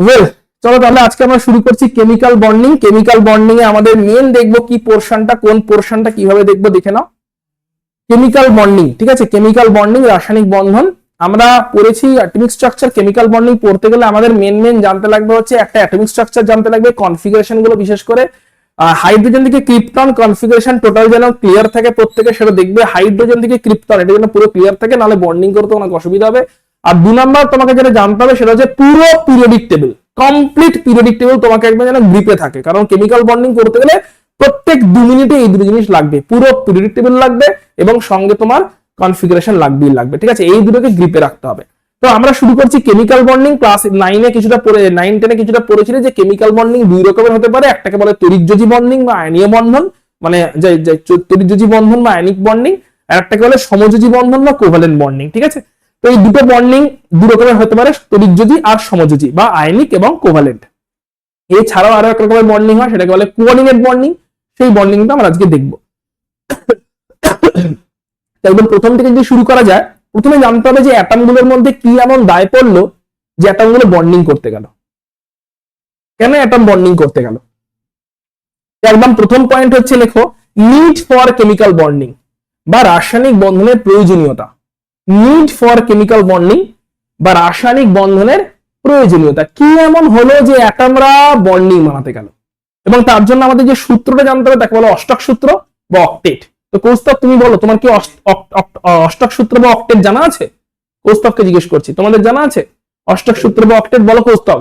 Well, চলো তাহলে আজকে আমরা শুরু করছি কেমিক্যাল বন্ডিং। কেমিক্যাল বন্ডিং এ আমাদের মেন দেখবো কি পোর্শনটা, কোন পোর্শনটা কিভাবে দেখবো দেখে নাও। কেমিক্যাল বন্ডিং, ঠিক আছে, কেমিক্যাল বন্ডিং রাসায়নিক বন্ধন আমরা পড়েছি। অ্যাটমিক স্ট্রাকচার কেমিক্যাল বন্ডিং পড়তে গেলে আমাদের মেন জানতে লাগবে হচ্ছে একটা অ্যাটমিক স্ট্রাকচার জানতে লাগবে, কনফিগারেশন গুলো, বিশেষ করে হাইড্রোজেন থেকে ক্রিপ্টন কনফিগারেশন টোটাল যেন ক্লিয়ার থাকে প্রত্যেকে, সেটা দেখবে। হাইড্রোজেন থেকে ক্রিপ্টন এটা যেন পুরো ক্লিয়ার থাকে, নাহলে বন্ডিং করতে অনেক অসুবিধা হবে। আর 2 নাম্বার তোমাকে যেটা জানতে হবে সেটা হচ্ছে পুরো periodic table, complete periodic table তোমাকে একদম যেন গ্রিপে থাকে, কারণ কেমিক্যাল বন্ডিং করতে গেলে প্রত্যেক 2 মিনিটে এই দুটো জিনিস লাগবে, পুরো পিরিয়ডিক টেবিল লাগবে এবং সঙ্গে তোমার কনফিগারেশন লাগবেই লাগবে, ঠিক আছে। এই দুটোকে গ্রিপে রাখতে হবে। তো আমরা শুরু করছি কেমিক্যাল বন্ডিং। ক্লাস 9 এ কিছুটা পড়ে 9 10 এ কিছুটা পড়েছিল যে কেমিক্যাল বন্ডিং 2 রকমের হতে পারে। একটাকে বলে তড়িৎযোজী বন্ডিং বা আয়নীয় বন্ধন, মানে তড়িৎযোজী বন্ধন বা আয়নিক বন্ডিং, আর একটাকে বলে সমযোজী বন্ধন বা কোভালেন্ট বন্ডিং, ঠিক আছে। তো এই দুটো বন্ডিং 2 রকমের হতে পারে, তড়িৎযোজী আর সমযোজী বা আয়নিক এবং কোভালেন্ট। এছাড়াও আরো এক রকমের বন্ডিং হয়, সেটাকে বলে কোঅর্ডিনেট বন্ডিং। সেই বন্ডিংটা আমরা আজকে দেখবো। একদম প্রথম থেকে যদি শুরু করা যায়, প্রথমে জানতে হবে যে অ্যাটম গুলোর মধ্যে কি এমন দায় পড়লো যে অ্যাটম গুলো বন্ডিং করতে গেল, কেন অ্যাটম বন্ডিং করতে গেল। একদম প্রথম পয়েন্ট হচ্ছে লেখো নিড ফর কেমিক্যাল বন্ডিং বা রাসায়নিক বন্ধনের প্রয়োজনীয়তা। নিড ফর কেমিক্যাল বন্ডিং বা রাসায়নিক বন্ধনের প্রয়োজনীয়তা। কি এমন হলো যে অ্যাটমরা বন্ডিং বানাতে গেল, এবং তার জন্য আমাদের যে সূত্রটা জানতে হবে তাকে বলো অষ্টক সূত্র বা অক্টেট। তো কৌস্তব তুমি বলো, তোমার কি অষ্টক সূত্র বা অক্টেট জানা আছে? কৌস্তবকে জিজ্ঞেস করছি, তোমাদের জানা আছে অষ্টক সূত্র বা অক্টেট? বলো কৌস্তব,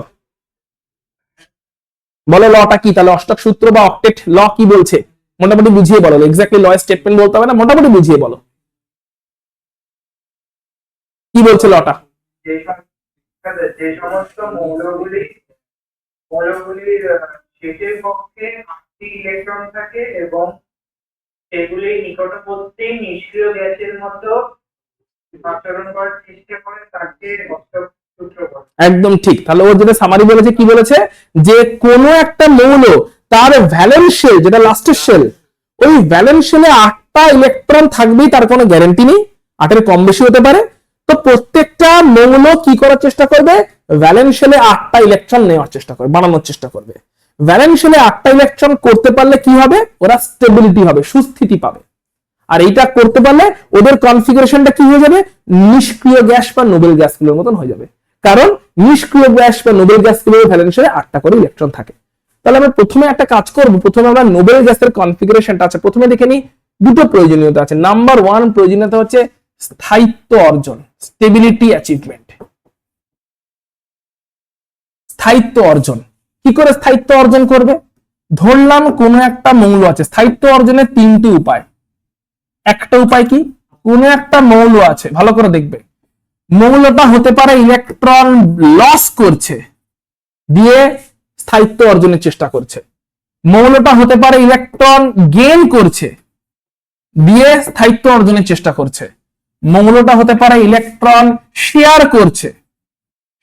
বলো লটা কি তাহলে, অষ্টক সূত্র বা অক্টেট ল কি বলছে মোটামুটি বুঝিয়ে বলো। এক্স্যাক্টলি ল স্টেটমেন্ট বলতে হবে না, মোটামুটি বুঝিয়ে বলো কি বলছে লটা। যে সমস্ত মৌলগুলির শেষের পক্ষে 8টি ইলেকট্রন থাকে এবং সেগুলি নিকটবর্তী নিষ্ক্রিয় গ্যাসের মতো আচরণ করার চেষ্টা করে তাকে অষ্টক সূত্র বলে। একদম ঠিক। তাহলে ও যেটা সামারি বলেছে, কি বলেছে যে কোন একটা মৌল তার ভ্যালেন্স শেল, যেটা লাস্টের শেল, ওই ভ্যালেন্স শেলে 8টা ইলেকট্রন থাকবেই তার কোনো গ্যারান্টি নেই, 8 এর কম বেশি হতে পারে। তো প্রত্যেকটা মৌল কি করার চেষ্টা করবে, ভ্যালেন্স শেলে 8টা ইলেকট্রন নেওয়ার চেষ্টা করবে, বানানোর চেষ্টা করবে। ভ্যালেন্স শেলে 8টা ইলেকট্রন করতে পারলে কি হবে, ওরা স্টেবিলিটি হবে, সুস্থিতি পাবে। আর এইটা করতে পারলে ওদের কনফিগারেশনটা কি হয়ে যাবে, নিষ্ক্রিয় গ্যাস বা নোবেল গ্যাসগুলোর মতন হয়ে যাবে, কারণ নিষ্ক্রিয় গ্যাস বা নোবেল গ্যাসগুলোর ভ্যালেন্স শেলে 8টা করে ইলেকট্রন থাকে। তাহলে আমরা প্রথমে একটা কাজ করব, প্রথমে আমরা নোবেল গ্যাসের কনফিগারেশনটা আছে প্রথমে দেখে নিই। দুটো প্রয়োজনীয়তা আছে। নাম্বার 1 প্রয়োজনীয়তা হচ্ছে স্থায়িত্ব অর্জন, স্টেবিলিটি অ্যাচিভমেন্ট। স্থায়িত্ব অর্জন কি করে স্থায়িত্ব অর্জন করবে, ধরলাম কোনো একটা মৌল আছে। স্থায়িত্ব অর্জনের 3টি উপায়। একটা উপায় কি, কোনো একটা মৌল আছে, ভালো করে দেখবে, মৌলটা হতে পারে ইলেকট্রন লস করছে দিয়ে স্থায়িত্ব অর্জনের চেষ্টা করছে, মৌলটা হতে পারে ইলেকট্রন গেইন করছে দিয়ে স্থায়িত্ব অর্জনের চেষ্টা করছে, মৌলটা হতে পারে ইলেকট্রন শেয়ার করছে,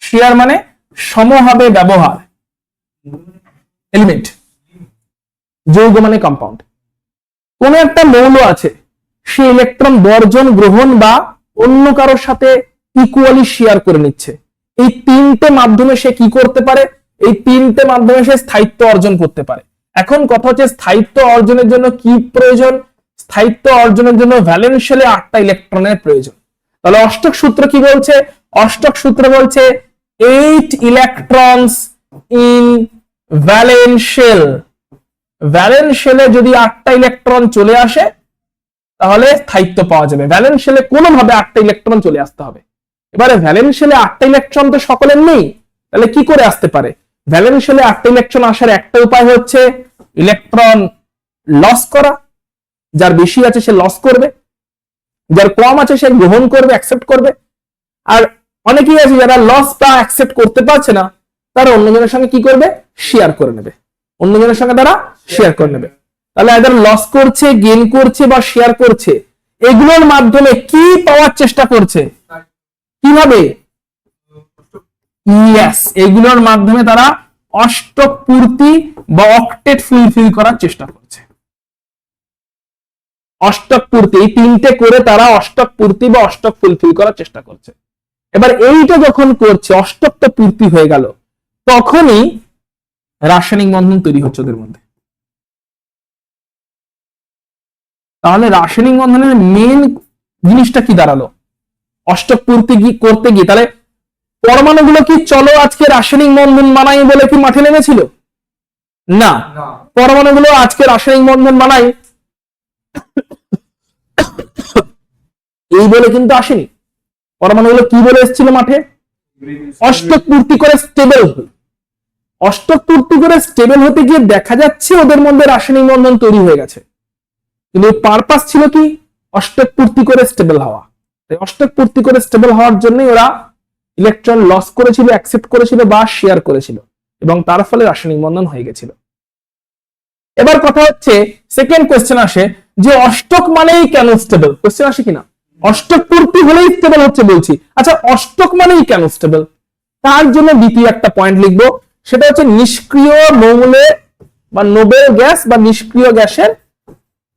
শেয়ার মানে সমভাবে ব্যবহার, এলিমেন্ট, যৌগ মানে কম্পাউন্ড। কোন একটা মৌল আছে, সে ইলেকট্রন বর্জন, গ্রহণ বা অন্য কারোর সাথে ইকুয়ালি শেয়ার করে নিচ্ছে। এই 3টে মাধ্যমে সে কি করতে পারে, এই 3টে মাধ্যমে সে স্থায়িত্ব অর্জন করতে পারে। এখন কথা হচ্ছে স্থায়িত্ব অর্জনের জন্য কি প্রয়োজন, স্থায়িত্ব অর্জনের জন্য ভ্যালেন্স শেলে 8টা ইলেকট্রনের প্রয়োজন। তাহলে অষ্টক সূত্র কি বলছে, অষ্টক সূত্র বলছে 8 electrons in valence shell. Valence শেলে যদি 8টা ইলেকট্রন চলে আসে তাহলে স্থায়িত্ব পাওয়া যাবে। ভ্যালেন্স শেলে কোনোভাবে 8টা ইলেকট্রন চলে আসতে হবে। এবারে ভ্যালেন্স শেলে 8টা ইলেকট্রন তো সকলের নেই, তাহলে কি করে আসতে পারে, ভ্যালেন্স শেলে 8টা ইলেকট্রন আসার একটা উপায় হচ্ছে ইলেকট্রন লস করা। যার বেশি আছে সে লস করবে, যার কম আছে সে গ্রহণ করবে, অ্যাকসেপ্ট করবে। আর অনেকেই আছে যারা লসটা অ্যাকসেপ্ট করতে পারছে না, তারা অন্যজনের সঙ্গে কি করবে, শেয়ার করে নেবে, অন্যজনের সঙ্গে তারা শেয়ার করে নেবে। তাহলে এদের লস করছে, গেইন করছে বা শেয়ার করছে, এগুলোর মাধ্যমে কি পাওয়ার চেষ্টা করছে, কিভাবে, ইয়েস, এগুলোর মাধ্যমে তারা অষ্টক পূর্তি বা অক্টেট ফুলফিল করার চেষ্টা করছে। অষ্টক পূর্তি, এই 3টে করে তারা অষ্টক পূর্তি বা অষ্টক ফুলফিল করার চেষ্টা করছে। এবার এইটা যখন করছে, অষ্টকটা পূর্তি হয়ে গেল, তখনই রাসায়নিক বন্ধন তৈরি হচ্ছে ওদের মধ্যে। তাহলে রাসায়নিক বন্ধনের মেন জিনিসটা কি দাঁড়ালো? অষ্টক পূর্তি করতে গিয়ে তাহলে পরমাণুগুলো কি চলো আজকে রাসায়নিক বন্ধন বানাই বলে কি মাঠে নেমেছিল? না, পরমাণুগুলো আজকে রাসায়নিক বন্ধন বানাই এই বলে কিন্তু আসেনি। পরমাণুগুলো কি বলে এসেছিল মাঠে? অষ্টক পূর্তি করে স্টেবল হল। অষ্টক পূর্তি করে স্টেবল হতে গিয়ে দেখা যাচ্ছে ওদের মধ্যে রাসায়নিক বন্ধন তৈরি হয়ে গেছে, কিন্তু পারপাস ছিল কি? অষ্টক পূর্তি করে স্টেবল হওয়া। অষ্টক পূর্তি করে স্টেবল হওয়ার জন্যই ওরা ইলেকট্রন লস করেছিল, অ্যাকসেপ্ট করেছিল বা শেয়ার করেছিল, এবং তার ফলে রাসায়নিক বন্ধন হয়ে গেছিল। এবার কথা হচ্ছে, সেকেন্ড কোশ্চেন আসে যে অষ্টক মানেই কেন স্টেবল? কোশ্চেন আসে কিনা? অষ্টক পূর্তি হলেই স্টেবল হচ্ছে বলছি, আচ্ছা অষ্টক মানেই কেন স্টেবল? তার জন্য দ্বিতীয় একটা পয়েন্ট লিখবো, সেটা হচ্ছে নিষ্ক্রিয় মৌলে বা নোবেল গ্যাস বা নিষ্ক্রিয় গ্যাসের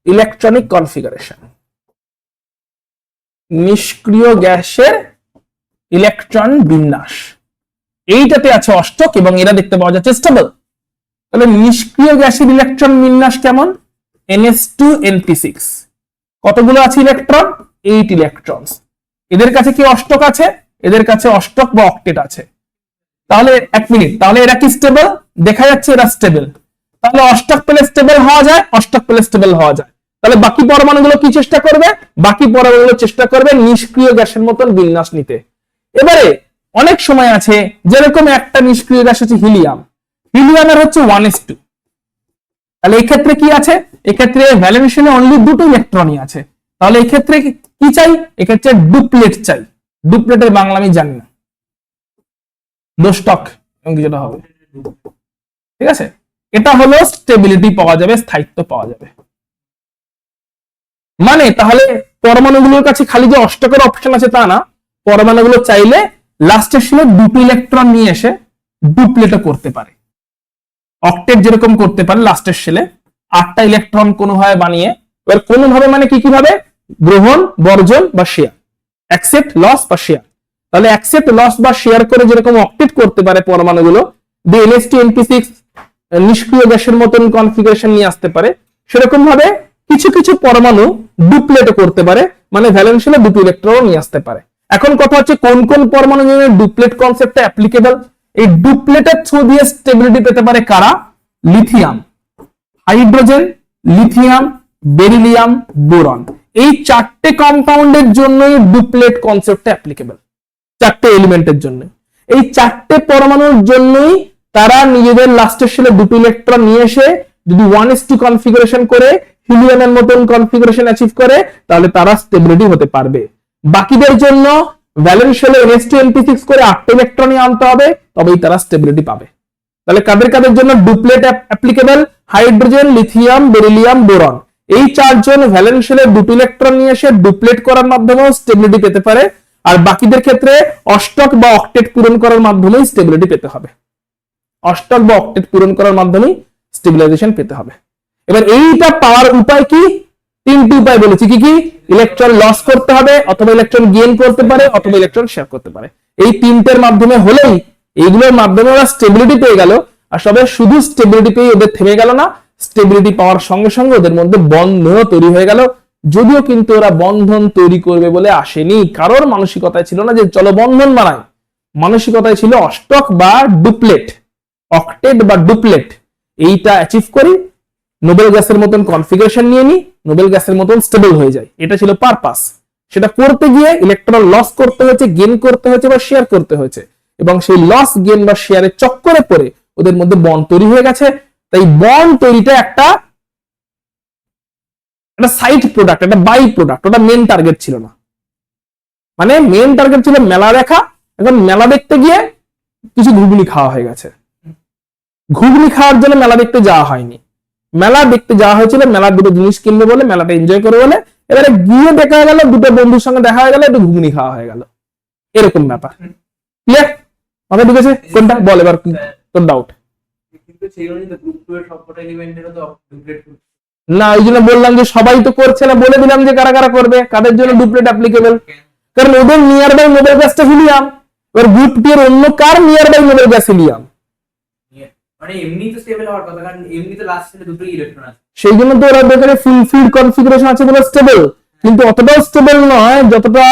ইলেকট্রনিক কনফিগারেশন। নিষ্ক্রিয় গ্যাসের ইলেকট্রন বিন্যাস, এইটাতে আছে অষ্টক এবং এরা দেখতে পাওয়া যাচ্ছে স্টেবল। তাহলে নিষ্ক্রিয় গ্যাসের ইলেকট্রন বিন্যাস কেমন? NH2NP6। কতগুলো আছে ইলেকট্রন? 8 ইলেকট্রন। এদের কাছে কি অষ্টক আছে? এদের কাছে অষ্টক বা অক্টেট আছে। তাহলে এক মিনিট, তাহলে এরা কি স্টেবল? দেখা যাচ্ছে এরা স্টেবল। তাহলে অষ্টক পেলে স্টেবল হওয়া যায়, অষ্টক পেলে স্টেবল হওয়া যায়। তাহলে বাকি পরমাণুগুলো কি চেষ্টা করবে? বাকি পরমাণুগুলো চেষ্টা করবে নিষ্ক্রিয় গ্যাসের মতন বিন্যাস নিতে। এবারে অনেক সময় আছে, যেরকম একটা নিষ্ক্রিয় গ্যাস আছে হিলিয়াম, হিলিয়ামের হচ্ছে 1s2। তাহলে এই ক্ষেত্রে কি আছে? এক্ষেত্রে ভ্যালেন্সিয়ালে অনলি দুটো ইলেকট্রনই আছে। তাহলে এই ক্ষেত্রে কি চাই? এক্ষেত্রে ডুপ্লেট চাই। ডুপ্লেটের বাংলা আমি জানি না, দোষ্টক যেটা হবে, ঠিক আছে? এটা হলো স্টেবিলিটি পাওয়া যাবে, স্থায়িত্ব পাওয়া যাবে। মানে তাহলে পরমাণুগুলোর কাছে খালি যে অষ্টকের অপশন আছে তা না, পরমাণুগুলো চাইলে লাস্টের শেলে দুটো ইলেকট্রন নিয়ে এসে ডুপ্লেটও করতে পারে। অক্টেট যেরকম করতে পারে লাস্টের শেলে 8টা ইলেকট্রন কোনোভাবে বানিয়ে, এবার কোনোভাবে মানে কি কিভাবে? গ্রহণ, বর্জন বা শেয়ার, অ্যাকসেপ্ট, লস বা শেয়ার। তাহলে অ্যাকসেপ্ট, লস বা শেয়ার করে যেরকম অক্টেট করতে পারে পরমাণুগুলো, NH2NP6 নিষ্ক্রিয় গ্যাসের মতন কনফিগারেশন নিয়ে আসতে পারে, সেরকম ভাবে কিছু কিছু পরমাণু ডুপ্লেটও করতে পারে, মানে ভ্যালেন্সিয়ালে দুটো ইলেকট্রন নিয়ে আসতে পারে। এখন কথা হচ্ছে কোন কোন পরমাণু জন্য ডুপ্লেট কনসেপ্টটা অ্যাপ্লিকেবল? এই ডুপ্লেটের থ্রু দিয়ে স্টেবিলিটি পেতে পারে কারা? Lithium, hydrogen, lithium, beryllium, boron. এই চারটে কম্পাউন্ডের জন্যই ডুপ্লেট কনসেপ্টটা অ্যাপ্লিকেবল, চারটে এলিমেন্টের জন্য। এই চারটে পরমাণুর জন্যই তারা নিজেদের লাস্টের শেলে দুটো ইলেকট্রন নিয়ে এসে যদি 1s2 কনফিগারেশন করে হিলিয়ামের মতন কনফিগারেশন অ্যাচিভ করে, তাহলে তারা স্টেবিলিটি হতে পারবে। বাকিদের জন্য ভ্যালেন্স শেলে NH2NP6 করে 8টা ইলেকট্রনই আনতে হবে, তবেই তারা স্টেবিলিটি পাবে। তাহলে কাদের কাদের জন্য duplet applicable? Hydrogen, lithium, beryllium, boron. এই চারজন ভ্যালেন্স শেলে দুটো ইলেকট্রন নিয়ে এসে ডুপ্লেট করার মাধ্যমেও স্টেবিলিটি পেতে পারে, আর বাকিদের ক্ষেত্রে অষ্টক বা অক্টেট পূরণ করার মাধ্যমেই স্টেবিলিটি পেতে হবে। অষ্টক বা অক্টেট পূরণ করার মাধ্যমেই স্টেবিলাইজেশন পেতে হবে। এবার এইটা পাওয়ার উপায় কি? তিনটি উপায় বলেছি। কি কি? ইলেকট্রন লস করতে হবে, অথবা ইলেকট্রন গেইন করতে পারে, অথবা ইলেকট্রন শেয়ার করতে পারে। এই তিনটের মাধ্যমে হলেই, এইগুলোর মাধ্যমে ওরা স্টেবিলিটি পেয়ে গেল। আর সবাই শুধু স্টেবিলিটি পেয়ে ওদের থেমে গেল না, স্টেবিলিটি পাওয়ার সঙ্গে সঙ্গে ওদের মধ্যে বন্ধন তৈরি হয়ে গেল। যদিও কিন্তু ওরা বন্ধন তৈরি করবে বলে আসেনি, কারোর মানসিকতায় ছিল না যে চলো বন্ধন বানাই। মানসিকতায় ছিল অষ্টক বা ডুপ্লেট, অক্টেট বা ডুপ্লেট, এইটা অ্যাচিভ করি, নোবেল গ্যাসের মতন কনফিগারেশন নিয়ে নি, নোবেল গ্যাসের মতন স্টেবল হয়ে যায়। এটা ছিল পারপাস। সেটা করতে গিয়ে ইলেকট্রন লস করতে হয়েছে, গেইন করতে হয়েছে বা শেয়ার করতে হয়েছে, এবং সেই লস, গেইন বা শেয়ারের চক্করে পড়ে ওদের মধ্যে বন্ড তৈরি হয়ে গেছে। তাই বন্ড তৈরিটা একটা সাইড প্রোডাক্ট, একটা বাই প্রোডাক্ট, ওটা মেন টার্গেট ছিল না। মানে মেন টার্গেট ছিল মেলা দেখা, এখন মেলা দেখতে গিয়ে কিছু ঘুগনি খাওয়া হয়ে গেছে। ঘুগনি খাওয়ার জন্য মেলা দেখতে যাওয়া হয়নি, মেলা দেখতে যাওয়া হয়েছিল মেলার দুটো জিনিস কিনবে বলে, মেলাটা এনজয় করে বলে। এবারে গিয়ে দেখা গেল দুটো বন্ধুর সঙ্গে দেখা হয়ে গেল, একটু ঘুগনি খাওয়া হয়ে গেল, এরকম ব্যাপার। ক্লিয়ার? মাথায় ঢুকেছে? কোনটা বল এবার, তোর ডাউট? না, ওই জন্য বললাম যে সবাই তো করছে না, বলে দিলাম যে কারা কারা করবে, কাদের জন্য ডুপ্লেট অ্যাপ্লিকেবল। কারণ ওদের নিয়ার বাই নোবেল গ্যাসটা হিলিয়াম। এবার গ্রুপ টি এর অন্য কার nearby noble gas helium? মানে এমনি তো স্টেবল হওয়ার কথা, কারণ এমনি তো লাস্ট স্টেজে দুটো ইলেকট্রন আছে। সেই জন্য তো ওরা বেকারে ফুলফিল্ড কনফিগারেশন আছে বলে স্টেবল, কিন্তু অতটাও স্টেবল নয় যতটা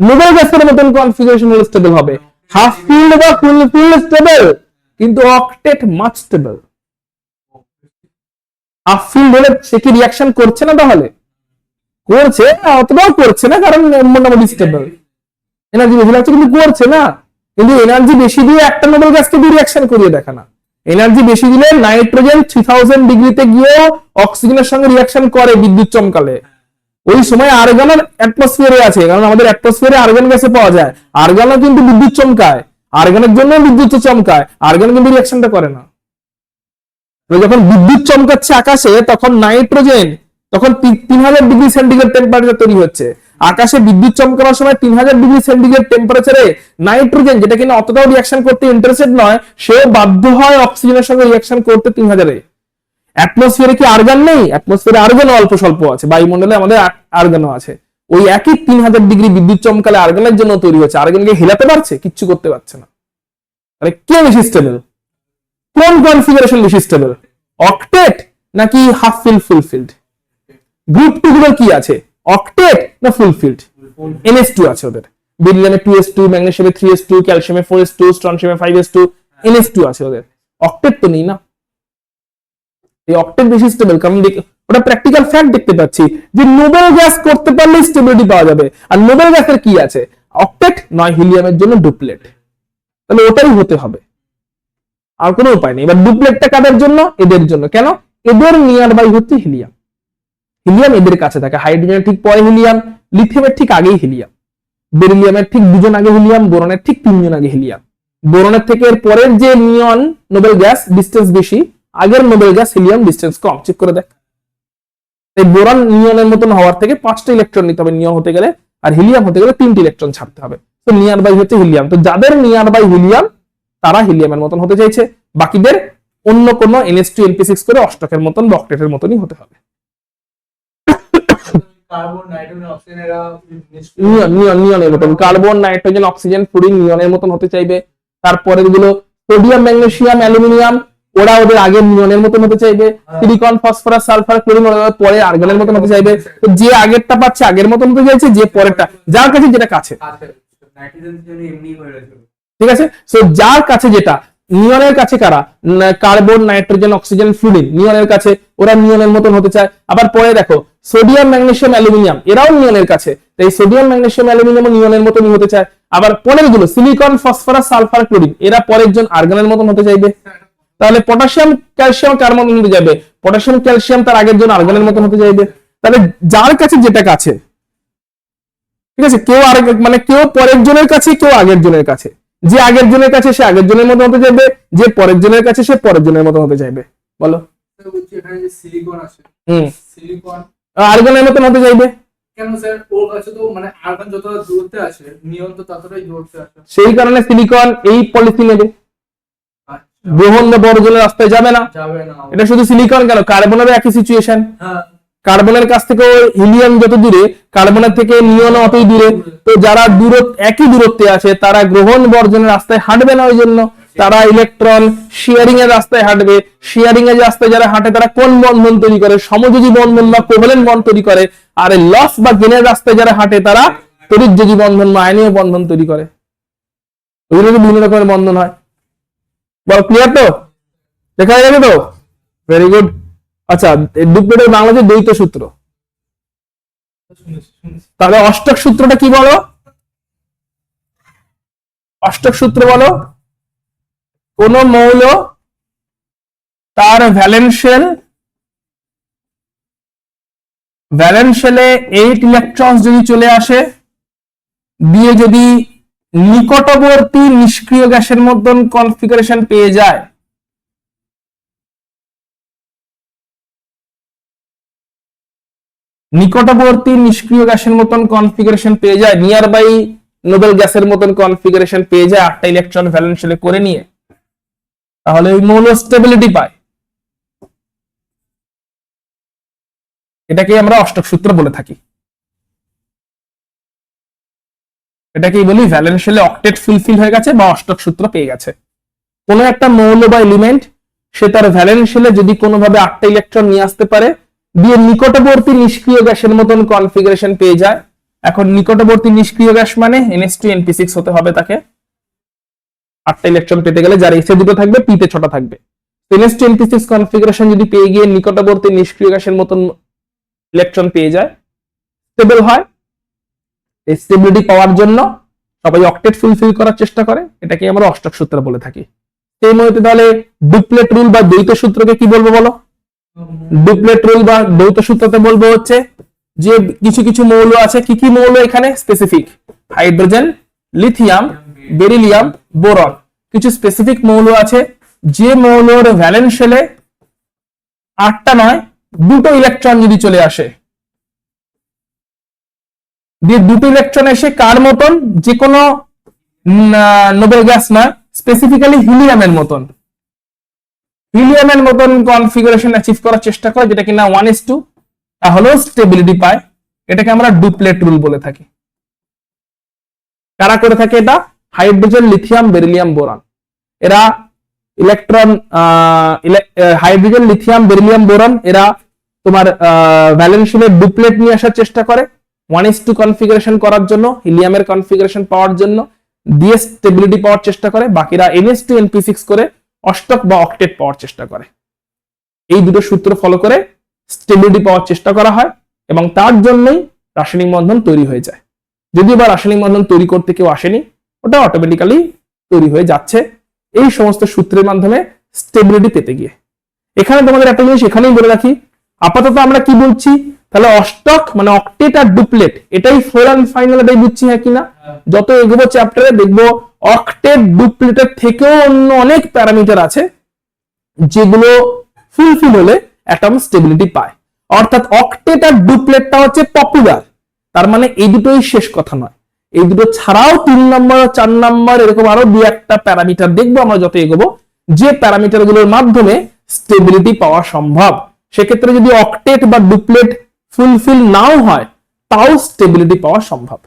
নোবেল গ্যাসের মতন কনফিগারেশন হলে স্টেবল হবে। হাফ ফিল্ড বা ফুল ফিল্ড স্টেবল, কিন্তু octet much stable. Half field হলে সে কি রিয়াকশন করছে না? তাহলে করছে, অতটাও করছে না, কারণ মোটামুটি স্টেবল, এনার্জি বেশি লাগছে কিন্তু করছে না। কিন্তু এনার্জি বেশি দিয়ে একটা নোবেল গ্যাসকে দিয়ে রিয়াকশন করিয়ে দেখা না। এনার্জি বেশি দিলে নাইট্রোজেন 3000 ডিগ্রিতে গিয়েও অক্সিজেনের সঙ্গে রিয়াকশন করে বিদ্যুৎ চমকালে। ওই সময় আর্গন অ্যাটমসফিয়ারে আছে, কারণ আমাদের অ্যাটমসফিয়ারে আর্গন গ্যাসে পাওয়া যায়। আর্গনও কিন্তু বিদ্যুৎ চমকায়, আর্গনের জন্য বিদ্যুৎ চমকায়, আর্গন কিন্তু রিয়াকশনটা করে না। যখন বিদ্যুৎ চমকাচ্ছে আকাশে, তখন নাইট্রোজেন তখন 3000 ডিগ্রি সেন্টিগ্রেড টেম্পারেচার তৈরি হচ্ছে। আকাশে বিদ্যুৎ চমকানোর সময় 3000 ডিগ্রি সেন্টিগ্রেড টেম্পারেচারে নাইট্রোজেন, যেটা কিনা অতটাও রিয়াকশন করতে ইন্টারেস্টেড নয়, সেও বাধ্য হয় অক্সিজেনের সঙ্গে রিয়াকশন করতে 3000-এ। অ্যাটমসফিয়ারে কি আর্গন নেই? অ্যাটমসফিয়ারে আর্গনও অল্প স্বল্প আছে, বায়ুমণ্ডলে আমাদের আর্গনও আছে। ওই একই 3000 ডিগ্রি বিদ্যুৎ চমকালে আর্গনের জন্য তৈরি হচ্ছে। আর্গনকে হেলাতে পারছে? কিচ্ছু করতে পারছে না। তাহলে কে বেশি স্টেবল? কোন কনফিগারেশন বেশি স্টেবল? অক্টেট নাকি হাফ ফিল্ড ফুলফিল্ড? গ্রুপ 2 গুলো কি আছে? অক্টেট না ফুলফিল্ড? NH2 আছে ওদের। বেরিলিয়ামে 2s2, ম্যাগনেসিয়ামে 3s2, ক্যালসিয়ামে 4s2, স্ট্রনশিয়ামে 5s2, NH2 আছে ওদের। অক্টেট তো নেই না। এই অক্টেট বেশি স্টেবল, কারণ ওটা প্র্যাকটিক্যাল ফ্যাক্ট দেখতে পাচ্ছি যে নোবেল গ্যাস করতে পারলে স্টেবিলিটি পাওয়া যাবে। আর নোবেল গ্যাসের কি আছে? অক্টেট নয় হিলিয়ামের জন্য ডুপ্লেট। তাহলে ওটাই হতে হবে, আর কোনো উপায় নেই। এবার ডুপ্লেটটা কাদের জন্য? এদের জন্য। কেন? এদের নিয়ার বাই হচ্ছে হিলিয়াম। হিলিয়াম এদের কাছে থাকে। হাইড্রোজেনের ঠিক পরে হিলিয়াম, লিথিয়ামের ঠিক আগেই হিলিয়াম, বেরিলিয়ামের ঠিক 2 জন আগে হিলিয়াম, বোরনের ঠিক 3 জন আগে হিলিয়াম। বোরনের থেকে এর পরের যে নিয়ন নোবেল গ্যাস ডিস্টেন্স বেশি, আগের নোবেল গ্যাস হিলিয়াম ডিস্টেন্স কম। চেক করে দেখ। এই বোরন নিয়নের মতন হওয়ার থেকে 5টা ইলেকট্রন নিতে হবে নিয়ন হতে গেলে, আর হিলিয়াম হতে গেলে 3টি ইলেকট্রন ছাড়তে হবে। তো নিয়ার বাই হচ্ছে হিলিয়াম। তো যাদের নিয়ার বাই হিলিয়াম তারা হিলিয়ামের মতন হতে চাইছে, বাকিদের অন্য কোনো NH2 NP6 করে অষ্টকের মতন বা অক্টেটের মতনই হতে হবে। কার্বন নাইট্রোজেন অক্সিজেন এরা নিয়নের মতন কার্বন নাইট্রোজেন অক্সিজেন ফ্লুরিন নিয়নের মতন হতে চাইবে। তারপরে গুলো সোডিয়াম ম্যাগনেসিয়াম অ্যালুমিনিয়াম, ওরা ওদের আগের নিয়নের মতন হতে চাইবে। সিলিকন ফসফরাস সালফার ক্লোরিন ওরা পরে আর্গনের মতন হতে চাইবে। তো যে আগেরটা পাচ্ছে আগের মতন হতে চাইছে, যে পরেরটা যার কাছে যেটা কাছে, আছে নাইট্রোজেন জন্য এমনি হয়ে রয়েছে। ঠিক আছে। সো যার কাছে যেটা, নিয়নের কাছে কারা? কার্বন নাইট্রোজেন অক্সিজেন ফ্লুরিন নিয়নের কাছে, ওরা নিয়নের মতন হতে চায়। আবার পরে দেখো সোডিয়াম ম্যাগনেসিয়াম অ্যালুমিনিয়াম, এরাও নিয়নের কাছে, তাই সোডিয়াম ম্যাগনেসিয়াম অ্যালুমিনিয়াম নিয়নের মতনই হতে চায়। আবার পরের গুলো সিলিকন ফসফরাস সালফার ক্লোরিন, এরা পরের জন আর্গনের মতন হতে চাইবে। তাহলে পটাশিয়াম ক্যালসিয়াম কার মতন হতে যাবে? পটাশিয়াম ক্যালসিয়াম তার আগের জন আর্গনের মতন হতে চাইবে। তাহলে যার কাছে যেটা কাছে, ঠিক আছে, কেউ আর মানে কেউ পরের জনের কাছে, কেউ আগের জনের কাছে। যে আগের জনের কাছে সে আগের জনের মতো হতে চাইবে, যে পরের জনের কাছে সে পরের জনের মতো হতে চাইবে। বলো। বলছি এখানে যে সিলিকন আছে, সিলিকন আর্গনের মতন হতে চাইবে। কেন স্যার? ওর কাছে তো মানে আর্গন যতটা দূরত্বে আছে, নিয়ন তো ততটাই দূরত্বে আছে। সেই কারণে সিলিকন এই পলিসি নেবে, আচ্ছা, গ্রহণ বা বর্জনের রাস্তায় যাবে না। যাবে না। এটা শুধু সিলিকন কেন, কার্বনেরও একই সিচুয়েশন। হ্যাঁ, কার্বনের কাছ থেকে হিলিয়াম যত দূরে, কার্বনের থেকে নিয়ন অতই দূরে। তো যারা একই দূরত্বে আছে তারা গ্রহণ বর্জনের রাস্তায় হাঁটবে না, ওই জন্য তারা ইলেকট্রন শেয়ারিং এর রাস্তায় হাঁটবে। শেয়ারিং এর রাস্তায় যারা হাঁটে তারা কোন বন্ধন তৈরি করে? সমযোজী বন্ধন বা কোভ্যালেন্ট বন্ড তৈরি করে। আর লস বা গেনের রাস্তায় যারা হাঁটে তারা তড়িৎযোজী বন্ধন বা আয়নীয় বন্ধন তৈরি করে। ওইগুলো বিভিন্ন রকমের বন্ধন হয়। বল, ক্লিয়ার তো? দেখা যাবে তো? Very good. আচ্ছা, ডুপ্লেটের বাংলাদেশের দ্বৈত সূত্র, তাহলে অষ্টক সূত্রটা কি বলো? অষ্টক সূত্র বলো। কোন মৌল তার ভ্যালেন্সিয়ালে 8 ইলেকট্রন যদি চলে আসে, দিয়ে যদি নিকটবর্তী নিষ্ক্রিয় গ্যাসের মতন কনফিগারেশন পেয়ে যায়, নিকটবর্তী নিষ্ক্রিয় গ্যাসের মতন কনফিগারেশন পেয়ে যায়, নিয়ার বাই নোবেল গ্যাসের মতন কনফিগারেশন পেয়ে যায় 8টা ইলেকট্রন ভ্যালেন্সিয়ালে করে নিয়ে, তাহলে ওই মৌল স্টেবিলিটি পায়। এটাকে আমরা অষ্টক সূত্র বলে থাকি। এটাকেই বলি ভ্যালেন্সিয়ালে অক্টেট ফুলফিল হয়ে গেছে বা অষ্টক সূত্র পেয়ে গেছে। কোনো একটা মৌল বা এলিমেন্ট সে তার ভ্যালেন্স শেলে যদি কোনোভাবে 8টা ইলেকট্রন নিয়ে আসতে পারে, দিয়ে নিকটবর্তী নিষ্ক্রিয় গ্যাসের মতন কনফিগারেশন পেয়ে যায়। এখন নিকটবর্তী নিষ্ক্রিয় গ্যাস মানে NH2NP6 হতে হবে তাকে 8টা ইলেকট্রন পেতে গেলে, যার এসে দুটো থাকবে, পিতে 6টা থাকবে। NH2NP6 কনফিগারেশন যদি পেয়ে গিয়ে নিকটবর্তী নিষ্ক্রিয় গ্যাসের মতন ইলেকট্রন পেয়ে যায়, স্টেবল হয়। এই স্টেবিলিটি পাওয়ার জন্য সবাই অক্টেট ফুলফিল করার চেষ্টা করে, এটাকে আমরা অষ্টক সূত্র বলে থাকি। এই মুহূর্তে তাহলে ডুপ্লেট রুল বা দ্বৈত সূত্রকে কি বলবো বলো? ডুপ্লেট রুল বা দ্বৈত সূত্রতে বলবো হচ্ছে যে কিছু কিছু মৌল আছে, কি কি মৌল এখানে specific, hydrogen, lithium, beryllium, boron, কিছু স্পেসিফিক মৌল আছে যে মৌলর ভ্যালেন্স শেলে 8টা নয় 2টো ইলেকট্রন যদি চলে আসে, দিয়ে 2টো ইলেকট্রন এসে কার মতন, যে কোনো নোবেল গ্যাস নয়, স্পেসিফিক্যালি হিলিয়ামের মতন, হিলিয়ামের মতন কনফিগারেশন অ্যাচিভ করার চেষ্টা করে, যেটা কিনা 1s2, তাহলেও স্টেবিলিটি পায়। এটাকে আমরা ডুপ্লেট রুল বলে থাকি। কারা করে থাকে এটা? Hydrogen, lithium, beryllium, boron. এরা electron, hydrogen, lithium, beryllium, boron, এরা তোমার ভ্যালেন্স শেলের ডুপ্লেট নিয়ে আসার চেষ্টা করে 1s2 কনফিগারেশন করার জন্য, হিলিয়ামের কনফিগারেশন পাওয়ার জন্য, দিয়ে স্টেবিলিটি পাওয়ার চেষ্টা করে। বাকিরা NH2NP6 করে অষ্টক বা অক্টেট পাওয়ার চেষ্টা করে। এই দুটো সূত্র ফলো করে স্টেবিলিটি পাওয়ার চেষ্টা করা হয় এবং তার জন্যই রাসায়নিক বন্ধন তৈরি হয়ে যায়। যদিও বা রাসায়নিক বন্ধন তৈরি করতে কেউ আসেনি, ওটা অটোমেটিক্যালি তৈরি হয়ে যাচ্ছে এই সমস্ত সূত্রের মাধ্যমে স্টেবিলিটি পেতে গিয়ে। এখানে তোমাদের একটা জিনিস এখানেই বলে রাখি, আপাতত আমরা কি বলছি, তাহলে অষ্টক মানে অক্টেট আর ডুপ্লেট, এটাই ফোর অ্যান্ড ফাইনাল, এটাই বুঝছি হ্যাঁ কিনা? যত এগোবো চ্যাপ্টারে দেখবো অক্টেট ডুপ্লেটের থেকেও অন্য অনেক প্যারামিটার আছে যেগুলো ফুলফিল হলে অ্যাটম স্টেবিলিটি পায়। অর্থাৎ অক্টেট আর ডুপ্লেটটা হচ্ছে পপুলার, তার মানে এই দুটোই শেষ কথা নয়। এই দুটো ছাড়াও 3 নম্বর 4 নম্বর এরকম আরো 2-1টা প্যারামিটার দেখবো আমরা যত এগোবো, যে প্যারামিটার গুলোর মাধ্যমে স্টেবিলিটি পাওয়া সম্ভব। সেক্ষেত্রে যদি অক্টেট বা ডুপ্লেট ফুলফিল নাও হয়, তাও স্টেবিলিটি পাওয়া সম্ভব।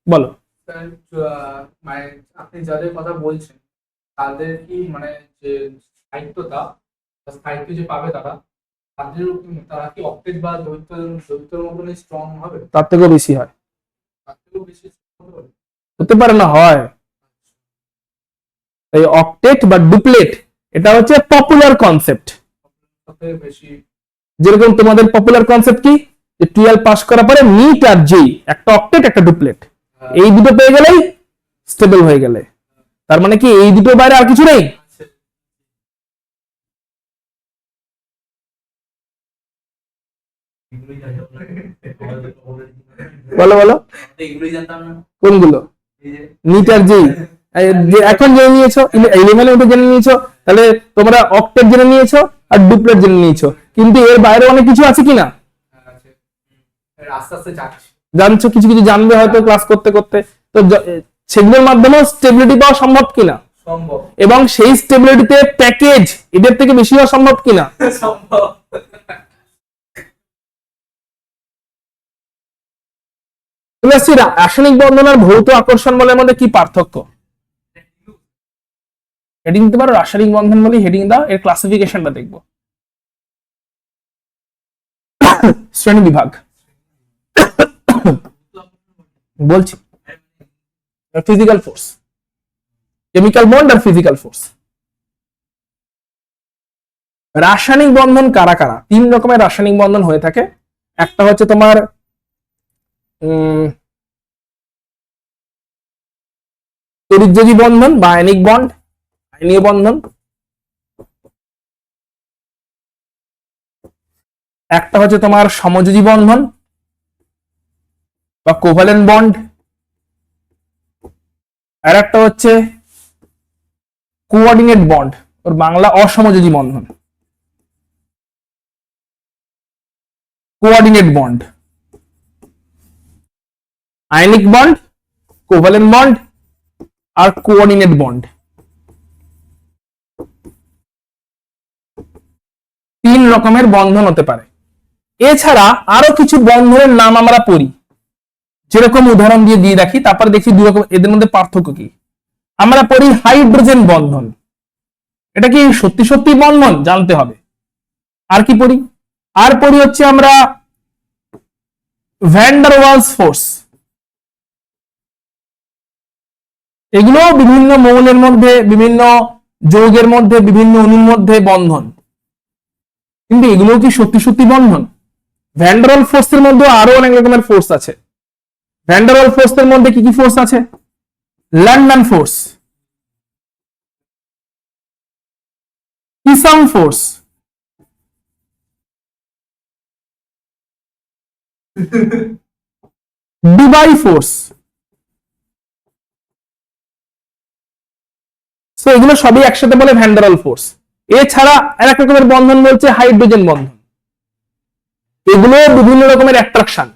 বলো। মানে আপনি যাদের কথা বলছেন তাদের কি মানে যে স্থায়িত্ব যে পাবে তারা কি অক্টেট বা দ্বৈতর মতনই স্ট্রং হবে? তার থেকেও বেশি হয়, তার থেকেও বেশি strong হবে? হতে পারে না, হয়। এই অক্টেট বা ডুপ্লেট এটা হচ্ছে পপুলার কনসেপ্ট। তার থেকে বেশি যেরকম তোমাদের পপুলার কনসেপ্ট কি, যে 12 পাস করার পরে নিট আর জেই, একটা অক্টেট একটা ডুপ্লেট, এই দুটো পেয়ে গেলেই স্টেবল হয়ে গেলে। তার মানে কি এই দুটো বাইরে আর কিছু নেই? বলো বলো এগুলোই জানতাম না। কোনগুলো? এই যে নিট আর জেই এখন জেনে নিয়েছো, 11 উঠে জেনে নিয়েছো, তাহলে তোমরা অক্টেট জেনে নিয়েছো আর ডুপ্লেট জেনে নিয়েছো, কিন্তু এর বাইরে অনেক কিছু আছে কিনা আছে। আস্তে আস্তে যাচ্ছে, জানছো, কিছু কিছু জানবে হয়তো ক্লাস করতে করতে। তো সেগুলোর মাধ্যমেও স্টেবিলিটি পাওয়া সম্ভব কিনা, সম্ভব এবং সেই স্টেবিলিটিতে প্যাকেজ এদের থেকে বেশি হওয়া সম্ভব কিনা। সম্ভব। রাসায়নিক বন্ধন আর ভৌত আকর্ষণ বলের মধ্যে কি পার্থক্য? হেডিং দিতে পারো, রাসায়নিক বন্ধন বলি হেডিং দাও, এর ক্লাসিফিকেশনটা দেখবো। শ্রেণী বিভাগ বলছি, ফিজিক্যাল ফোর্স, কেমিক্যাল বন্ড আর ফিজিক্যাল ফোর্স। রাসায়নিক বন্ধন কারা কারা? 3 রকমের রাসায়নিক বন্ধন হয়ে থাকে। একটা হচ্ছে তোমার তড়িৎযোগী বন্ধন বা আয়নিক বন্ড, আয়নীয় বন্ধন। একটা হচ্ছে তোমার সমযোজী বন্ধন বা কোভ্যালেন্ট বন্ড, আর একটা হচ্ছে কোঅর্ডিনেট বন্ড, ওর বাংলা অসমযোজী বন্ধন। Coordinate bond, ionic bond, covalent bond আর কোঅর্ডিনেট বন্ড, 3 রকমের বন্ধন হতে পারে। এছাড়া আরো কিছু বন্ধনের নাম আমরা পড়ি, যেরকম উদাহরণ দিয়ে রাখি, তারপরে দেখি 2 রকম এদের মধ্যে পার্থক্য কি। আমরা পড়ি হাইড্রোজেন বন্ধন, এটা কি সত্যি সত্যি বন্ধন জানতে হবে। আর কি পড়ি? আর পড়ি হচ্ছে আমরা ভ্যান ডার ওয়ালস ফোর্স। এগুলো বিভিন্ন মৌলের মধ্যে, বিভিন্ন যৌগের মধ্যে, বিভিন্ন অণুর মধ্যে বন্ধন, কিন্তু এগুলো কি সত্যি সত্যি বন্ধন? ভ্যান ডার ওয়াল ফোর্সের মধ্যে আরো অনেক রকমের ফোর্স আছে। ভ্যান ডার ওয়াল ফোর্সের মধ্যে কি কি ফোর্স আছে? ল্যান্ডম্যান ফোর্স, ইসাম ফোর্স, ডিবাই ফোর্স। তো এগুলো সবই একসাথে বলে ভ্যান ডার ওয়াল ফোর্স। এছাড়া আর এক রকমের বন্ধন বলছে হাইড্রোজেন বন্ধন। এগুলো বিভিন্ন রকমের অ্যাট্রাকশন,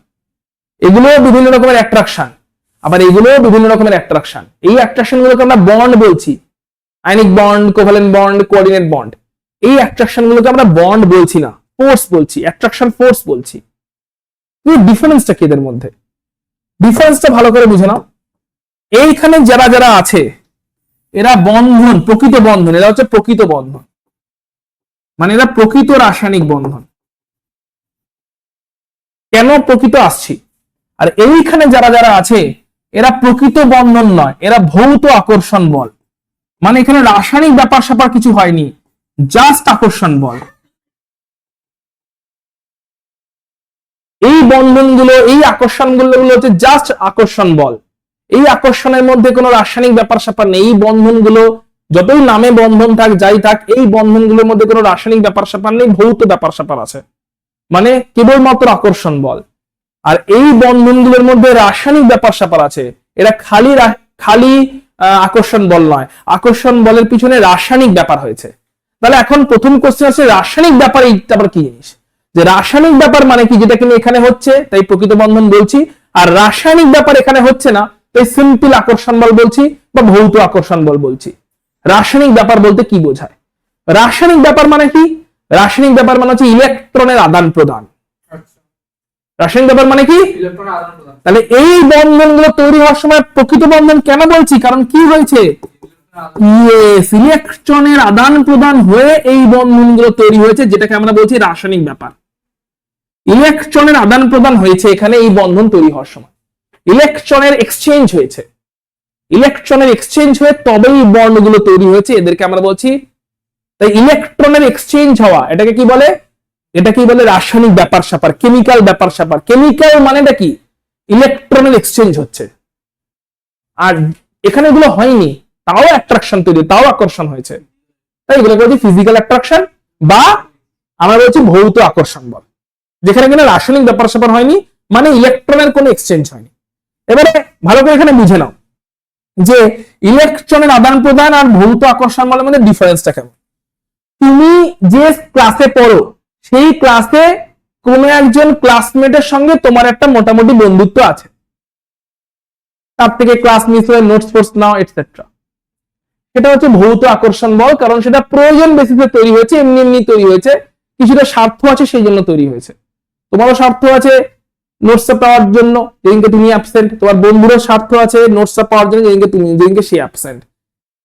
এগুলো বিভিন্ন রকমের অ্যাট্রাকশন, আবার এগুলো বিভিন্ন রকমের অ্যাট্রাকশন। এই অ্যাট্রাকশন গুলোকে আমরা বন্ড বলছি, ionic bond, covalent bond, coordinate bond. এই অ্যাট্রাকশন গুলোকে আমরা বন্ড বলছি না, ফোর্স বলছি, অ্যাট্রাকশন ফোর্স বলছি। ডিফারেন্সটা কি এদের মধ্যে? ডিফারেন্সটা ভালো করে বুঝে নাও। এইখানে যারা যারা আছে এরা বন্ধন, প্রকৃত বন্ধন, এরা হচ্ছে প্রকৃত বন্ধন, মানে এরা প্রকৃত রাসায়নিক বন্ধন। কেন প্রকৃত আসছি? আর এইখানে যারা যারা আছে এরা প্রকৃত বন্ধন নয়, এরা ভৌত আকর্ষণ বল। মানে এখানে রাসায়নিক ব্যাপার স্যাপার কিছু হয়নি, জাস্ট আকর্ষণ বল। এই বন্ধনগুলো, এই আকর্ষণগুলো হচ্ছে জাস্ট আকর্ষণ বল। এই আকর্ষণের মধ্যে কোনো রাসায়নিক ব্যাপার স্যাপার নেই। এই বন্ধনগুলো যতই নামে বন্ধন থাক, যাই থাক, এই বন্ধনগুলোর মধ্যে কোনো রাসায়নিক ব্যাপার স্যাপার নেই, ভৌত ব্যাপার স্যাপার আছে, মানে কেবলমাত্র আকর্ষণ বল। আর এই বন্ধনগুলোর মধ্যে রাসায়নিক ব্যাপার স্যাপার আছে, এরা খালি আকর্ষণ বল নয়, আকর্ষণ বলের পিছনে রাসায়নিক ব্যাপার হয়েছে। তাহলে এখন প্রথম কোশ্চেন আছে রাসায়নিক ব্যাপার, এইটা আবার কি জিনিস? যে রাসায়নিক ব্যাপার মানে কি, যেটা কিনা এখানে হচ্ছে তাই প্রকৃত বন্ধন বলছি, আর রাসায়নিক ব্যাপার এখানে হচ্ছে না তাই সিম্পল আকর্ষণ বল বলছি বা ভৌত আকর্ষণ বল বলছি। রাসায়নিক ব্যাপার বলতে কি বোঝায়? রাসায়নিক ব্যাপার মানে কি? রাসায়নিক ব্যাপার মানে হচ্ছে ইলেকট্রনের আদান প্রদান। রাসায়নিক ব্যাপার মানে কি? ইলেকট্রন আদান প্রদান। তাহলে এই বন্ধনগুলো তৈরি হওয়ার সময় প্রকৃত বন্ধন কেন বলছি? কারণ কি হয়েছে? ইলেকট্রনের আদান প্রদান হয়ে এই বন্ধনগুলো তৈরি হয়েছে, যেটাকে আমরা বলছি রাসায়নিক ব্যাপার। ইলেকট্রনের আদান প্রদান হয়েছে এখানে এই বন্ধন তৈরি হওয়ার সময়, ইলেকট্রনের এক্সচেঞ্জ হয়েছে, ইলেকট্রনের এক্সচেঞ্জ হয়ে তবেই এই বন্ডগুলো তৈরি হয়েছে, এদেরকে আমরা বলছি। তাই ইলেকট্রনের এক্সচেঞ্জ হওয়া, এটাকে কি বলে? এটা কি বলে? রাসায়নিক ব্যাপার স্যাপার, কেমিক্যাল ব্যাপার স্যাপার। কেমিক্যাল মানেটা কি? ইলেকট্রনের এক্সচেঞ্জ হচ্ছে। আর এখানে এগুলো হয়নি, তাও অ্যাট্রাকশন তৈরি, তাও আকর্ষণ হয়েছে, তাই এগুলোকে বলছি ফিজিক্যাল অ্যাট্রাকশন বা আমরা বলছি ভৌত আকর্ষণ বল। যেখানে কিনা রাসায়নিক ব্যাপার স্যাপার হয়নি, মানে ইলেকট্রনের কোনো এক্সচেঞ্জ হয়নি। এবারে ভালো করে এখানে বুঝে নাও যে ইলেকট্রনের আদান প্রদান আর ভৌত আকর্ষণ বলের মধ্যে ডিফারেন্সটা কেমন। তুমি যে ক্লাসে পড়ো সেই ক্লাসে কোনো একজন ক্লাসমেটের সঙ্গে তোমার একটা মোটামুটি বন্ধুত্ব আছে, তার থেকে ক্লাস মিস হয়ে নোটস ফোর্স নাও এটসেট্রা, সেটা হচ্ছে ভৌত আকর্ষণ বল। কারণ সেটা প্রয়োজন বেসিসে তৈরি হয়েছে, এমনি এমনি তৈরি হয়েছে, কিছুটা স্বার্থ আছে সেই জন্য তৈরি হয়েছে। তোমারও স্বার্থ আছে নোটসটা পাওয়ার জন্য, যেদিনকে তুমি অ্যাবসেন্ট, তোমার বন্ধুরও স্বার্থ আছে নোটসটা পাওয়ার জন্য, যেদিনকে সে অ্যাবসেন্ট।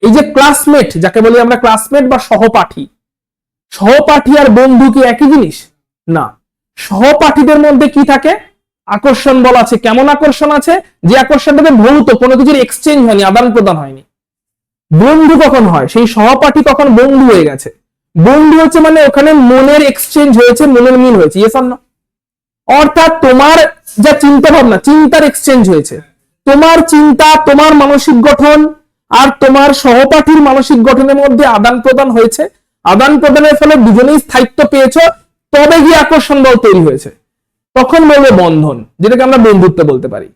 এই যে ক্লাসমেট, যাকে বলি আমরা ক্লাসমেট বা সহপাঠী, সহপাঠী আর বন্ধু কি একই জিনিস? না। সহপাঠীদের মধ্যে কি থাকে? আকর্ষণ বল আছে। কেমন আকর্ষণ আছে? যে আকর্ষণটাতে ভৌত, কোনো কিছুর এক্সচেঞ্জ হয়নি, আদান প্রদান হয়নি। বন্ধু কখন হয়? সেই সহপাঠী কখন বন্ধু হয়ে গেছে। বন্ধু হচ্ছে মানে ওখানে মনের এক্সচেঞ্জ হয়েছে, মনের মিল হয়েছে, ইয়েস অর নো? অর্থাৎ তোমার যা চিন্তা ভাবনা, চিন্তার এক্সচেঞ্জ হয়েছে। তোমার চিন্তা, তোমার মানসিক গঠন আর তোমার সহপাঠীর মানসিক গঠনের মধ্যে আদান প্রদান হয়েছে। আদান প্রদানের ফলে দুজনেই স্থায়িত্ব পেয়েছ, তবে গিয়ে আকর্ষণ বল তৈরি হয়েছে, তখন বলবে বন্ধন, যেটাকে আমরা বন্ধুত্ব বলতে পারি।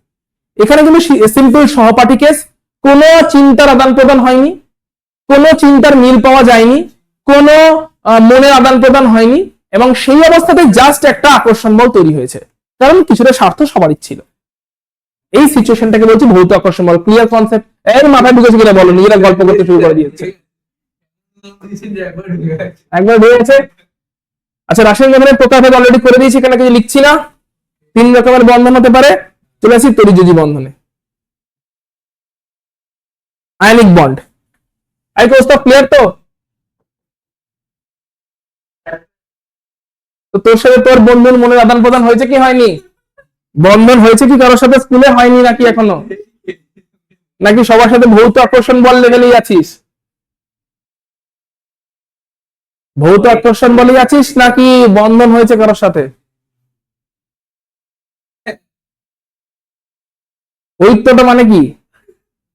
এখানে কিন্তু সিম্পল সহপাঠী কেস, কোনো চিন্তার আদান প্রদান হয়নি, কোনো চিন্তার মিল পাওয়া যায়নি, কোনো মনের আদান প্রদান হয়নি, এবং সেই অবস্থাতে জাস্ট একটা আকর্ষণ বল তৈরি হয়েছে, কারণ কিছুটা স্বার্থ সবারই ছিল। এই সিচুয়েশনটাকে বলছি ভৌত আকর্ষণ বল। Clear concept? এর মাথায় ঢুকেছে কিনা বলো, নিজেরা গল্প করতে শুরু করে দিয়েছে। একবার হয়ে গেছে। আচ্ছা, রাসায়নিক বন্ধনের প্রকারভেদ অলরেডি করে দিয়েছি, এখানে কিছু লিখছি না। 3 রকমের বন্ধন হতে পারে। চলে আসি তড়িৎযোজী বন্ধনে। আয়নিক বন্ড, আই কোর্স তো ক্লিয়ার তো? তো তোর সাথে তোর বন্ধুর মনের আদান প্রদান হয়েছে কি হয়নি? বন্ধন হয়েছে কি কারোর সাথে স্কুলে? হয়নি নাকি এখনো? নাকি সবার সাথে ভৌত আকর্ষণ বল লেভেলেই আছিস? ভৌত আকর্ষণ বলেই আছিস নাকি বন্ধন হয়েছে কারোর সাথে? ঐক্যটা মানে কি?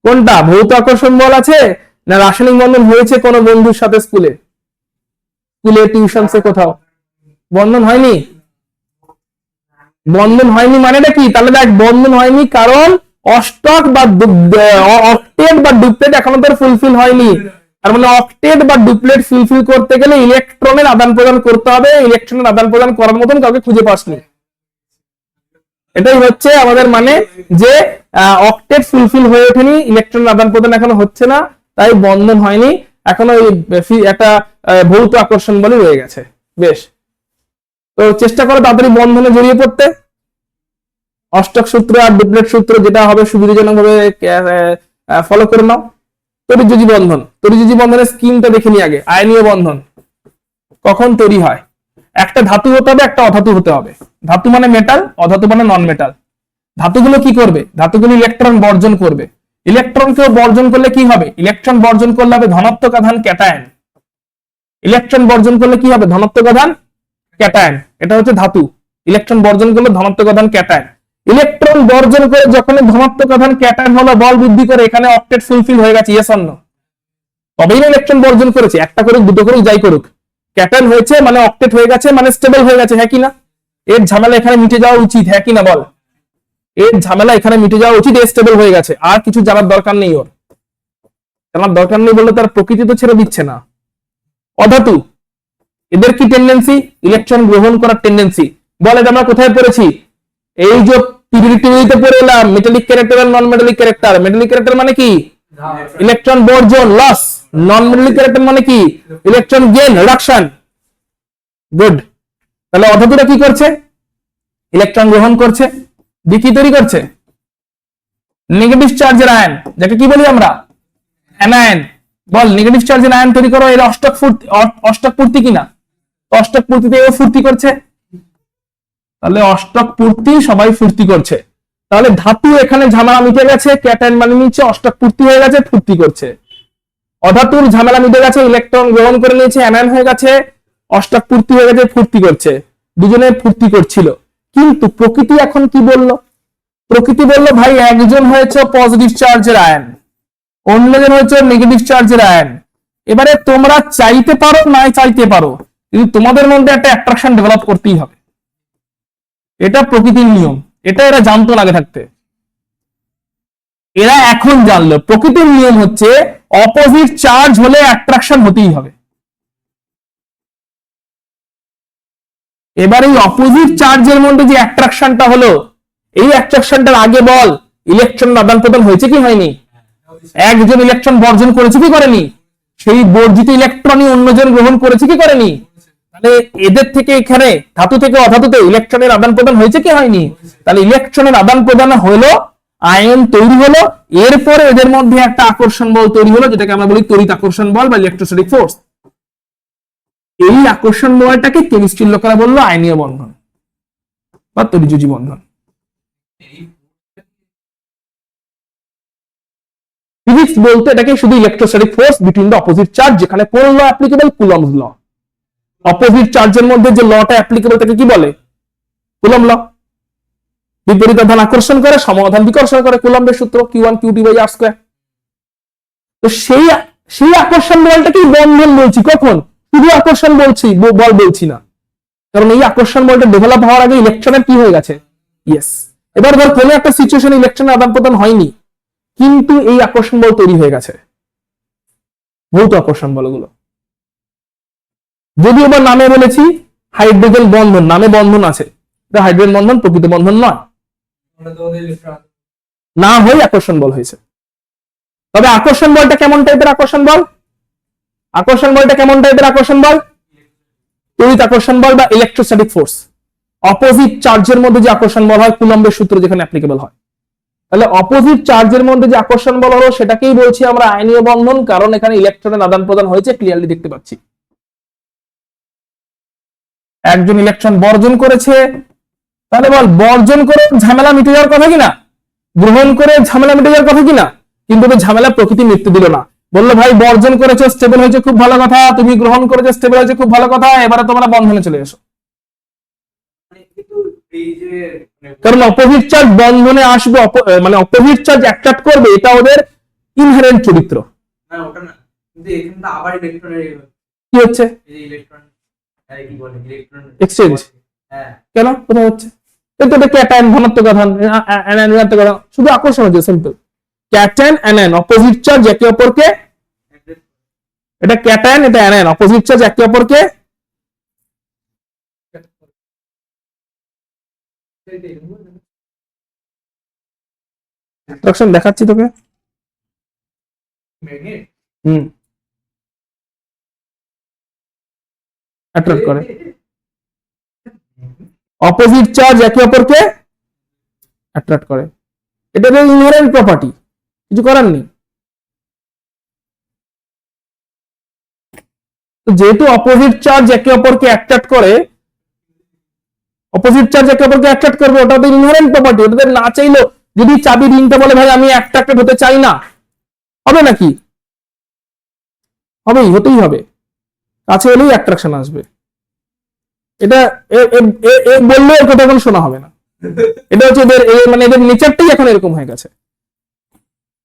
কোনটা? ভৌত আকর্ষণ বল আছে না রাসায়নিক বন্ধন হয়েছে কোনো বন্ধুর সাথে স্কুলে, টিউশনসে কোথাও? বন্ধন হয়নি। বন্ধন হয়নি মানেটা কি? তাহলে দেখ, বন্ধন হয়নি কারণ অষ্টক বা অক্টেট বা ডুপ্লেট এখনো তোর ফুলফিল হয়নি। তার মানে অক্টেট বা ডুপ্লেট ফুলফিল করতে গেলে ইলেকট্রনের আদান প্রদান করতে হবে, ইলেকট্রনের আদান প্রদান করার মতন কাউকে খুঁজে পাসনি। এটাই হচ্ছে আমাদের মানে যে অক্টেট ফুলফিল হয়ে ওঠেনি, ইলেকট্রন আদান প্রদান এখনো হচ্ছে না, তাই বন্ধন হয়নি, এখনো একটা ভৌত আকর্ষণ বলে রয়ে গেছে। বেশ, তো চেষ্টা করো তাড়াতাড়ি বন্ধনে জড়িয়ে পড়তে। অষ্টক সূত্র আর ডুপ্লেট সূত্র যেটা হবে সুবিধাজনক ভাবে ফলো করে নাও। তড়িৎযোজী বন্ধন, তড়িৎযোজী বন্ধনের স্কিমটা দেখে নি আগে। আয়নীয় বন্ধন কখন তৈরি হয়? একটা ধাতু হতে হবে, একটা অধাতু হতে হবে। ধাতু মানে মেটাল, অধাতু মানে নন মেটাল। ধাতুগুলো কি করবে? ধাতুগুলো ইলেকট্রন বর্জন করবে। ইলেকট্রনকেও বর্জন করলে কি হবে? ইলেকট্রন বর্জন করলে হবে ধনাত্মক আধান ক্যাটায়ন। ইলেকট্রন বর্জন করলে কি হবে? ধনাত্মক আধান ক্যাটায়ন। এটা হচ্ছে ধাতু। ইলেকট্রন বর্জন করলে ধনাত্মক আধান ক্যাটায়ন। ইলেকট্রন বর্জন করে যখন ধনাত্মক আধান ক্যাটায়ন হলো, বল বৃদ্ধি করে এখানে অক্টেট ফুলফিল হয়ে গেছে, ইয়েস অর নো? তবেই না ইলেকট্রন বর্জন করেছে। একটা করুক, দুটো করুক, যাই করুক, ক্যাটায়ন হয়েছে মানে অক্টেট হয়ে গেছে মানে স্টেবল হয়ে গেছে, হ্যাঁ কি না? এর ঝামেলা এখানে মিটে যাওয়া উচিত, হ্যাঁ কি না বল? এর ঝামেলা এখানে মিটে যাওয়া উচিত, স্টেবল হয়ে গেছে, আর কিছু জানার দরকার নেই। ওর জানার দরকার নেই বললে তার প্রকৃতি তো ছেড়ে দিচ্ছে না। অধাতু, এদের কি টেন্ডেন্সি? ইলেকট্রন গ্রহণ করার টেন্ডেন্সি। বলে আমরা কোথায় পড়েছি? এই যে পিরিয়ডিতে পড়ে এলাম, মেটালিক ক্যারেক্টার আর non metallic character. Metallic character মানে কি? ইলেকট্রন বর্জন, লস। নন মেটালিক ক্যারেক্টার মানে কি? Electron gain, reduction. গুড। তাহলে অধাতুরা কি করছে? ইলেকট্রন গ্রহণ করছে, দিয়ে কি তৈরি করছে? নেগেটিভ চার্জের আয়ন, যাকে কি বলি আমরা? অ্যানায়ন। বল, নেগেটিভ চার্জের আয়ন তৈরি করো। এর অষ্টক পূর্তি কিনা? অষ্টক পূর্তিতে ও ফুর্তি করছে, তাহলে অষ্টক পূর্তি সবাই ফুর্তি করছে। তাহলে ধাতু এখানে ঝামেলা মিটে গেছে, ক্যাটায়ন মানে নিচে অষ্টক পূর্তি হয়ে গেছে, ফুর্তি করছে। অধাতুর ঝামেলা মিটে গেছে, ইলেকট্রন গ্রহণ করে নিয়েছে, অ্যানায়ন হয়ে গেছে, অষ্টক পূর্তি হয়ে গেছে, ফুর্তি করছে। দুজনে ফুর্তি করছিল। কিন্তু প্রকৃতি এখন কি বলল? প্রকৃতি বলল, ভাই একজন হয়েছে পজিটিভ চার্জের আয়ন, অন্যজন হচ্ছে নেগেটিভ চার্জের আয়ন। এবারে তোমরা চাইতে পারো নাই চাইতে পারো, কিন্তু তোমাদের মধ্যে একটা অ্যাট্রাকশন ডেভেলপ করতেই হবে। এটা প্রকৃতির নিয়ম, এটা এরা জানতো না আগে থাকতে, এরা এখন জানলো। প্রকৃতির নিয়ম হচ্ছে অপোজিট চার্জ হলে অ্যাট্রাকশন হতেই হবে। এবার এই অপোজিট চার্জের মধ্যে যে অ্যাট্রাকশনটা হলো, এই অ্যাট্রাকশনটার আগে বল ইলেকট্রন আদান প্রদান হয়েছে কি হয়নি? একজন ইলেকট্রন বর্জন করেছে কি করেনি? সেই বর্জিত ইলেকট্রনই অন্যজন গ্রহণ করেছে কি করেনি? তাহলে এদের থেকে এখানে ধাতু থেকে অধাতুতে ইলেকট্রনের আদান প্রদান হয়েছে কি হয়নি? তাহলে ইলেকট্রনের আদান প্রদান হলো, আয়ন তৈরি হলো, এরপরে এদের মধ্যে একটা আকর্ষণ বল তৈরি হলো, যেটাকে আমরা বলি তড়িৎ আকর্ষণ বল বা ইলেকট্রোস্ট্যাটিক ফোর্স। এই আকর্ষণ বলটাকে কেমিস্ট্রির লোকেরা বললো আয়নীয় বন্ধন বা তড়িৎযোজী বন্ধন। ফিজিক্স বলতে এটাকে শুধু electrostatic force between the opposite charge, যেখানে কোন law applicable? Coulomb's law. Opposite চার্জের মধ্যে যে লটা অ্যাপ্লিকেবল তাকে কি বলে? Coulomb law. বিপরীত আধান আকর্ষণ করে, সম আধান বিকর্ষণ করে, কুলম্বের সূত্র Q1 Q2/r²। তো সেই আকর্ষণ বলটাকেই বন্ধন বলছি। কখন? শুধু আকর্ষণ বলছি, বল বলছি না, কারণ এই আকর্ষণ বলটা ডেভেলপ হওয়ার আগে ইলেকট্রনের কি হয়ে গেছে? ইয়েস। এবার ধর কোনো একটা সিচুয়েশনে ইলেকট্রনের আদান প্রদান হয়নি, কিন্তু এই আকর্ষণ বল তৈরি হয়ে গেছে, ভৌত আকর্ষণ বলগুলো। যদিও বা নামে বলেছি হাইড্রোজেন বন্ধন, নামে বন্ধন আছে, এটা হাইড্রোজেন বন্ধন, প্রকৃত বন্ধন নয়, না হয়ে আকর্ষণ বল হয়েছে। তবে আকর্ষণ বলটা কেমন টাইপের আকর্ষণ বল? আকর্ষণ বলটা কেমন টাইপের আকর্ষণ বল? তড়িৎ আকর্ষণ বল বা ইলেকট্রোস্ট্যাটিক ফোর্স। অপোজিট চার্জের মধ্যে যে আকর্ষণ বল হয়, কুলম্বের সূত্র যেখানে অ্যাপ্লিকেবল হয়। তাহলে অপোজিট চার্জের মধ্যে যে আকর্ষণ বল হলো, সেটাকেই বলছি আমরা আয়নীয় বন্ধন, কারণ এখানে ইলেকট্রনের আদান প্রদান হয়েছে, ক্লিয়ারলি দেখতে পাচ্ছি। একজন ইলেকট্রন বর্জন করেছে, তাহলে বল বর্জন করে ঝামেলা মিটে যাওয়ার কথা কিনা, গ্রহণ করে ঝামেলা মিটে যাওয়ার কথা কিনা। কিন্তু ওই ঝামেলা প্রকৃতি মৃত্যু দিল না, বললো ভাই বর্জন করেছো স্টেবল হয়েছে খুব ভালো কথা, তুমি গ্রহণ করেছো স্টেবল হয়েছে খুব ভালো কথা, এবারে তোমরা বন্ধনে চলে এসো। মানে কিন্তু এই যে কারণ অপোজিট চার্জ বন্ধনে আসবে, মানে অপোজিট চার্জ অ্যাট্রাক্ট করবে, এটা ওদের ইনহেরেন্ট চরিত্র। না ওটা না, কিন্তু এখানে তো আবার ইলেকট্রনের কি হচ্ছে? এই যে ইলেকট্রন কি বলে ইলেকট্রন এক্সচেঞ্জ। হ্যাঁ কেন কোথায় হচ্ছে? কিন্তু এটা ক্যাটায়ন ধনাত্মক আধান, অ্যানায়ন ঋণাত্মক আধান, শুধু আকর্ষণ হচ্ছে, simple. Cation anion opposite charge একে অপরকে, এটা ক্যাটায়ন এটা অ্যানায়ন অপোজিট চার্জ একে অপরকে অ্যাট্রাকশন দেখাচ্ছি তোকে। ম্যাগনেট অ্যাট্রাক্ট করে, অপোজিট চার্জ একে অপরকে অ্যাট্রাক্ট করে, এটা তো ইনহেরেন্ট প্রপার্টি, কিছু করার নেই। তো যেহেতু অপোজিট চার্জ একে অপরকে অ্যাট্রাক্ট করে, অপোজিট চার্জ একে অপরকে অ্যাট্রাক্ট করবে, ওটা তো ইনহেরেন্ট প্রপার্টি, ওটাতে না চাইলেও যদি চাবি রিংটা বলে ভাই আমি অ্যাট্রাক্টেড হতে চাই না, হবে নাকি? হবেই, হতেই হবে, কাছে এলেই অ্যাট্রাকশন আসবে। এটা বললেও এর কথা এখন শোনা হবে না, এটা হচ্ছে এদের মানে এদের নেচারটাই এখন এরকম হয়ে গেছে।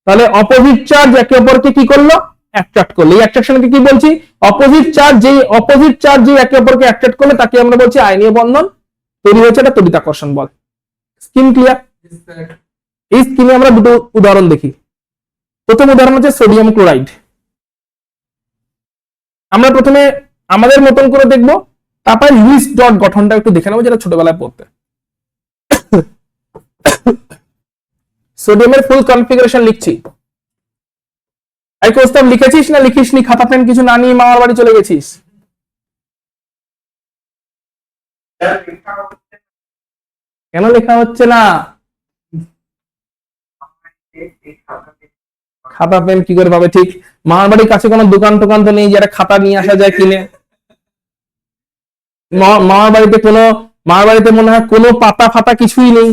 তাহলে অপোজিট চার্জ একে অপরকে কি করলো? অ্যাট্রাক্ট করলো। এই অ্যাট্রাকশনকে কি বলছি? অপোজিট চার্জ যে একে অপরকে অ্যাট্রাক্ট করলে তাকে আমরা বলছি আয়নীয় বন্ধন তৈরি হয়েছে, এটা তড়িৎাকর্ষণ বল। Scheme clear? এই স্কিমে আমরা দুটো উদাহরণ দেখি। প্রথম উদাহরণ হচ্ছে সোডিয়াম ক্লোরাইড। আমরা প্রথমে আমাদের মতন করে দেখবো, তারপরে লুইস ডট গঠনটা একটু দেখে নেবো, যেটা ছোটবেলায় পড়তে। সোডিয়ামের ফুল কনফিগারেশন লিখছি। এই কোস্তাব লিখেছিস না লিখিসনি? খাতা পেন কিছু না নিয়ে মামার বাড়ি চলে গেছিস? কেন লেখা হচ্ছে না? খাতা পেন কি করে পাবে? ঠিক মামার বাড়ির কাছে কোনো দোকান টোকান তো নেই যারা খাতা নিয়ে আসা যায় কিনে। মামার বাড়িতে মনে হয় কোনো পাতা ফাতা কিছুই নেই,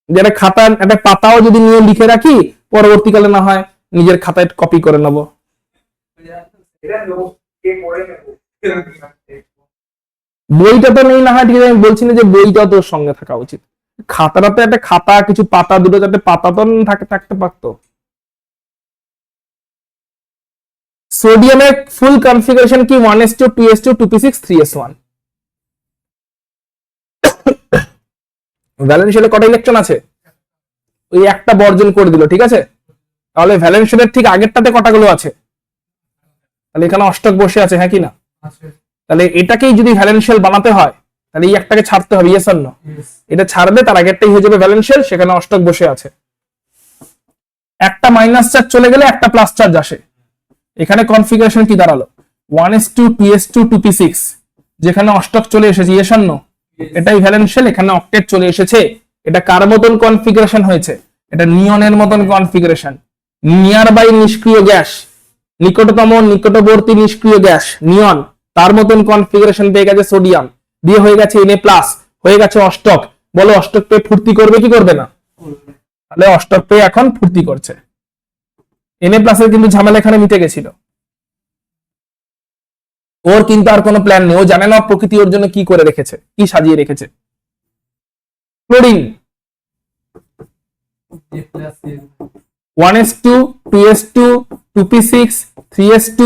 যারা খাতা একটা পাতাও যদি নিয়ে লিখে রাখি, পরবর্তীকালে না হয় নিজের খাতায় কপি করে নেব। বইটা তো নেই না হয় ঠিক আছে, আমি বলছি না যে বইটা তোর সঙ্গে থাকা উচিত, খাতাটা তো একটা খাতা, কিছু পাতা, দুটো চারটে পাতা তো থাকতে পারতো। সোডিয়ামের ফুল কনফিগারেশন কি? 1s2 2s2 2p6 3s1। Valence শেলে কটা ইলেকট্রন আছে? ওই একটা বর্জন করে দিল, ঠিক আছে। তাহলে ভ্যালেন্স শেলের ঠিক আগেরটাতে কটাগুলো আছে? তাহলে এখানে অষ্টক বসে আছে, হ্যাঁ কি না? তাহলে এটাকেই যদি ভ্যালেন্স শেল বানাতে হয়, তাহলে এই একটাকে ছাড়তে হবে, ইয়েস অর নো? এটা ছাড়বে, তার আগেরটাই হয়ে যাবে ভ্যালেন্স শেল, সেখানে অষ্টক বসে আছে। একটা মাইনাস চার্জ চলে গেলে একটা প্লাস চার্জ আসে। এখানে কনফিগারেশন কি দাঁড়ালো? 1s2 2s2 2p6, যেখানে অষ্টক চলে এসেছে, ইয়েস অর নো? এটাই ভ্যালেন্স শেল, এখানে অক্টেট চলে এসেছে। এটা কার মতন কনফিগারেশন হয়েছে? এটা নিয়নের মতন কনফিগারেশন। নিয়ার বাই নিষ্ক্রিয় গ্যাস, নিকটতম নিকটবর্তী নিষ্ক্রিয় গ্যাস নিয়ন, তার মতন কনফিগারেশন পেয়ে গেছে সোডিয়াম, দিয়ে হয়ে গেছে Na+, হয়ে গেছে অষ্টক। বলো অষ্টক পেয়ে ফুর্তি করবে কি করবে না? তাহলে অষ্টক পেয়ে এখন ফুর্তি করছে। Na+ এর কিন্তু ঝামেলা এখানে মিটে গেছিল। ওর কিন্তু আর কোনো প্ল্যান নেই, ও জানে না প্রকৃতি ওর জন্য কি করে রেখেছে, কি সাজিয়ে রেখেছে। Chlorine 1s2 2s2 2p6 3s2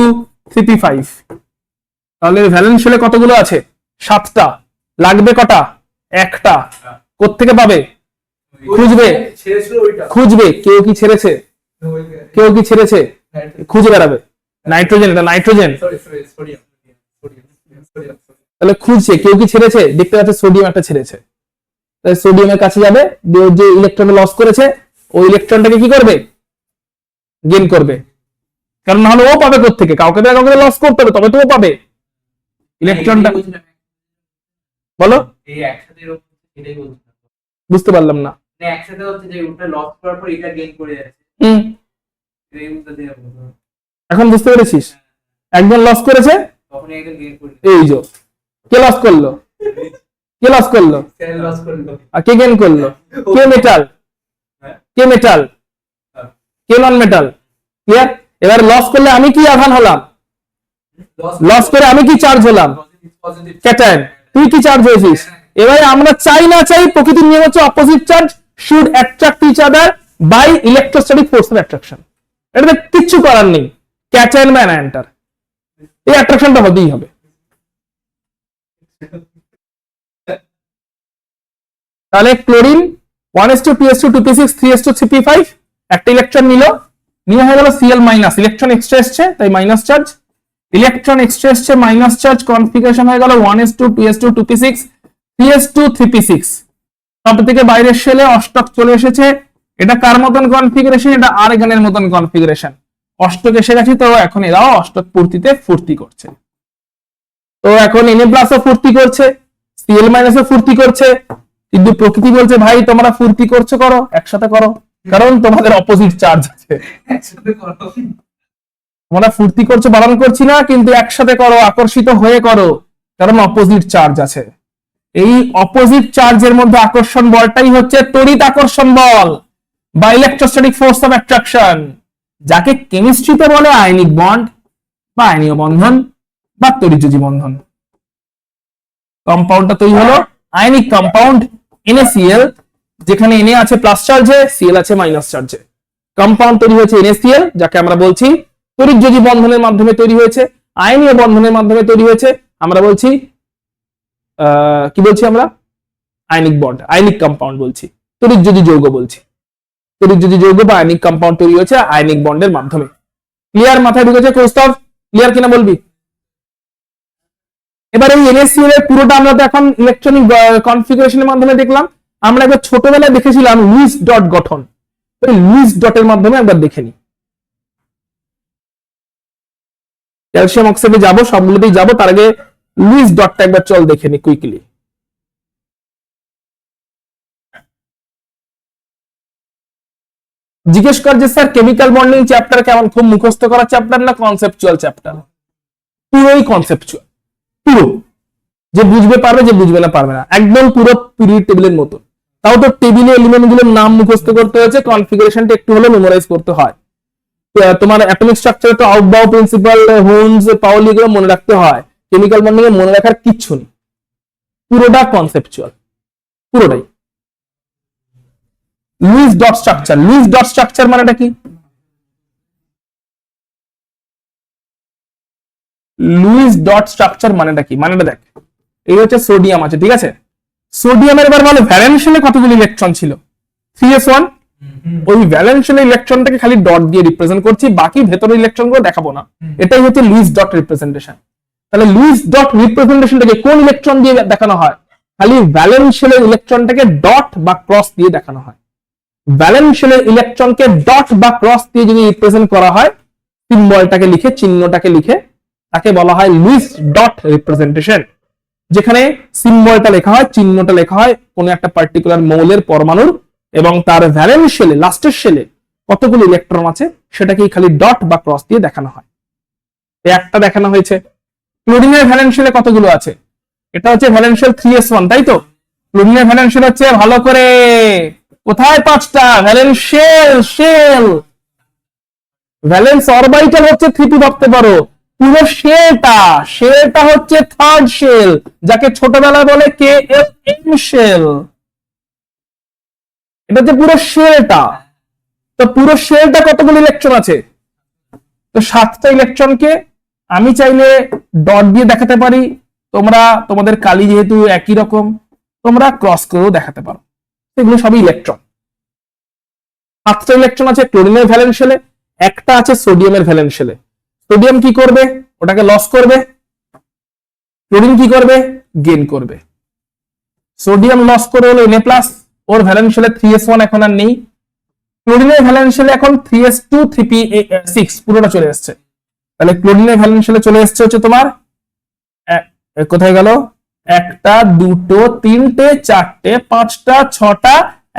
3p5। তাহলে ভ্যালেন্স শেলে কতগুলো আছে? 7টা। লাগবে কটা? একটা। কোত্থেকে পাবে? খুঁজবে। কেউ কি ছেড়েছে? খুঁজে বেড়াবে। নাইট্রোজেন, এটা নাইট্রোজেন, তাহলে খুঁজছে কেউ কি ছেড়েছে, দেখতে পাচ্ছে সোডিয়াম একটা ছেড়েছে, তাহলে সোডিয়ামের কাছে যাবে, যে ইলেকট্রন লস করেছে ওই ইলেকট্রনটাকে কি করবে? গেইন করবে। কারণ না হলে ও পাবে কোত্থেকে? কাউকে লস করতে হবে, তবে তো ও পাবে ইলেকট্রনটা। বলো, এই একসাথে এটাই বলছিলাম, বুঝতে পারলাম না। মানে একসাথে হচ্ছে যে ওটা লস করার পর এটা গেইন করে যাচ্ছে। এই উত্তর দিয়ে বলবো। এখন বুঝতে পেরেছিস? একজন লস করেছে, উনি একজন গেইন করলেন। এই যে কে লস করলো, কে লস করলো, সেল লস করলো। আর কে গেইন করলো? কে মেটাল, কে মেটাল, কে নন মেটাল। ক্লিয়ার? এবার লস করলে আমি কি আধান হলাম, লস করে আমি কি চার্জ হলাম, পজিটিভ ক্যাটায়ন। তুই কি চার্জ হয়েছিস? এবারে আমরা চাই না চাই প্রকৃতির নিয়ম হচ্ছে opposite charge should attract each other by electrostatic force of attraction. এটাতে কিচ্ছু করার নেই, ক্যাটায়ন বা অ্যানায়নটার এই অ্যাট্রাকশনটা হতেই হবে। তাহলে chlorine 1s2 2p6 3s2 3p5 একটা ইলেকট্রন নিয়ে হয়ে গেল Cl মাইনাস, ইলেকট্রন এক্সট্রা এসছে তাই মাইনাস চার্জ, ইলেকট্রন এক্সট্রা এসছে মাইনাস চার্জ, কনফিগারেশন হয়ে গেল 1s2 2s2 2p6 3s2 3p6। Top থেকে বাইরের শেলে অষ্টক চলে এসেছে। এটা কার মতন কনফিগারেশন? এটা আর্গনের মতন কনফিগারেশন। অষ্টক এসে গেছে, তো এখন এরাও অষ্টক পূর্তিতে ফুর্তি করছে। তো এখন Na প্লাস ও ফুর্তি করছে, Cl মাইনাস ও ফুর্তি করছে, কিন্তু প্রকৃতি বলছে ভাই তোমরা ফুর্তি করছো, করো একসাথে করো, কারণ তোমাদের অপোজিট চার্জ আছে। একসাথে করো। তোমরা ফুর্তি করছো বারণ করছি না, কিন্তু একসাথে করো, আকর্ষিত হয়ে করো, কারণ অপোজিট চার্জ আছে। এই অপোজিট চার্জের মধ্যে আকর্ষণ বলটাই হচ্ছে তড়িৎ আকর্ষণ বল বা ইলেকট্রোস্ট্যাটিক ফোর্স অফ অ্যাট্রাকশন, যাকে কেমিস্ট্রিতে বলে আয়নিক বন্ড বা আয়নীয় বন্ধন বা তড়িৎযোজী বন্ধন। কম্পাউন্ডটা তৈরি হলো আয়নিক কম্পাউন্ড NaCl, যেখানে Na আছে প্লাস চার্জে, Cl আছে মাইনাস চার্জে। কম্পাউন্ড তৈরি হয়েছে NaCl, যাকে আমরা বলছি তড়িৎযোজী বন্ধনের মাধ্যমে তৈরি হয়েছে, আয়নীয় বন্ধনের মাধ্যমে তৈরি হয়েছে, আমরা বলছি কি বলছি আমরা? আয়নিক বন্ড, আয়নিক কম্পাউন্ড বলছি, তড়িৎযোজী যৌগ বলছি। তড়িৎযোজী যৌগ বা আয়নিক কম্পাউন্ড তৈরি হয়েছে আয়নিক বন্ডের মাধ্যমে। ক্লিয়ার? মাথায় ঢুকেছে কৌস্তব? ক্লিয়ার কিনা বলবি? এবার এই NaCl এর পুরোটা আমরা তো এখন ইলেকট্রনিক কনফিগারেশনের মাধ্যমে দেখলাম। আমরা একবার ছোটবেলায় দেখেছিলাম লুইস ডট গঠন, ওই লুইস ডটের মাধ্যমে একবার দেখে নি। ক্যালসিয়াম অক্সাইডে যাবো, সবগুলোতেই যাবো, তার আগে লুইস ডটটা একবার চল দেখে নি কুইকলি। জিজ্ঞেস কর যে স্যার কেমিক্যাল বন্ডিং চ্যাপ্টার কেমন, খুব মুখস্থ করা চ্যাপ্টার না কনসেপচুয়াল চ্যাপ্টার? পুরোই কনসেপচুয়াল, পুরো। যে বুঝবে পারবে, যে বুঝবে না পারবে না, একদম পুরো পিরিয়ড টেবিলের মতো। তাও তো টেবিলে এলিমেন্ট গুলোর নাম মুখস্থ করতে হয়েছে, কনফিগারেশনটা একটু হলে মেমোরাইজ করতে হয়। তোমার অ্যাটমিক স্ট্রাকচারে তো আউটবাউ প্রিন্সিপাল, হোনস, পাউলি এগুলো মনে রাখতে হয়। কেমিক্যাল বন্ডিং এ মনে রাখার কিচ্ছু নেই, পুরোটা কনসেপচুয়াল, পুরোটাই। Luis dot structure, Luis dot structure মানেটা কি? লুইস ডট স্ট্রাকচার মানেটা কি? মানেটা দেখ, এই হচ্ছে সোডিয়াম আছে, ঠিক আছে? সোডিয়ামের এবার বলে ভ্যালেন্স শেলে কতগুলো ইলেকট্রন ছিল? 3s1। ওই ভ্যালেন্স শেলে ইলেকট্রনটাকে খালি ডট দিয়ে রিপ্রেজেন্ট করছি, বাকি ভেতরের ইলেকট্রন গুলো দেখাবো না। এটাই হচ্ছে লুইস ডট রিপ্রেজেন্টেশন। তাহলে লুইস ডট রিপ্রেজেন্টেশনটাকে কোন ইলেকট্রন দিয়ে দেখানো হয়? খালি ভ্যালেন্স শেলের ইলেকট্রনটাকে ডট বা ক্রস দিয়ে দেখানো হয়। ভ্যালেন্স শেলের ইলেকট্রনকে ডট বা ক্রস দিয়ে যদি রিপ্রেজেন্ট করা হয়, সিম্বলটাকে লিখে, চিহ্নটাকে লিখে, তাকে বলা হয় লুইস ডট রিপ্রেজেন্টেশন। যেখানে সিম্বলটা লেখা হয়, চিহ্নটা লেখা হয় কোন একটা পার্টিকুলার মৌলের পরমাণুর, এবং তার ভ্যালেন্স শেলে, লাস্টের শেলে কতগুলো ইলেকট্রন আছে সেটাকেই খালি ডট বা ক্রস দিয়ে দেখানো হয়। একটা দেখানো হয়েছে। ক্লোরিনের ভ্যালেন্স শেলে কতগুলো আছে? এটা হচ্ছে ভ্যালেন্স শেল 3s1, তাই তো? ক্লোরিনের ভ্যালেন্স শেল হচ্ছে, ভালো করে কোথায় 5টা ভ্যালেন্স শেল, ভ্যালেন্স অরবিটাল হচ্ছে 3p ভাবতে পারো। পুরো শেলটা হচ্ছে থার্ড শেল, যাকে ছোটবেলায় বলে KFM শেল। এটা হচ্ছে পুরো শেলটা। তো পুরো শেলটা কতগুলো ইলেকট্রন আছে? তো 7টা ইলেকট্রনকে আমি চাইলে ডট দিয়ে দেখাতে পারি, তোমরা তোমাদের কালি যেহেতু একই রকম, তোমরা ক্রস করেও দেখাতে পারো। এগুলো সবই ইলেকট্রন। 7টা ইলেকট্রন আছে ক্লোরিনের ভ্যালেন্স শেলে, একটা আছে সোডিয়ামের ভ্যালেন্স শেলে। সোডিয়াম কি করবে? ওটাকে লস করবে। ক্লোরিন কি করবে? গেইন করবে। সোডিয়াম লস করে হলো Na+, ওর ভ্যালেন্স শেলে 3s1 এখন আর নেই। ক্লোরিনের ভ্যালেন্স শেলে এখন 3s2 3p6 পুরোটা চলে এসেছে। তাহলে ক্লোরিনের ভ্যালেন্স শেলে চলে এসেছে হচ্ছে তোমার কোথায় গেল? 1টা 2টো 3টে 4টে 5টা 6টা,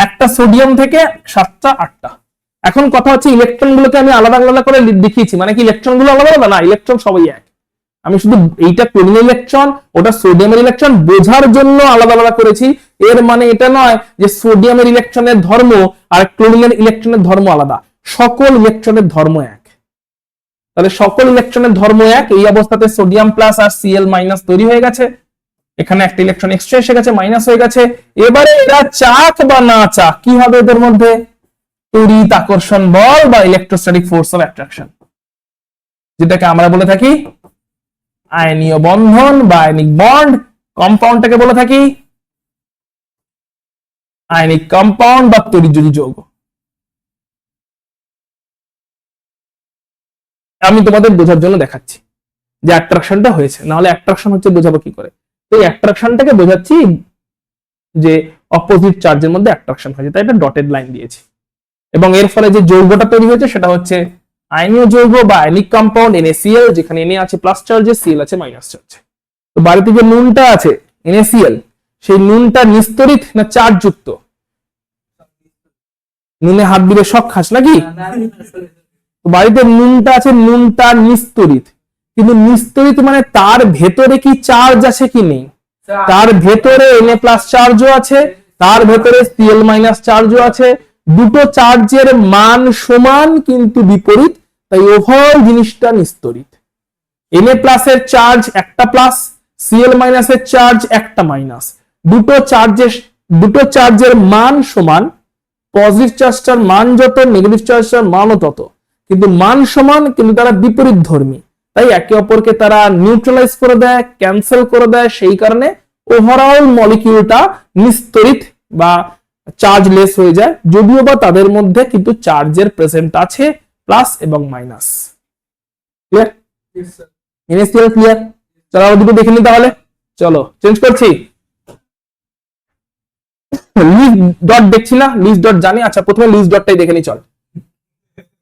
একটা সোডিয়াম থেকে 7টা 8টা। এখন কথা হচ্ছে ইলেকট্রন গুলোকে আমি আলাদা আলাদা করে দেখিয়েছি, মানে কি ইলেকট্রন গুলো আলাদা আলাদা? না, ইলেকট্রন সবাই এক। আমি শুধু এইটা ক্লোরিনের ইলেকট্রন, ওটা সোডিয়ামের ইলেকট্রন বোঝার জন্য আলাদা আলাদা করেছি। এর মানে এটা নয় যে সোডিয়ামের ইলেকট্রনের ধর্ম আর ক্লোরিনের ইলেকট্রনের ধর্ম আলাদা। সকল ইলেকট্রনের ধর্ম এক। তাহলে সকল ইলেকট্রনের ধর্ম এক। এই অবস্থাতে সোডিয়াম প্লাস আর Cl মাইনাস তৈরি হয়ে গেছে। এখানে একটা ইলেকট্রন এক্সট্রা এসে গেছে, মাইনাস হয়ে গেছে। এবারে এরা চাক বা না চাক, কি হবে এদের মধ্যে? তড়িৎ আকর্ষণ বল বা ইলেকট্রোস্ট্যাটিক ফোর্স অফ অ্যাট্রাকশন, যেটাকে আমরা বলে থাকি আয়নীয় বন্ধন বা আয়নিক বন্ড। কম্পাউন্ডটাকে বলে থাকি আয়নিক কম্পাউন্ড বা তড়িৎযোজী যৌগ। আমি তোমাদের বোঝার জন্য দেখাচ্ছি যে অ্যাট্রাকশনটা হয়েছে, না হলে অ্যাট্রাকশন হচ্ছে বোঝাবো কি করে। তো এই অ্যাট্রাকশনটাকে বোঝাচ্ছি যে অপোজিট চার্জের মধ্যে অ্যাট্রাকশন হয়েছে, তাই এটা ডটেড লাইন দিয়েছি। এবং এর ফলে যে যৌগটা তৈরি হয়েছে সেটা হচ্ছে আয়নীয় যৌগ বা আয়নিক কম্পাউন্ড NaCl, যেখানে Na আছে প্লাস চার্জে, Cl আছে মাইনাস চার্জে। তো বাড়িতে যে নুনটা আছে NaCl, সেই নুনটা নিস্তড়িত না চার্জ যুক্ত? নুনে হাত দিলে শখ খাস নাকি? তো বাড়িতে নুনটা আছে, নুনটা নিস্তড়িত। কিন্তু নিস্তড়িত মানে তার ভেতরে কি চার্জ আছে কি নেই? তার ভেতরে Na প্লাস চার্জও আছে, তার ভেতরে Cl মাইনাস চার্জও আছে। দুটো চার্জের মান সমান কিন্তু বিপরীত, তাই ওভারঅল জিনিসটা নিস্তড়িত। Na প্লাসের চার্জ একটা প্লাস, Cl মাইনাসের চার্জ একটা মাইনাস। দুটো চার্জের মান সমান, পজিটিভ চার্জটার মান যত, নেগেটিভ চার্জটার মানও তত, কিন্তু মান সমান, কিন্তু তারা বিপরীত ধর্মী। তাই একে অপরকে তারা নিউট্রালাইজ করে দেয়, ক্যান্সেল করে দেয়। সেই কারণে ওভারঅল মলিকিউলটা নিস্তড়িত বা চার্জলেস হয়ে যায়, যদিও বা তাদের মধ্যে কিন্তু চার্জের প্রেজেন্ট আছে, প্লাস এবং মাইনাস। ক্লিয়ার? NaCl clear? চলো আরো দুটো দেখে নি তাহলে। চলো চেঞ্জ করছি। লুইস ডট দেখছি না? লুইস ডট জানি। আচ্ছা প্রথমে লুইস ডটটাই দেখে নি, চল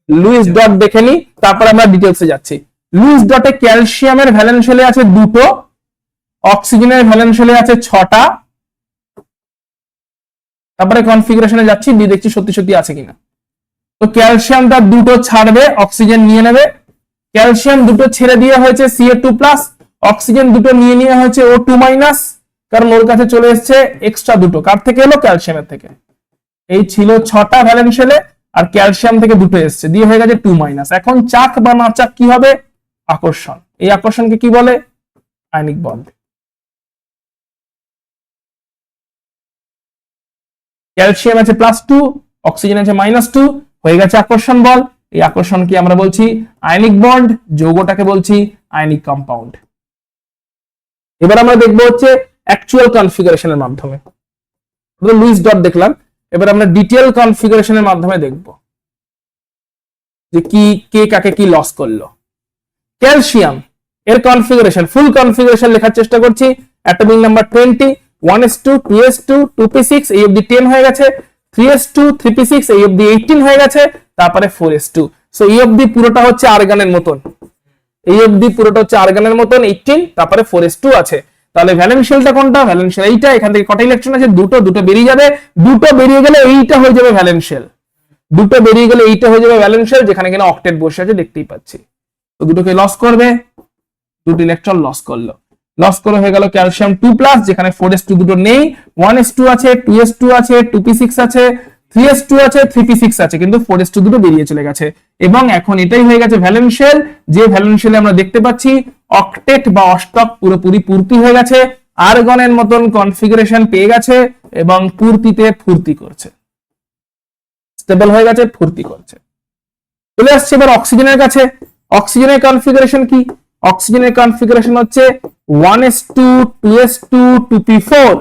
লুইস ডট দেখে নি, তারপর আমরা ডিটেলসে যাচ্ছি। লুইস ডটে ক্যালসিয়ামের ভ্যালেন্স শেলে আছে দুটো, অক্সিজেনের ভ্যালেন্স শেলে আছে 6টা। তারপরে কনফিগারেশনে যাচ্ছি, দিয়ে দেখছি সত্যি সত্যি আছে কিনা। তো ক্যালসিয়ামটা দুটো ছাড়বে, অক্সিজেন নিয়ে নেবে। ক্যালসিয়াম দুটো ছেড়ে দিয়ে হয়েছে Ca2+, অক্সিজেন দুটো নিয়ে নিয়ে হয়েছে O2-, কারণ ওর কাছে চলে এসছে এক্সট্রা দুটো। কার থেকে এলো? ক্যালসিয়ামের থেকে। এই ছিল 6টা ভ্যালেন্স শেলে, আর ক্যালসিয়াম থেকে দুটো এসছে, দিয়ে হয়ে গেছে 2-। এখন চাক বা না চাক কি হবে? আকর্ষণ। এই আকর্ষণকে কি বলে? Ionic bond. ক্যালসিয়াম আছে +2, অক্সিজেন আছে -2, হয়ে গেছে আকর্ষণ বল। এই আকর্ষণকে আমরা বলছি আয়নিক বন্ড, যৌগটাকে বলছি আয়নিক কম্পাউন্ড। এবার আমরা দেখবো হচ্ছে অ্যাকচুয়াল কনফিগারেশনের মাধ্যমে। লুইস ডট দেখলাম, এবার আমরা ডিটেইল কনফিগারেশনের মাধ্যমে দেখব যে কি কে কাকে কি লস করলো। ক্যালসিয়াম এর কনফিগারেশন, ফুল কনফিগারেশন লেখার চেষ্টা করছি। Atomic number 20, 1s2, 2s2, 2p6, এই অবধি 10 হয়ে গেছে। 3s2, 3p6, এই অবধি 18 হয়ে গেছে। তারপরে 4s2। সো এই অবধি পুরোটা হচ্ছে আর্গানের মতন, এই অবধি পুরোটা হচ্ছে আর্গানের মতন 18, তারপরে 4s2 আছে। তাহলে ভ্যালেন্স শেলটা কোনটা? ভ্যালেন্স শেল এইটা। এখান থেকে কটা ইলেকট্রন আছে? দুটো। দুটো বেরিয়ে যাবে, দুটো বেরিয়ে গেলে এইটা হয়ে যাবে ভ্যালেন্স শেল। দুটো বেরিয়ে গেলে এইটা হয়ে যাবে ভ্যালেন্স শেল, যেখানে কিনা অক্টেট বসে আছে, দেখতেই পাচ্ছি। তো দুটোকে লস করবে, দুটো ইলেকট্রন লস করলো। লস করে হয়ে গেল ক্যালসিয়াম 2+, যেখানে 4s2 দুটো নেই। 1s2 আছে, 2s2 আছে, 2p6 আছে, 3s2 আছে, 3p6 আছে, কিন্তু 4s2 দুটো বেরিয়ে চলে গেছে। এবং এখন এটাই হয়ে গেছে ভ্যালেন্স শেল, যে ভ্যালেন্স শেলে আমরা দেখতে পাচ্ছি অক্টেট বা অষ্টক পুরোপুরি পূর্তি হয়ে গেছে, আর্গনের মতন কনফিগারেশন পেয়ে গেছে এবং পূর্তিতে ফুর্তি করছে, স্টেবল হয়ে গেছে, ফুর্তি করছে। চলে আসছে এবার অক্সিজেনের কাছে। অক্সিজেনের কনফিগারেশন কি? অক্সিজেনের কনফিগারেশন হচ্ছে 1s2, 2s2, 2p4,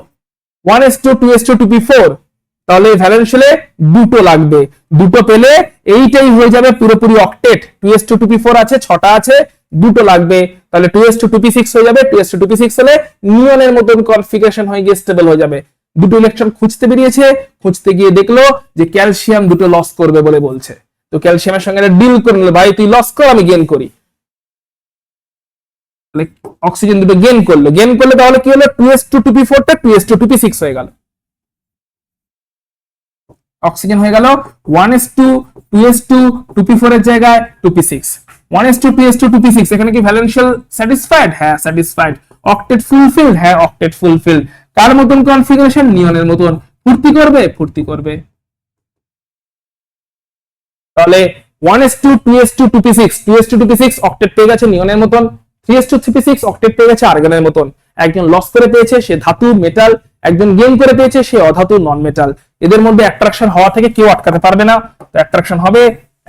1s2, 2s2, 2p4। তাহলে ভ্যালেন্স শেলে দুটো লাগবে, দুটো পেলে এইটাই হয়ে যাবে পুরোপুরি অক্টেট। 2s2, 2p4 আছে, 6টা আছে, দুটো লাগবে, তাহলে 2s2, 2p6 হয়ে যাবে। 2s2, 2p6 হলে নিয়নের মতন কনফিগারেশন হয়ে গিয়ে স্টেবল হয়ে যাবে। দুটো ইলেকট্রন খুঁজতে বেরিয়েছে, খুঁজতে গিয়ে দেখলো যে ক্যালসিয়াম দুটো লস করবে বলে বলছে। তো ক্যালসিয়ামের সঙ্গে ডিল করে নিল, ভাই তুই লস কর, আমি গেইন করি। তাহলে অক্সিজেন দুটো গেইন করলো, গেইন করলে তাহলে কি হলো? 2s2, 2p4 টা 2s2, 2p6 হয়ে গেল। অক্সিজেন হয়ে গেল 1s2, 2s2, 2p4 এর জায়গায় 2p6, 1s2 2s2 2p6 এখানে কি ভ্যালেন্সিয়াল স্যাটিসফাইড? হ্যাঁ স্যাটিসফাইড। Octet fulfilled? হ্যাঁ অক্টেট ফুলফিলড। কার মতন কনফিগারেশন? নিয়নের মতন। ফুর্তি করবে? ফুর্তি করবে। তাহলে 1s2 2s2 2p6 2s2 2p6 octet পেয়ে গেছে নিয়নের মতন, 3s2 3p6 অক্টেট পেয়ে গেছে আর্গনের মতন। একজন লস করে পেয়েছে সে ধাতু মেটাল, একজন গেইন করে পেয়েছে সে অধাতু নন মেটাল। এদের মধ্যে অ্যাট্রাকশন হওয়া থেকে কেউ আটকাতে পারবে না। তো অ্যাট্রাকশন হবে,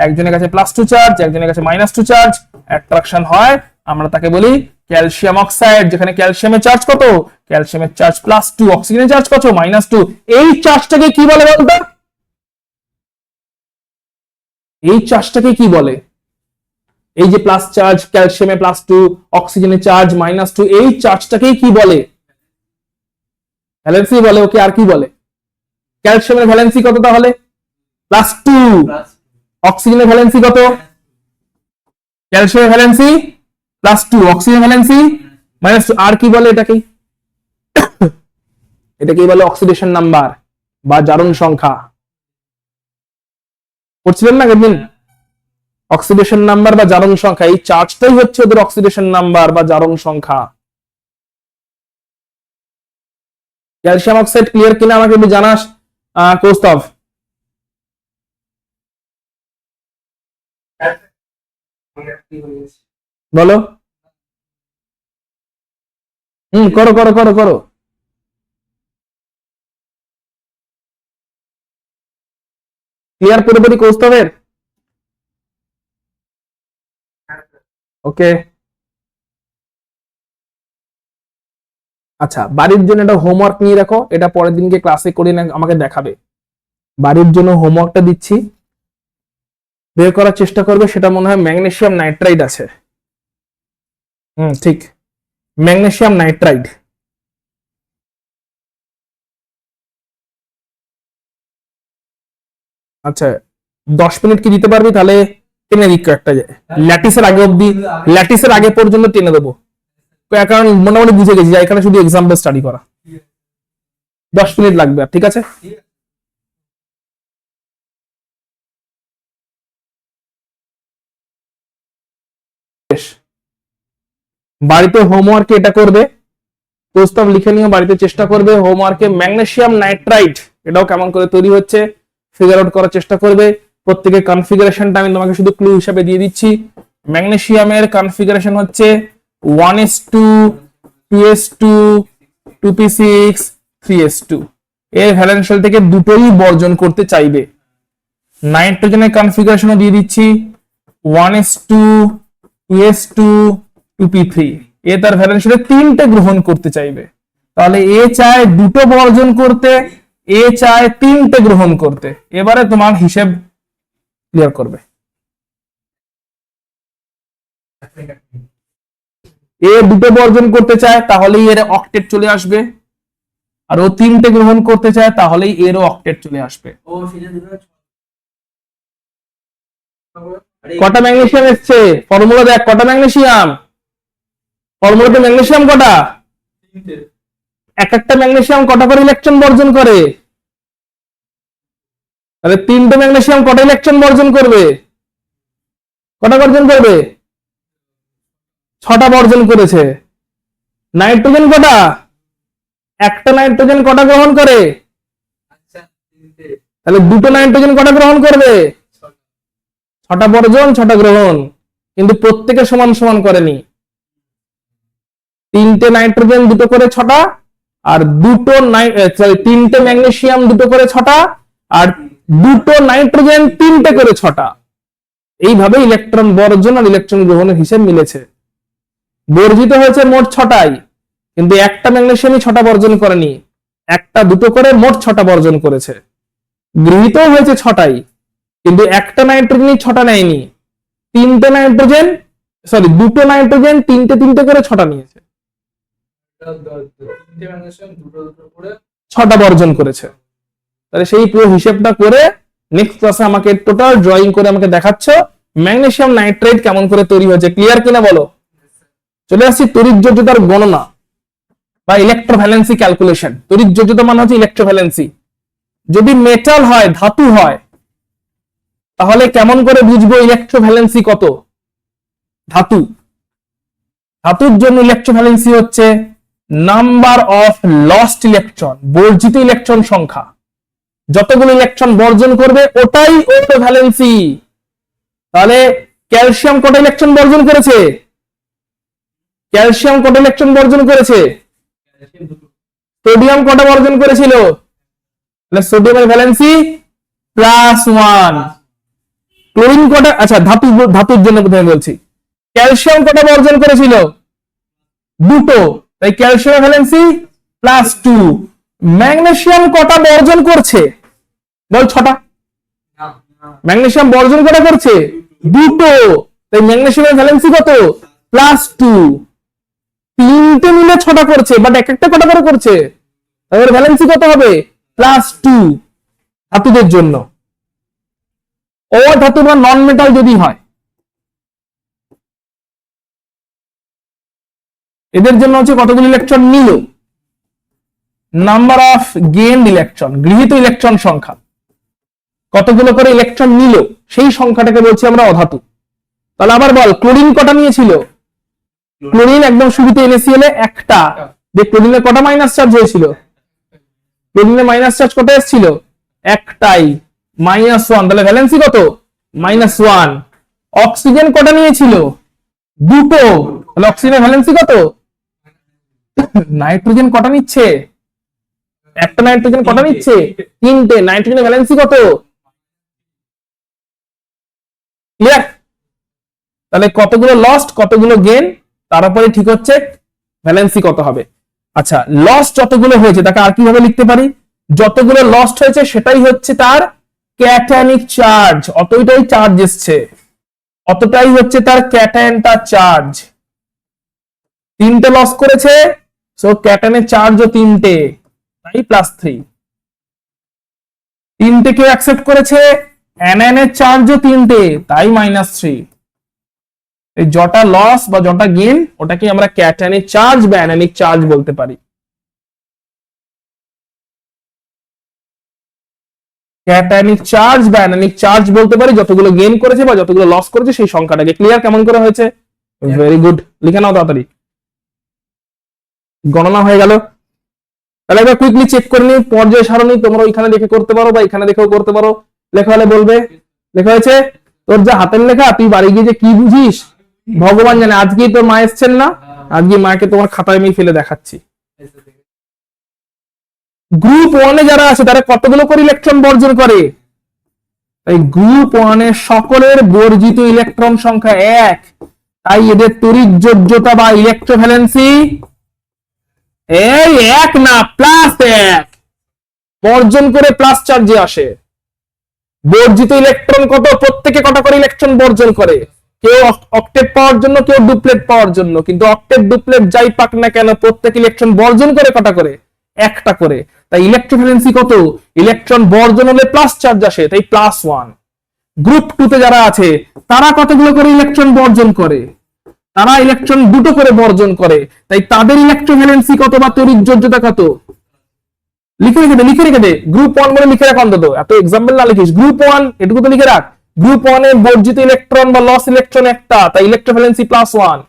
একজনের কাছে +2 চার্জ, একজনের কাছে -2 চার্জ, অ্যাট্রাকশন হয়, আমরা তাকে বলি ক্যালসিয়াম অক্সাইড। যেখানে ক্যালসিয়ামের চার্জ কত? ক্যালসিয়ামের চার্জ +2, অক্সিজেনের চার্জ কত? -2। এই চার্জটাকে কি বলে বলতো? এই চার্জটাকে কি বলে? এই যে প্লাস চার্জ, ক্যালসিয়ামে +2, অক্সিজেনের চার্জ -2, এই চার্জটাকে কি বলে? ভ্যালেন্সি বলে। ওকে, আর কি বলে? ক্যালসিয়ামের ভ্যালেন্সি কত তাহলে? +2। অক্সিজেনের ভ্যালেন্সি কত? ক্যালসিয়ামের ভ্যালেন্সি +2, অক্সিজেন ভ্যালেন্সি -2। আর কি বলে এটাকে? এটাকেই বলে অক্সিডেশন নাম্বার বা জারণ সংখ্যা। পড়ছিলেন না একদিন? অক্সিডেশন নাম্বার বা জারণ সংখ্যা, এই চার্জটাই হচ্ছে ওদের অক্সিডেশন নাম্বার বা জারণ সংখ্যা। ক্যালসিয়াম অক্সাইড ক্লিয়ার কিনা আমাকে একটু জানাস কৌস্তভ। বলো। করো করো করো করো। ক্লিয়ার পুরোপুরি কৌস্তবের? ওকে, আচ্ছা বাড়ির জন্য একটা হোমওয়ার্ক নিয়ে রাখো, এটা পরের দিনকে ক্লাসে করে না আমাকে দেখাবে। বাড়ির জন্য হোমওয়ার্কটা দিচ্ছি, বের করার চেষ্টা করবে। সেটা মনে হয় ম্যাগনেসিয়াম নাইট্রাইড আছে। ঠিক, ম্যাগনেসিয়াম নাইট্রাইড। আচ্ছা 10 মিনিট কি দিতে পারবি? তাহলে টেনে দিক একটা ল্যাটিসের আগে অব্দি, ল্যাটিসের আগে পর্যন্ত টেনে দেবো, কারণ মোটামুটি বুঝে গেছি যে এখানে শুধু এক্সাম্পল স্টাডি করা। 10 মিনিট লাগবে। ঠিক আছে, বাড়িতে হোমওয়ার্কে এটা করবে, প্রস্তাব লিখে নিয়ে বাড়িতে চেষ্টা করবে। হোমওয়ার্কে ম্যাগনেসিয়াম নাইট্রাইট এটাও কেমন করে তৈরি হচ্ছে ফিগার আউট করার চেষ্টা করবে। প্রত্যেকের কনফিগারেশনটা আমি তোমাকে শুধু ক্লু হিসাবে দিয়ে দিচ্ছি। ম্যাগনেসিয়ামের কনফিগারেশন হচ্ছে 1s2 2s2 2p6 3s2। এর ভ্যালেন্সিয়াল থেকে দুটোই বর্জন করতে চাইবে। নাইট্রোজেনের কনফিগারেশনও দিয়ে দিচ্ছি 1s2 2s2 2p3। এ তার ভ্যালেন্সিয়ালে 3টে গ্রহণ করতে চাইবে। তাহলে এ চায় দুটো বর্জন করতে, এ চায় 3টে গ্রহণ করতে। এবারে তোমার হিসেব ক্লিয়ার করবে। এ দুটো বর্জন করতে চায় তাহলেই এর অক্টেট চলে আসবে, আর ও 3টে গ্রহণ করতে চায় তাহলেই এরও অক্টেট চলে আসবে। ও সেটা দুটো কটা ম্যাগনেসিয়াম এসছে? ফর্মুলা দেখ, কটা ম্যাগনেসিয়াম? ফর্মুলাতে ম্যাগনেসিয়াম কটা? এক একটা ম্যাগনেসিয়াম কটা করে ইলেকট্রন বর্জন করে? তাহলে 3টে ম্যাগনেসিয়াম কটা ইলেকট্রন বর্জন করবে? কটা বর্জন করবে? 6টা বর্জন করেছে। নাইট্রোজেন কটা? একটা নাইট্রোজেন কটা গ্রহণ করে? তাহলে দুটো নাইট্রোজেন কটা গ্রহণ করবে? 6টা বর্জন 6টা গ্রহণ, কিন্তু প্রত্যেকে সমান সমান করেনি। 3টে নাইট্রোজেন দুটো করে 6টা, আর 3টে ম্যাগনেসিয়াম দুটো করে 6টা, আর দুটো নাইট্রোজেন 3টে করে 6টা। এইভাবে ইলেকট্রন বর্জন আর ইলেকট্রন গ্রহণের হিসেব মিলেছে। বর্জিত হয়েছে মোট 6টাই, কিন্তু একটা ম্যাগনেসিয়ামই 6টা বর্জন করেনি, একটা দুটো করে মোট 6টা বর্জন করেছে। গৃহীত হয়েছে 6টাই, কিন্তু একটা নাইট্রোজেনই 6টা নেয়নি। দুটো নাইট্রোজেন 3টে করে 6টা নিয়েছে, 6টা বর্জন করেছে। তাহলে সেই পুরো হিসেবটা করে নেক্সট ক্লাসে আমাকে টোটাল ড্রয়িং করে আমাকে দেখাচ্ছ ম্যাগনেসিয়াম নাইট্রাইট কেমন করে তৈরি হয়েছে। ক্লিয়ার কিনা বলো? চলে আসছি তড়িৎযোজ্যতার গণনা বা ইলেকট্রোভ্যালেন্সি ক্যালকুলেশন। তড়িৎযোজ্যতা মানে হচ্ছে ইলেকট্রোভ্যালেন্সি। যদি মেটাল হয়, ধাতু হয়, তাহলে কেমন করে বুঝবো ইলেকট্রোভ্যালেন্সি কত? ধাতু, ধাতুর জন্য ইলেকট্রোভ্যালেন্সি হচ্ছে নাম্বার অফ লস্ট ইলেকট্রন, বর্জিত ইলেকট্রন সংখ্যা। যতগুলো ইলেকট্রন বর্জন করবে ওটাই ওর ভ্যালেন্সি। তাহলে ক্যালসিয়াম কত ইলেকট্রন বর্জন করেছে? ক্যালসিয়াম কত ইলেকট্রন বর্জন করেছে? সোডিয়াম কত বর্জন করেছিল? তাহলে সোডিয়ামের ভ্যালেন্সি +1। ক্লোরিন কটা, আচ্ছা ধাতুর জন্য প্রথমে বলছি, ক্যালসিয়াম কটা বর্জন করেছিল? 2টো, তাই ক্যালসিয়ামের ভ্যালেন্সি +2। ম্যাগনেসিয়াম কটা বর্জন করছে? বল 6টা। ম্যাগনেসিয়াম বর্জন কটা করছে? 2টো, তাই ম্যাগনেসিয়ামের ভ্যালেন্সি কত? +2। 3টে মিলে 6টা করছে, বাট এক একটা কটা করে করছে, তাহলে ভ্যালেন্সি কত হবে? +2 ধাতুদের জন্য। অধাতু বা নন মেটাল যদি হয়, এদের জন্য হচ্ছে কতগুলো ইলেকট্রন নিল, নাম্বার অফ গেইনড ইলেকট্রন, গৃহীত ইলেকট্রন সংখ্যা, কতগুলো করে ইলেকট্রন নিল সেই সংখ্যাটাকে বলছি আমরা অধাতু। তাহলে আবার বল, ক্লোরিন কটা নিয়েছিল? ক্লোরিন একদম শুরুতে NaCl একটা, যে ক্লোরিনের কটা মাইনাস চার্জ হয়েছিল? ক্লোরিনের মাইনাস চার্জ কত এসেছিল? একটাই, -1, তাহলে ভ্যালেন্সি কত? -1। অক্সিজেন কটা নিয়েছিল? 2টো, তাহলে অক্সিজেনের ভ্যালেন্সি কত? নাইট্রোজেন কটা নিচ্ছে? একটা নাইট্রোজেন কটা নিচ্ছে? 3টে, নাইট্রোজেনের ভ্যালেন্সি কত? ক্লিয়ার? তাহলে কতগুলো লস্ট কতগুলো গেইন, তার উপরে ঠিক হচ্ছে ভ্যালেন্সি কত হবে। আচ্ছা, লস্ট যতগুলো হয়েছে তাকে আর কিভাবে লিখতে পারি? যতগুলো লস্ট হয়েছে সেটাই হচ্ছে তার ক্যাটায়নিক চার্জ, অতটাই চার্জ এসছে, অতটাই হচ্ছে তার ক্যাটায়নটা চার্জ। 3টে লস করেছে, সো ক্যাটায়নের চার্জও 3টে, তাই +3। 3টে কেউ অ্যাকসেপ্ট করেছে, অ্যানায়নের চার্জও 3টে, তাই -3। এই যটা লস বা যটা গেইন ওটাকে আমরা ক্যাটায়নিক চার্জ বা অ্যানায়নিক চার্জ বলতে পারি। ক্যাটায়নিক চার্জ বা অ্যানায়নিক চার্জ বলতে পারি যতগুলো গেইন করেছে বা যতগুলো লস করেছে সেই সংখ্যাটাকে। ক্লিয়ার কেমন করে হয়েছে? ভেরি গুড, লিখে নাও তাড়াতাড়ি। গণনা হয়ে গেল। তাহলে এবার কুইকলি চেক করে নিই পর্যায় সারণী, তোমরা ওইখানে দেখে করতে পারো বা এখানে দেখেও করতে পারো। লেখা হলে বলবে। লেখা হয়েছে? তোর যা হাতের লেখা, তুই বাড়ি গিয়ে যে কি বুঝিস ভগবান জানে। আজকেই তোর মা এসছেন না, আজকে মাকে তোমার খাতায় আমি ফেলে দেখাচ্ছি। গ্রুপ 1 এ যারা আছে তারা কতগুলো করে ইলেকট্রন বর্জন করে? তাই গ্রুপ 1 এর সকলের বর্জিত ইলেকট্রন সংখ্যা 1, তাই এদের তড়িৎযোগ্যতা বা ইলেকট্রোভ্যালেন্সি এই 1 না, +1। বর্জন করে প্লাস চার্জে আসে। বর্জিত ইলেকট্রন কত? প্রত্যেকে কটা করে ইলেকট্রন বর্জন করে, কেউ অক্টেট পাওয়ার জন্য, কেউ ডুপ্লেট পাওয়ার জন্য। কিন্তু অক্টেট ডুপ্লেট যাই পাক না কেন, প্রত্যেক ইলেকট্রন বর্জন করে কটা করে? একটা করে। তাই ইলেকট্রোভ্যালেন্সি কত? ইলেকট্রন বর্জন হলে প্লাস চার্জ আসে, তাই +1। গ্রুপ 2 তে যারা আছে তারা কতগুলো করে ইলেকট্রন বর্জন করে? তারা ইলেকট্রন 2টো করে বর্জন করে, তাই তাদের ইলেকট্রোভ্যালেন্সি কত বা তড়িৎযোগ্যতা কত? লিখে রেখে দে। গ্রুপ 1 বলে লিখে রাখ অন্তত, এত এক্সাম্পল না লিখিস। গ্রুপ 1 এটুকু তো লিখে রাখ। গ্রুপ 1 এ বর্জিত ইলেকট্রন বা লস ইলেকট্রন একটা, তাই ইলেকট্রোভ্যালেন্সি +1।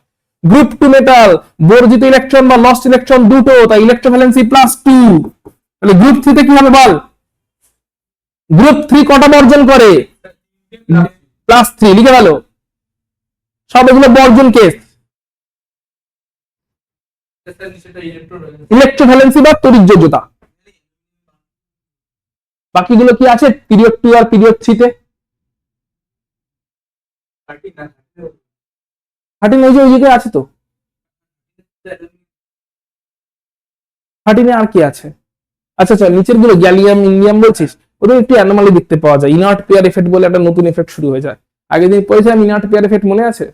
গ্রুপ 2 মেটাল, বর্জিত ইলেকট্রন বা লস্ট ইলেকট্রন 2টো, তাই ইলেকট্রোভ্যালেন্সি +2। তাহলে গ্রুপ 3 তে কি হবে বল? গ্রুপ 3 কটা বর্জন করে? +3, লিখে ভালো। সব এগুলো বর্জন কেস। ইলেকট্রোভ্যালেন্সি বা তড়িৎযোগ্যতা। বাকিগুলো কি আছে পিরিয়ড 2 আর পিরিয়ড 3 তে? 13 ওই যে আছে তো। 13 এ আর কি আছে? আচ্ছা, নিচের গুলো গ্যালিয়াম ইন্ডিয়াম বলছিস, ওদের একটু অ্যানোমালি দেখতে পাওয়া যায়। ইনার্ট পেয়ার এফেক্ট বলে একটা নতুন এফেক্ট শুরু হয়ে যায়। আগে দিন পড়েছিলাম ইনার্ট পেয়ার এফেক্ট, মনে আছে?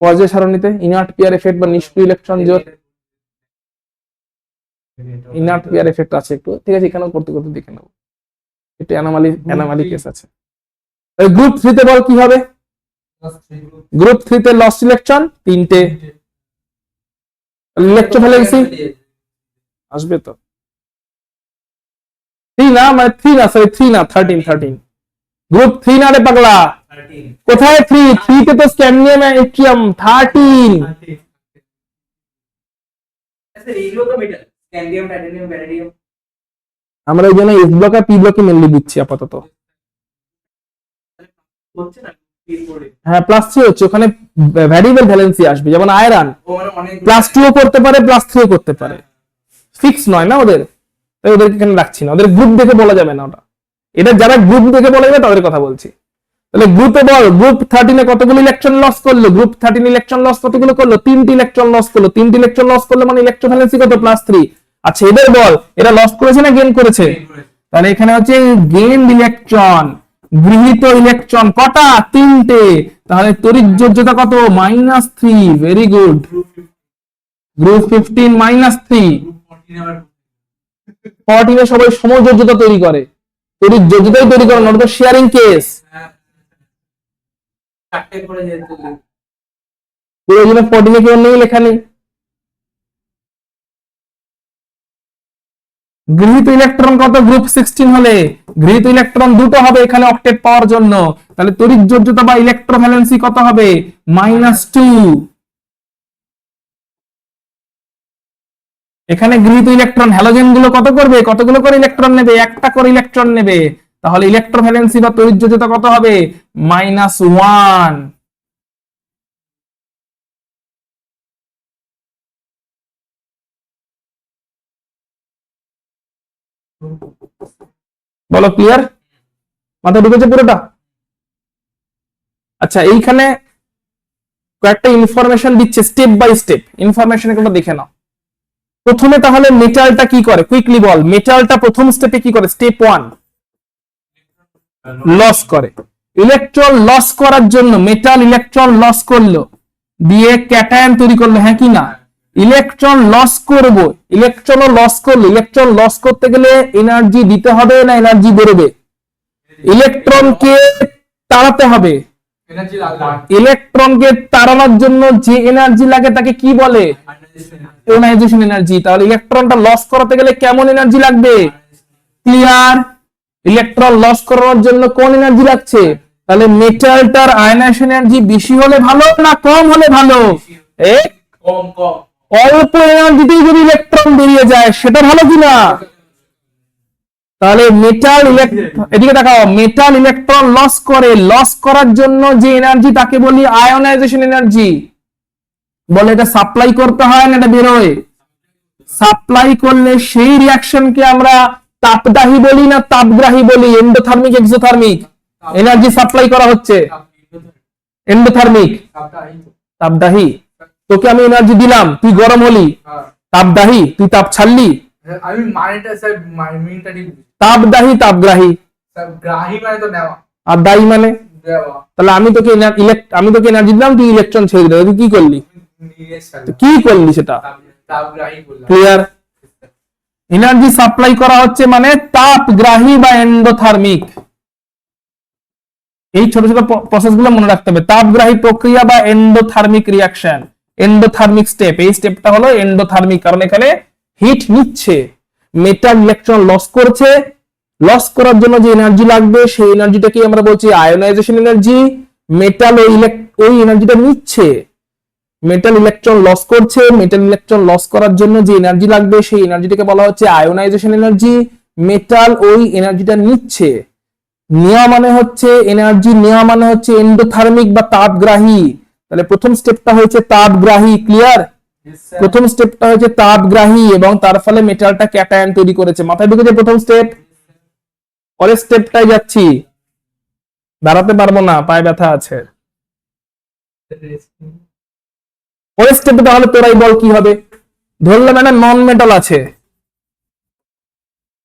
পর্যায় সারণীতে ইনার্ট পেয়ার এফেক্ট বা নিষ্ক্রিয় ইলেকট্রন জোট, ইনার্ট পেয়ার এফেক্ট আছে একটু। ঠিক আছে, এখানেও করতে করতে দেখে নেবো। একটু অ্যানোমালি কেস আছে। গ্রুপ 3 তে বল কি হবে? গ্রুপ 3 তে লস্ট ইলেকট্রন 3টে। ইলেকট্রোভ্যালেন্সি আসবে তো 3 না, মানে 3 না, সরি 3 না, 13। গ্রুপ 3 না রে পাগলা, 13 কোথায় 3 তে তো স্ক্যান্ডিয়াম ইট্রিয়াম 13। আচ্ছা এইগুলো তো মেটাল স্ক্যান্ডিয়াম টাইটানিয়াম ভ্যানাডিয়াম আমরা এই জন্য এস ব্লক আর পি ব্লকে মেনলি দিচ্ছি আপাতত। হচ্ছে না পরে হ্যাঁ +3 হচ্ছে, ওখানে ভ্যারিয়েবল ভ্যালেন্সি আসবে, যেমন আয়রন ও মানে অনেক +2 ও করতে পারে +3 ও করতে পারে, ফিক্স নয় না ওদের, তাই ওদেরকে এখানে রাখছি না, ওদের গ্রুপ দেখে বলা যাবে না ওটা, এটা যারা গ্রুপ দেখে বলা যাবে তাদের কথা বলছি। তাহলে গ্রুপে বল, গ্রুপ 13 এ কতগুলো ইলেকট্রন লস করলো, গ্রুপ 13 ইলেকট্রন লস কতগুলো করলো, 3টি ইলেকট্রন লস করলো, 3টি ইলেকট্রন লস করলে মানে ইলেকট্রোভ্যালেন্সি কত +3। আচ্ছা এবার বল এরা লস করেছে না গেইন করেছে, তাহলে এখানে হচ্ছে গেইনড ইলেকট্রন, গৃহীত ইলেকট্রন কটা 3টে, তাহলে তড়িৎযোজ্যতা কত -3, ভেরি গুড, গ্রুপ 15 -3। গ্রুপ 14 আবার 14 এ সবাই সমযোজ্যতা তৈরি করে, তড়িৎযোজ্যতাই তৈরি করে না, ওটা তো শেয়ারিং কেস। চারটে করে যেতে প্রয়োজনে 14 এ কেউ নেই লেখা নেই। গৃহীত ইলেকট্রন কত গ্রুপ 16 হলে, গৃহীত ইলেকট্রন দুটো হবে এখানে অক্টেট পাওয়ার জন্য, তাহলে তড়িৎযোজ্যতা বা ইলেকট্রোভ্যালেন্সি কত হবে -2। এখানে গৃহীত ইলেকট্রন হ্যালোজেন গুলো কত করবে, কতগুলো করে ইলেকট্রন নেবে, একটা করে ইলেকট্রন নেবে, তাহলে ইলেকট্রোভ্যালেন্সি বা তড়িৎযোজ্যতা কত হবে -1। বলো ক্লিয়ার, মাথায় ঢুকেছে পুরোটা? আচ্ছা এইখানে কয়েকটা ইনফরমেশন দিচ্ছে স্টেপ বাই স্টেপ, ইনফরমেশন এগুলো দেখে নাও। প্রথমে তাহলে মেটালটা কি করে, কুইকলি বল, মেটালটা প্রথম স্টেপে কি করে, স্টেপ 1 লস করে। ইলেকট্রন লস করার জন্য মেটাল ইলেকট্রন লস করলো, দিয়ে ক্যাটায়ন তৈরি করলো, হ্যাঁ কি না, ইলেকট্রন লস করব, ইলেকট্রনও লস করলো, ইলেকট্রন লস করতে গেলে এনার্জি দিতে হবে না এনার্জি বেরোবে, ইলেকট্রনকে তাড়াতে হবে, এনার্জি লাগবে ইলেকট্রনকে তাড়ানোর জন্য যে এনার্জি লাগে তাকে কি বলে, আয়োনাইজেশন এনার্জি। তাহলে ইলেকট্রনটা লস করাতে গেলে কেমন এনার্জি লাগবে, ক্লিয়ার, ইলেকট্রন লস করানোর জন্য কোন এনার্জি লাগছে, তাহলে মেটালটার আয়োনাইজেশন এনার্জি বেশি হলে ভালো না কম হলে ভালো, কম কম অল্প এনার্জিতেই যদি ইলেকট্রন বেরিয়ে যায় সেটা ভালো কিনা, তাহলে মেটাল এদিকে দেখাও, মেটাল ইলেকট্রন লস করে, লস করার জন্য যে এনার্জি তাকে বলি আয়োনাইজেশন এনার্জি। বলে এটা সাপ্লাই করতে হয় না এটা বেরোয়, সাপ্লাই করলে সেই রিয়াকশনকে আমরা তাপদাহী বলি না তাপগ্রাহী বলি, এন্ডোথার্মিক এক্সোথার্মিক, এনার্জি সাপ্লাই করা হচ্ছে এন্ডোথার্মিক, তাপদাহী, তোকে আমি এনার্জি দিলাম তুই গরম হলি, তাপদাহী তুই তাপ ছাড়লি, আমি মানেটা স্যার মিনিংটা ঠিক বুঝি। তাপদাহী তাপগ্রাহী, স্যার গ্রাহী মানে তো নেওয়া, আর দায়ী মানে, দেওয়া, তাহলে আমি তোকে এনার্জি দিলাম তুই ইলেকট্রন ছেড়ে দিলি, তুই কি করলি, নিয়ে ছাড়া তুই কি করলি সেটা, তাপগ্রাহী বললাম। ক্লিয়ার, এনার্জি সাপ্লাই করা হচ্ছে মানে তাপগ্রাহী বা এন্ডোথার্মিক। এই ছোট ছোট প্রসেস গুলো মনে রাখতে হবে, তাপগ্রাহী প্রক্রিয়া বা এন্ডোথার্মিক রিয়াকশন, এন্ডোথার্মিক স্টেপ, এই স্টেপটা হলো এন্ডোথার্মিক, কারণ এখানে হিট নিচ্ছে, মেটাল ইলেকট্রন লস করছে, লস করার জন্য যে এনার্জি লাগবে সেই এনার্জিটাকে আমরা বলছি আয়োনাইজেশন এনার্জি, মেটাল ওই এনার্জিটা নিচ্ছে, মেটাল ইলেকট্রন লস করছে, মেটাল ইলেকট্রন লস করার জন্য যে এনার্জি লাগবে সেই এনার্জিটাকে বলা হচ্ছে আয়োনাইজেশন এনার্জি, মেটাল ওই এনার্জিটা নিচ্ছে, নেওয়া মানে হচ্ছে এনার্জি নেওয়া মানে হচ্ছে এন্ডোথার্মিক বা তাপগ্রাহী। তাহলে প্রথম স্টেপটা হয়েছে তাপগ্রাহী, ক্লিয়ার, প্রথম স্টেপটা হয়েছে তাপগ্রাহী এবং তার ফলে মেটালটা ক্যাটায়ন তৈরি করেছে, মাথায় ঢুকেছে প্রথম স্টেপ। পরের স্টেপটাই যাচ্ছি, দাঁড়াতে পারবো না পায়ে ব্যথা আছে, পরের স্টেপে তাহলে তোরাই বল কি হবে, ধরলাম একটা নন মেটাল আছে,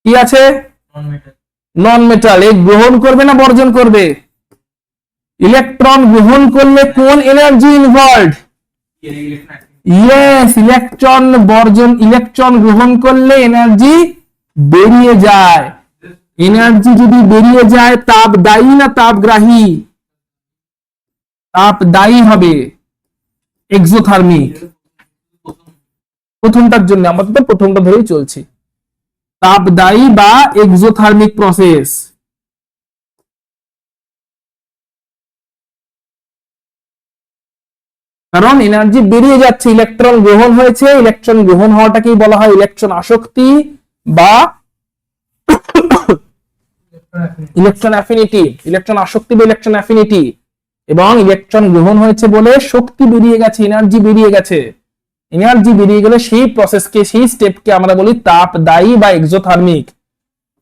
কি আছে, নন মেটাল নন মেটাল, এই গ্রহণ করবে না বর্জন করবে, ইলেকট্রন গ্রহণ করলে কোন এনার্জি ইনভলভড, ইয়েস, ইলেকট্রন গ্রহণ করলে এনার্জি বেরিয়ে যায়, এনার্জি যদি বেরিয়ে যায় তাপদায়ী না তাপগ্রাহী, তাপদায়ী হবে, এক্সোথার্মিক, প্রথমটার জন্য আমাদের তো প্রথমটা ধরেই চলছি, তাপদায়ী বা এক্সোথার্মিক প্রসেস। কারণ এনার্জি বেরিয়ে যাচ্ছে, ইলেকট্রন গ্রহণ হয়েছে, ইলেকট্রন গ্রহণ হওয়াটাকেই বলা হয় ইলেকট্রন আসক্তি বা ইলেকট্রন অ্যাফিনিটি। ইলেকট্রন আসক্তি বা ইলেকট্রন অ্যাফিনিটি, এবং ইলেকট্রন গ্রহণ হয়েছে বলে শক্তি বেরিয়ে গেছে, এনার্জি বেরিয়ে গেছে। এনার্জি বেরিয়ে গেলে সেই প্রসেসকে, সেই স্টেপকে আমরা বলি তাপদায়ী বা এক্সোথার্মিক।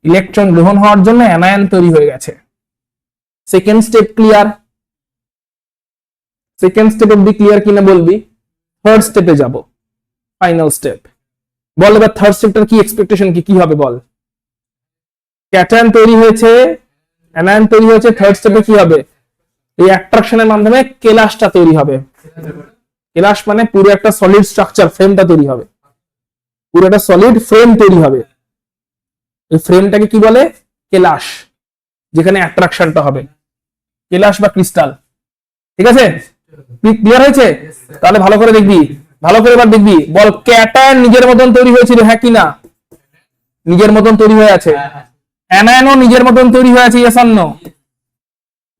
ইলেকট্রন গ্রহণ হওয়ার জন্য অ্যানায়ন তৈরি হয়ে গেছে। Second step clear? Second step অব্দি ক্লিয়ার কিনা বলবি, থার্ড স্টেপে যাব, ফাইনাল স্টেপ। বল এবার থার্ড স্টেপটার কি এক্সপেকটেশন, কি হবে বল। ক্যাটায়ন তৈরি হয়েছে, অ্যানায়ন তৈরি হয়েছে, থার্ড স্টেপে কি হবে? এই অ্যাট্রাকশনের মাধ্যমে কেলাসটা তৈরি হবে। কেলাস মানে পুরো একটা সলিড স্ট্রাকচার, ফ্রেমটা তৈরি হবে, পুরো একটা সলিড ফ্রেম তৈরি হবে। এই ফ্রেমটাকে কি বলে? কেলাস, যেখানে অ্যাট্রাকশনটা হবে, কেলাস বা ক্রিস্টাল। ঠিক আছে, ক্লিয়ার হয়েছে? তাহলে ভালো করে দেখবি, ভালো করে এবার দেখবি, বল ক্যাটায়ন নিজের মতন তৈরি হয়েছিল, হ্যাঁ কি না? নিজের মতন তৈরি হয়ে আছে। অ্যানায়নও নিজের মতন তৈরি হয়ে আছে, ইয়েস অর নো?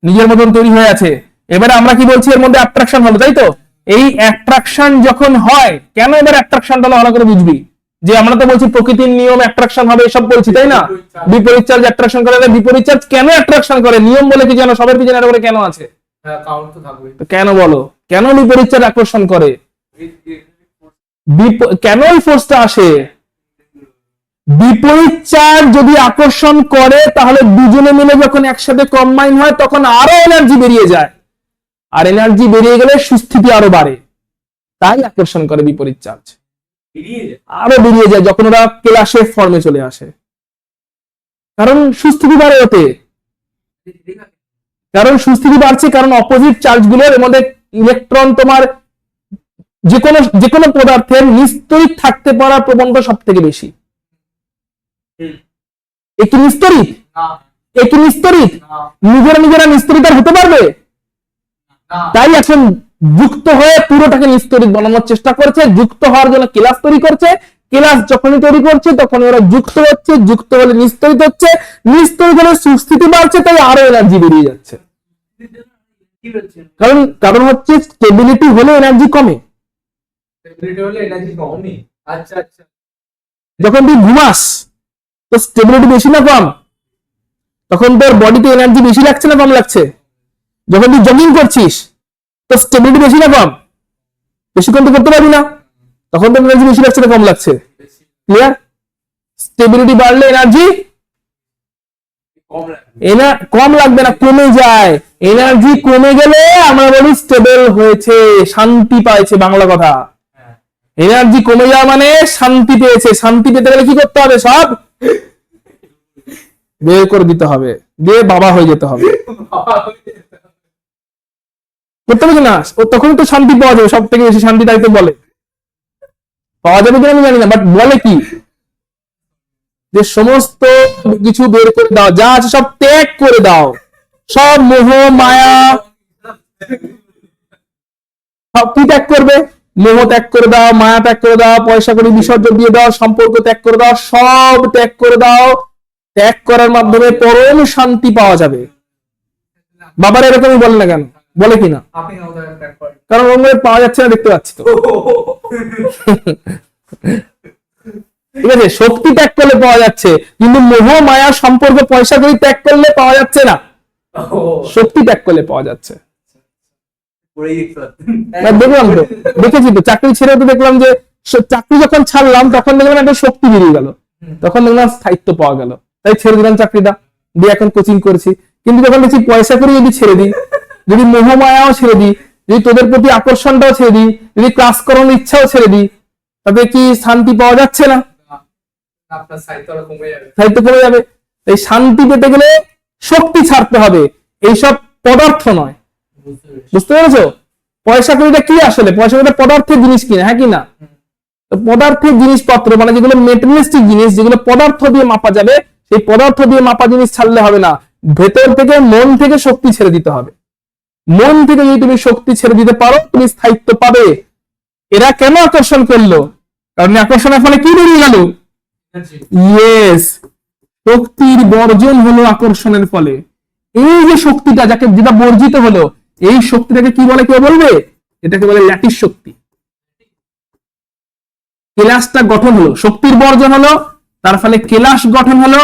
নিজের মতন তৈরি হয়ে আছে। এবারে আমরা কি বলছি, এর মধ্যে অ্যাট্রাকশন হলো, তাই তো? এই অ্যাট্রাকশন যখন হয়, কেন এবার অ্যাট্রাকশনটা ভালো করে বুঝবি, যে আমরা তো বলছি প্রকৃতির নিয়ম অ্যাট্রাকশন হবে, এসব বলছি, তাই না? বিপরীত চার্জ অ্যাট্রাকশন করে, বিপরীত চার্জ কেন অ্যাট্রাকশন করে? নিয়ম বলে কি জানো? সবার পিছনে একটা করে কেন আছে, কাউন্ট তো থাকবে। তো কেন বলো, কেন বিপরীত চার্জ আকর্ষণ করে? কেন এই ফোর্সটা আসে? বিপরীত চার্জ যদি আকর্ষণ করে, তাহলে দুজনে মিলে যখন একসাথে কম্বাইন হয়, তখন আরো এনার্জি বেরিয়ে যায়, আর এনার্জি বেরিয়ে গেলে সুস্থিতি আরো বাড়ে, তাই আকর্ষণ করে বিপরীত চার্জ, আরো বেরিয়ে যায় যখন ওরা কেলাসের ফর্মে চলে আসে। কারণ সুস্থিতি বাড়ে ওতে, কারণ সুস্থিতি বাড়ছে, কারণ অপোজিট চার্জ গুলোর মধ্যে ইলেকট্রন, তোমার যে কোনো পদার্থের নিস্তড়িত থাকতে পারার প্রবণতা সব থেকে বেশি। একটি নিস্তড়িত, একটি নিস্তড়িত নিজেরা নিস্তড়িত আর হতে পারবে? তাই এখন যুক্ত হয়ে পুরোটাকে নিস্তড়িত বানানোর চেষ্টা করছে, যুক্ত হওয়ার জন্য কেলাস তৈরি করছে। কেলাস যখনই তৈরি করছে, তখন ওরা যুক্ত হচ্ছে, যুক্ত হলে নিস্তড়িত হচ্ছে, নিস্তড়িত হলে সুস্থিতি বাড়ছে, তাই আরো এনার্জি বেরিয়ে যাচ্ছে। কারণ হচ্ছে স্টেবিলিটি হলে এনার্জি কমে। আচ্ছা আচ্ছা, যখন তুই ঘুমাস, তো স্টেবিলিটি বেশি না কম? তখন তোর বডিতে এনার্জি বেশি লাগছে না কম লাগছে? যখন তুই জগিং করছিস, তো স্টেবিলিটি বেশি না কম? বেশিক্ষণ তো করতে পারবি না, তখন তো এনার্জি বেশি লাগছে না কম লাগছে? ক্লিয়ার? স্টেবিলিটি বাড়লে এনার্জি কম লাগবে না, কমে যায়। এনার্জি কমে গেলে আমরা বলি স্টেবল হয়েছে, শান্তি পাইছে, বাংলা কথা। এনার্জি কমে যাওয়া মানে শান্তি পেয়েছে। শান্তি পেতে গেলে কি করতে হবে? সব বের করে দিতে হবে, দিয়ে বাবা হয়ে যেতে হবে। করতে পারছি না, ও তখন তো শান্তি পাওয়া যাবে, সব থেকে বেশি শান্তি তাই তো বলে। পাওয়া যাবে কিনা আমি জানি না, বাট বলে কি, যে সমস্ত কিছু বের করে দাও, যা আছে সব ত্যাগ করে দাও, সব মোহ মায়া সব কি ত্যাগ করবে? মোহ ত্যাগ করে দাও, মায়া ত্যাগ করে দাও, পয়সা করে বিসর্জন দিয়ে দাও, সম্পর্ক ত্যাগ করে দাও, সব ত্যাগ করে দাও। ত্যাগ করার মাধ্যমে পরম শান্তি পাওয়া যাবে। বাবার এরকমই বলে না কেন? বলে কিনা? কারণ ওগুলো পাওয়া যাচ্ছে না, দেখতে পাচ্ছি তো। ঠিক আছে, শক্তি ত্যাগ করলে পাওয়া যাচ্ছে, কিন্তু মোহ মায়া সম্পর্ক পয়সা করে ত্যাগ করলে পাওয়া যাচ্ছে না, শক্তি ত্যাগ করলে পাওয়া যাচ্ছে। দেখলাম তো, দেখেছি তো, চাকরি ছেড়ে তো দেখলাম যে চাকরি যখন ছাড়লাম, তখন দেখলাম একটা শক্তি বেরিয়ে গেল, তখন দেখলাম স্থায়িত্ব পাওয়া গেল, তাই ছেড়ে দিলাম চাকরিটা, দিয়ে এখন কোচিং করছি। কিন্তু যখন দেখছি পয়সা করে যদি ছেড়ে দিই, যদি মোহ মায়াও ছেড়ে দিই, যদি তোদের প্রতি আকর্ষণটাও ছেড়ে দিই, যদি ক্লাস করানোর ইচ্ছাও ছেড়ে দিই, তবে কি শান্তি পাওয়া যাচ্ছে না? সাহিত্য কমে যাবে। এই শান্তি পেতে গেলে শক্তি ছাড়তে হবে, এইসব পদার্থ নয়। বুঝতে পেরেছো? পয়সা কড়িটা কি আসলে? পয়সা কড়িটা পদার্থের জিনিস কিনা, হ্যাঁ কি না? পদার্থের জিনিসপত্র মানে যেগুলো মেটেরিয়ালিস্টিক জিনিস, যেগুলো পদার্থ দিয়ে মাপা যাবে, সেই পদার্থ দিয়ে মাপা জিনিস ছাড়লে হবে না। ভেতর থেকে, মন থেকে শক্তি ছেড়ে দিতে হবে। মন থেকে যদি তুমি শক্তি ছেড়ে দিতে পারো, তুমি স্থায়িত্ব পাবে। এরা কেন আকর্ষণ করলো? কারণ আকর্ষণের ফলে কি বেরিয়ে গেল? ইয়েস, শক্তির বর্জন হলো আকর্ষণের ফলে। এই যে শক্তিটা যেটা বর্জিত হলো, এই শক্তিটাকে কি বলে কেউ বলবে? এটাকে বলে ল্যাটিস শক্তি। কেলাসটা গঠন হলো, শক্তির বর্জন হলো, তার ফলে কেলাস গঠন হলো,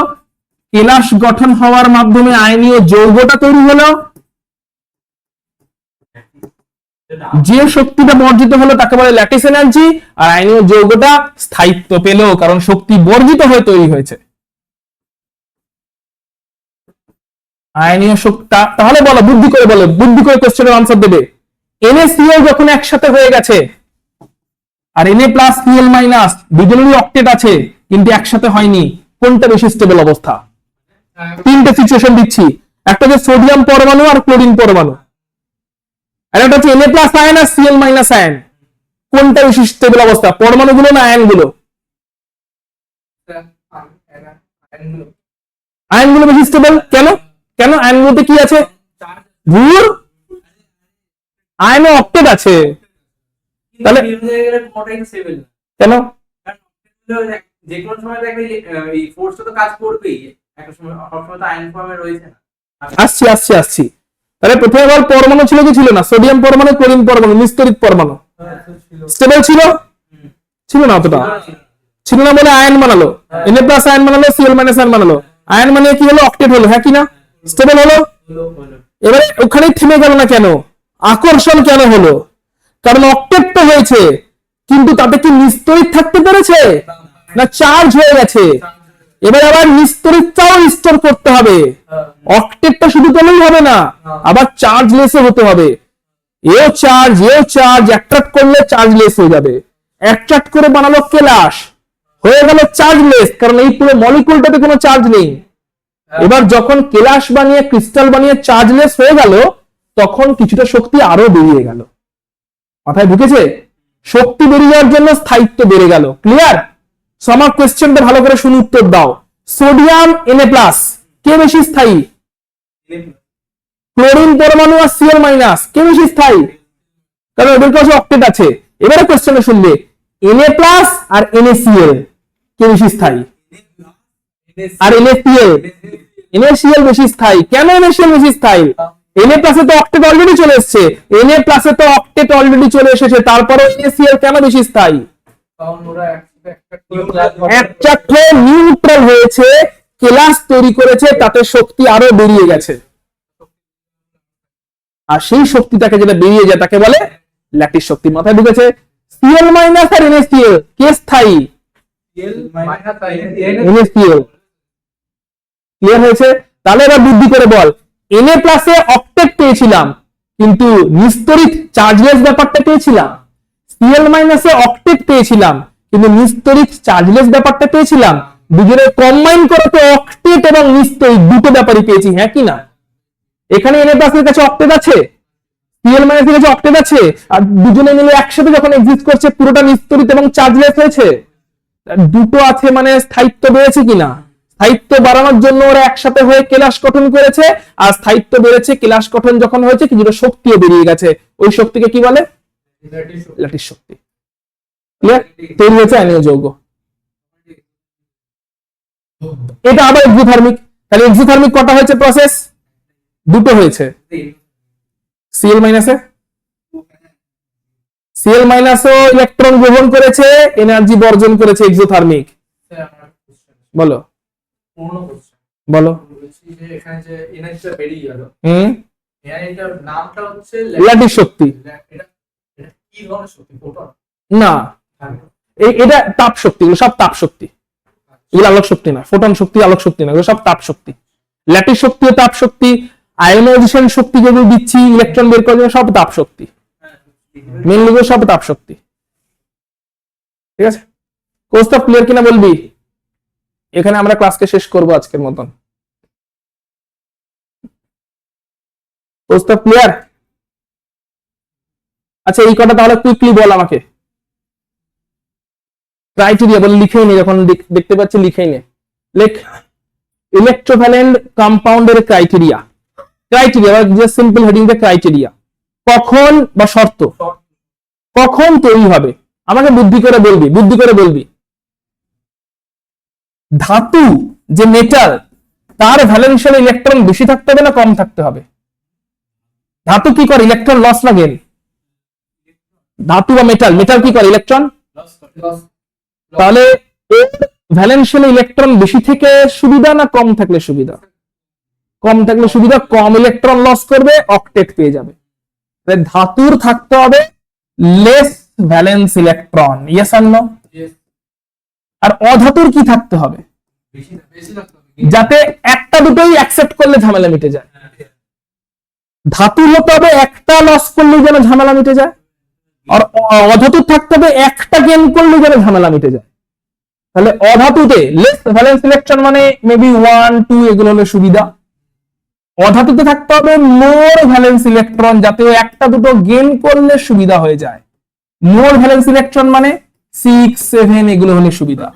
কেলাস গঠন হওয়ার মাধ্যমে আয়নীয় যৌগটা তৈরি হলো, যে শক্তিটা বর্জিত হলো তাকে বলে ল্যাটিস এনার্জি, আর আয়নীয় যৌগটা স্থায়িত্ব পেল কারণ শক্তি বর্জিত হয়ে তৈরি হয়েছে। আয়নীয় শক্তি তাহলে বলো, বুদ্ধি করে বলো, বুদ্ধি করে কোশ্চেনের আনসার দেবে। NaCl যখন একসাথে হয়ে গেছে আর Na+Cl- দুজনেরই অক্টেট আছে কিন্তু একসাথে হয়নি, কোনটা বেশি স্টেবল অবস্থা? তিনটে সিচুয়েশন দিচ্ছি, একটা হচ্ছে সোডিয়াম পরমাণু আর ক্লোরিন পরমাণু, আর একটা হচ্ছে Na+ আয়ন আর Cl- আয়ন। কোনটা বেশি স্টেবল অবস্থা, পরমাণুগুলো না আয়নগুলো? আয়নগুলো বেশি স্টেবল। কেন? কেন আয়নগুলোতে কি আছে? ধুর, আয়ন অক্টেট আছে। তাহলে কেন? যে কোনো সময় দেখবে এই ফোর্সটা তো কাজ করবেই, একটা সময় সবসময় তো আয়ন ফর্মে রয়েছে না। আসছি। তাহলে প্রথমে বল, পরমাণু ছিল কি ছিল না? সোডিয়াম পরমাণু, ক্লোরিন পরমাণু, নিস্তড়িত পরমাণু স্টেবল ছিল? ছিল না অতটা, ছিল না বলে আয়ন বানালো, Na+ আয়ন বানালো, Cl- আয়ন বানালো, আয়ন মানে কি হলো? অক্টেট হলো, হ্যাঁ কি না? স্টেবল হলো। এবারে ওখানে থেমে গেল না কেন? আকর্ষণ কেন হলো? কারণ অক্টেট তো হয়েছে, কিন্তু তাতে কি নিস্তড়িত থাকতে পেরেছে? না চার্জ হয়ে গেছে। এবার আবার নিস্তড়িতটাও রিস্টোর করতে হবে, অক্টেটটা শুধু পেলেই হবে না, আবার চার্জলেসও হতে হবে। এও চার্জ অ্যাট্রাক্ট করলে চার্জলেস হয়ে যাবে, অ্যাট্রাক্ট করে বানালো কেলাস, হয়ে গেল চার্জলেস, কারণ এই পুরো মলিকুলটাতে কোনো চার্জ নেই। এবার যখন কেলাস বানিয়ে ক্রিস্টাল বানিয়ে চার্জলেস হয়ে গেল, তখন কিছুটা শক্তি আরো বেরিয়ে গেল। মাথায় ঢুকেছে? শক্তি বেরিয়ে যাওয়ার জন্য স্থায়িত্ব বেড়ে গেল। ক্লিয়ার? সো আমার কোশ্চেনটা ভালো করে শুনে উত্তর দাও। সোডিয়াম Na+ কে বেশি স্থায়ী? ক্লোরিন পরমাণু আর Cl- কে বেশি স্থায়ী? কারণ ওদের কাছে অক্টেট আছে। এবারে কোশ্চেনটা শুনবে, Na+ আর NaCl কে বেশি স্থায়ী? আর NaCl বেশি স্থায়ী। কেন NaCl বেশি স্থায়ী? Na+ এ তো অক্টেট অলরেডি চলে এসেছে, Na+ এ তো অক্টেট অলরেডি চলে এসেছে, তারপরে NaCl কেন বেশি স্থায়ী? অ্যাট্রাক্ট হয়ে নিউট্রাল হয়েছে, কেলাস তৈরি করেছে, তাতে শক্তি আরো বেরিয়ে গেছে, আর সেই শক্তিটাকে যেটা বেরিয়ে যায় তাকে বলে ল্যাটিস শক্তি। মাথায় ঢুকেছে? Cl- আর NaCl কে স্থায়ী? NaCl। ক্লিয়ার হয়েছে? তাহলে এবার বুদ্ধি করে বল, Na+ এ অক্টেট পেয়েছিলাম কিন্তু নিস্তড়িত চার্জলেস ব্যাপারটা পেয়েছিলাম, Cl- এ অক্টেট পেয়েছিলাম কিন্তু নিস্তড়িত চার্জলেস ব্যাপারটা পেয়েছিলাম, দুজনে কম্বাইন করে তো অক্টেট এবং নিস্তড়িত দুটো ব্যাপারই পেয়েছি, হ্যাঁ কি না? এখানে Na+ এর কাছে অক্টেট আছে, Cl- এর কাছে অক্টেট আছে, আর দুজনে মিলে একসাথে যখন এক্সিস্ট করছে পুরোটা নিস্তড়িত এবং চার্জলেস হয়েছে। দুটো আছে মানে স্থায়িত্ব বেড়েছে কিনা? স্থায়িত্ব বাড়ানোর জন্য ওরা একসাথে হয়ে কেলাস গঠন করেছে, আর স্থায়িত্ব বেড়েছে, কেলাস গঠন যখন হয়েছে কিছুটা শক্তিও বেরিয়ে গেছে, ওই শক্তিকে কি বলে? ল্যাটিস শক্তি। ক্লিয়ার? তৈরি হয়েছে আয়নীয় যৌগ। এটা আবার এক্সোথার্মিক। তাহলে এক্সোথার্মিক কটা হয়েছে প্রসেস? দুটো হয়েছে। Cl- এ Cl- ও ইলেকট্রন গ্রহণ করেছে, এনার্জি বর্জন করেছে, এক্সোথার্মিক। বলো বলো। এখানে যে এনার্জিটা বেরিয়ে গেল, এটার নামটা হচ্ছে ল্যাটিস শক্তি। এটা কি ধরনের শক্তি? ফোটন? না, এটা তাপ শক্তি, এগুলো সব তাপ শক্তি, এগুলো আলোক শক্তি না। ফোটন শক্তি, আলোক শক্তি না, এগুলো সব তাপ শক্তি। ল্যাটিস শক্তি ও তাপ শক্তি, আয়োনাইজেশন শক্তি যেগুলো দিচ্ছি ইলেকট্রন বের করার জন্য, সব তাপ শক্তি, মেনলি সব তাপ শক্তি। ঠিক আছে? কোর্সটা ক্লিয়ার কিনা বলবি? এখানে আমরা ক্লাসকে শেষ করব আজকের মতন। কোর্সটা ক্লিয়ার? আচ্ছা এই কথা তাহলে কুইকলি বল আমাকে। ক্রাইটেরিয়া বল, লিখেই নে, যখন দেখতে পাচ্ছি লিখেই নে। লেখ ইলেকট্রোভ্যালেন্ট কম্পাউন্ডের criteria. Criteria just simple heading দে ক্রাইটেরিয়া। কখন বা শর্ত, কখন তৈরি হবে আমাকে বুদ্ধি করে বলবি, বুদ্ধি করে বলবি। ধাতু যে মেটাল, তার ভ্যালেন্সিয়াল ইলেকট্রন বেশি থাকতে হবে না কম থাকতে হবে? ধাতু কি করে, ইলেকট্রন লস না গেইন? ধাতু বা মেটাল, মেটাল কি করে? ইলেকট্রন। লস তাহলে এর ভ্যালেন্সিয়াল ইলেকট্রন বেশি থেকে সুবিধা না কম থাকলে সুবিধা? কম থাকলে সুবিধা, কম ইলেকট্রন লস করবে, অক্টেট পেয়ে যাবে। তাহলে ধাতুর থাকতে হবে লেস ভ্যালেন্স ইলেকট্রন, ইয়েস আর নো? আর অধাতুর কি থাকতে হবে? বেশি লাগতো যাতে একটা দুটোই অ্যাকসেপ্ট করলে ঝামেলা মিটে যায়। ধাতুর হতে হবে একটা লস করলে যেন ঝামেলা মিটে যায়, আর অধাতুর থাকতে হবে একটা গেইন করলে যেন ঝামেলা মিটে যায়। তাহলে অধাতুতে লেস ভ্যালেন্স ইলেকট্রন মানে মেবি 1 2 এগুলো হলে সুবিধা। অধাতুতে থাকতে হবে মোর ভ্যালেন্স ইলেকট্রন, যাতে ও একটা দুটো গেইন করলে সুবিধা হয়ে যায়। মোর ভ্যালেন্স ইলেকট্রন মানে 6 7 এগুলো হলে সুবিধা।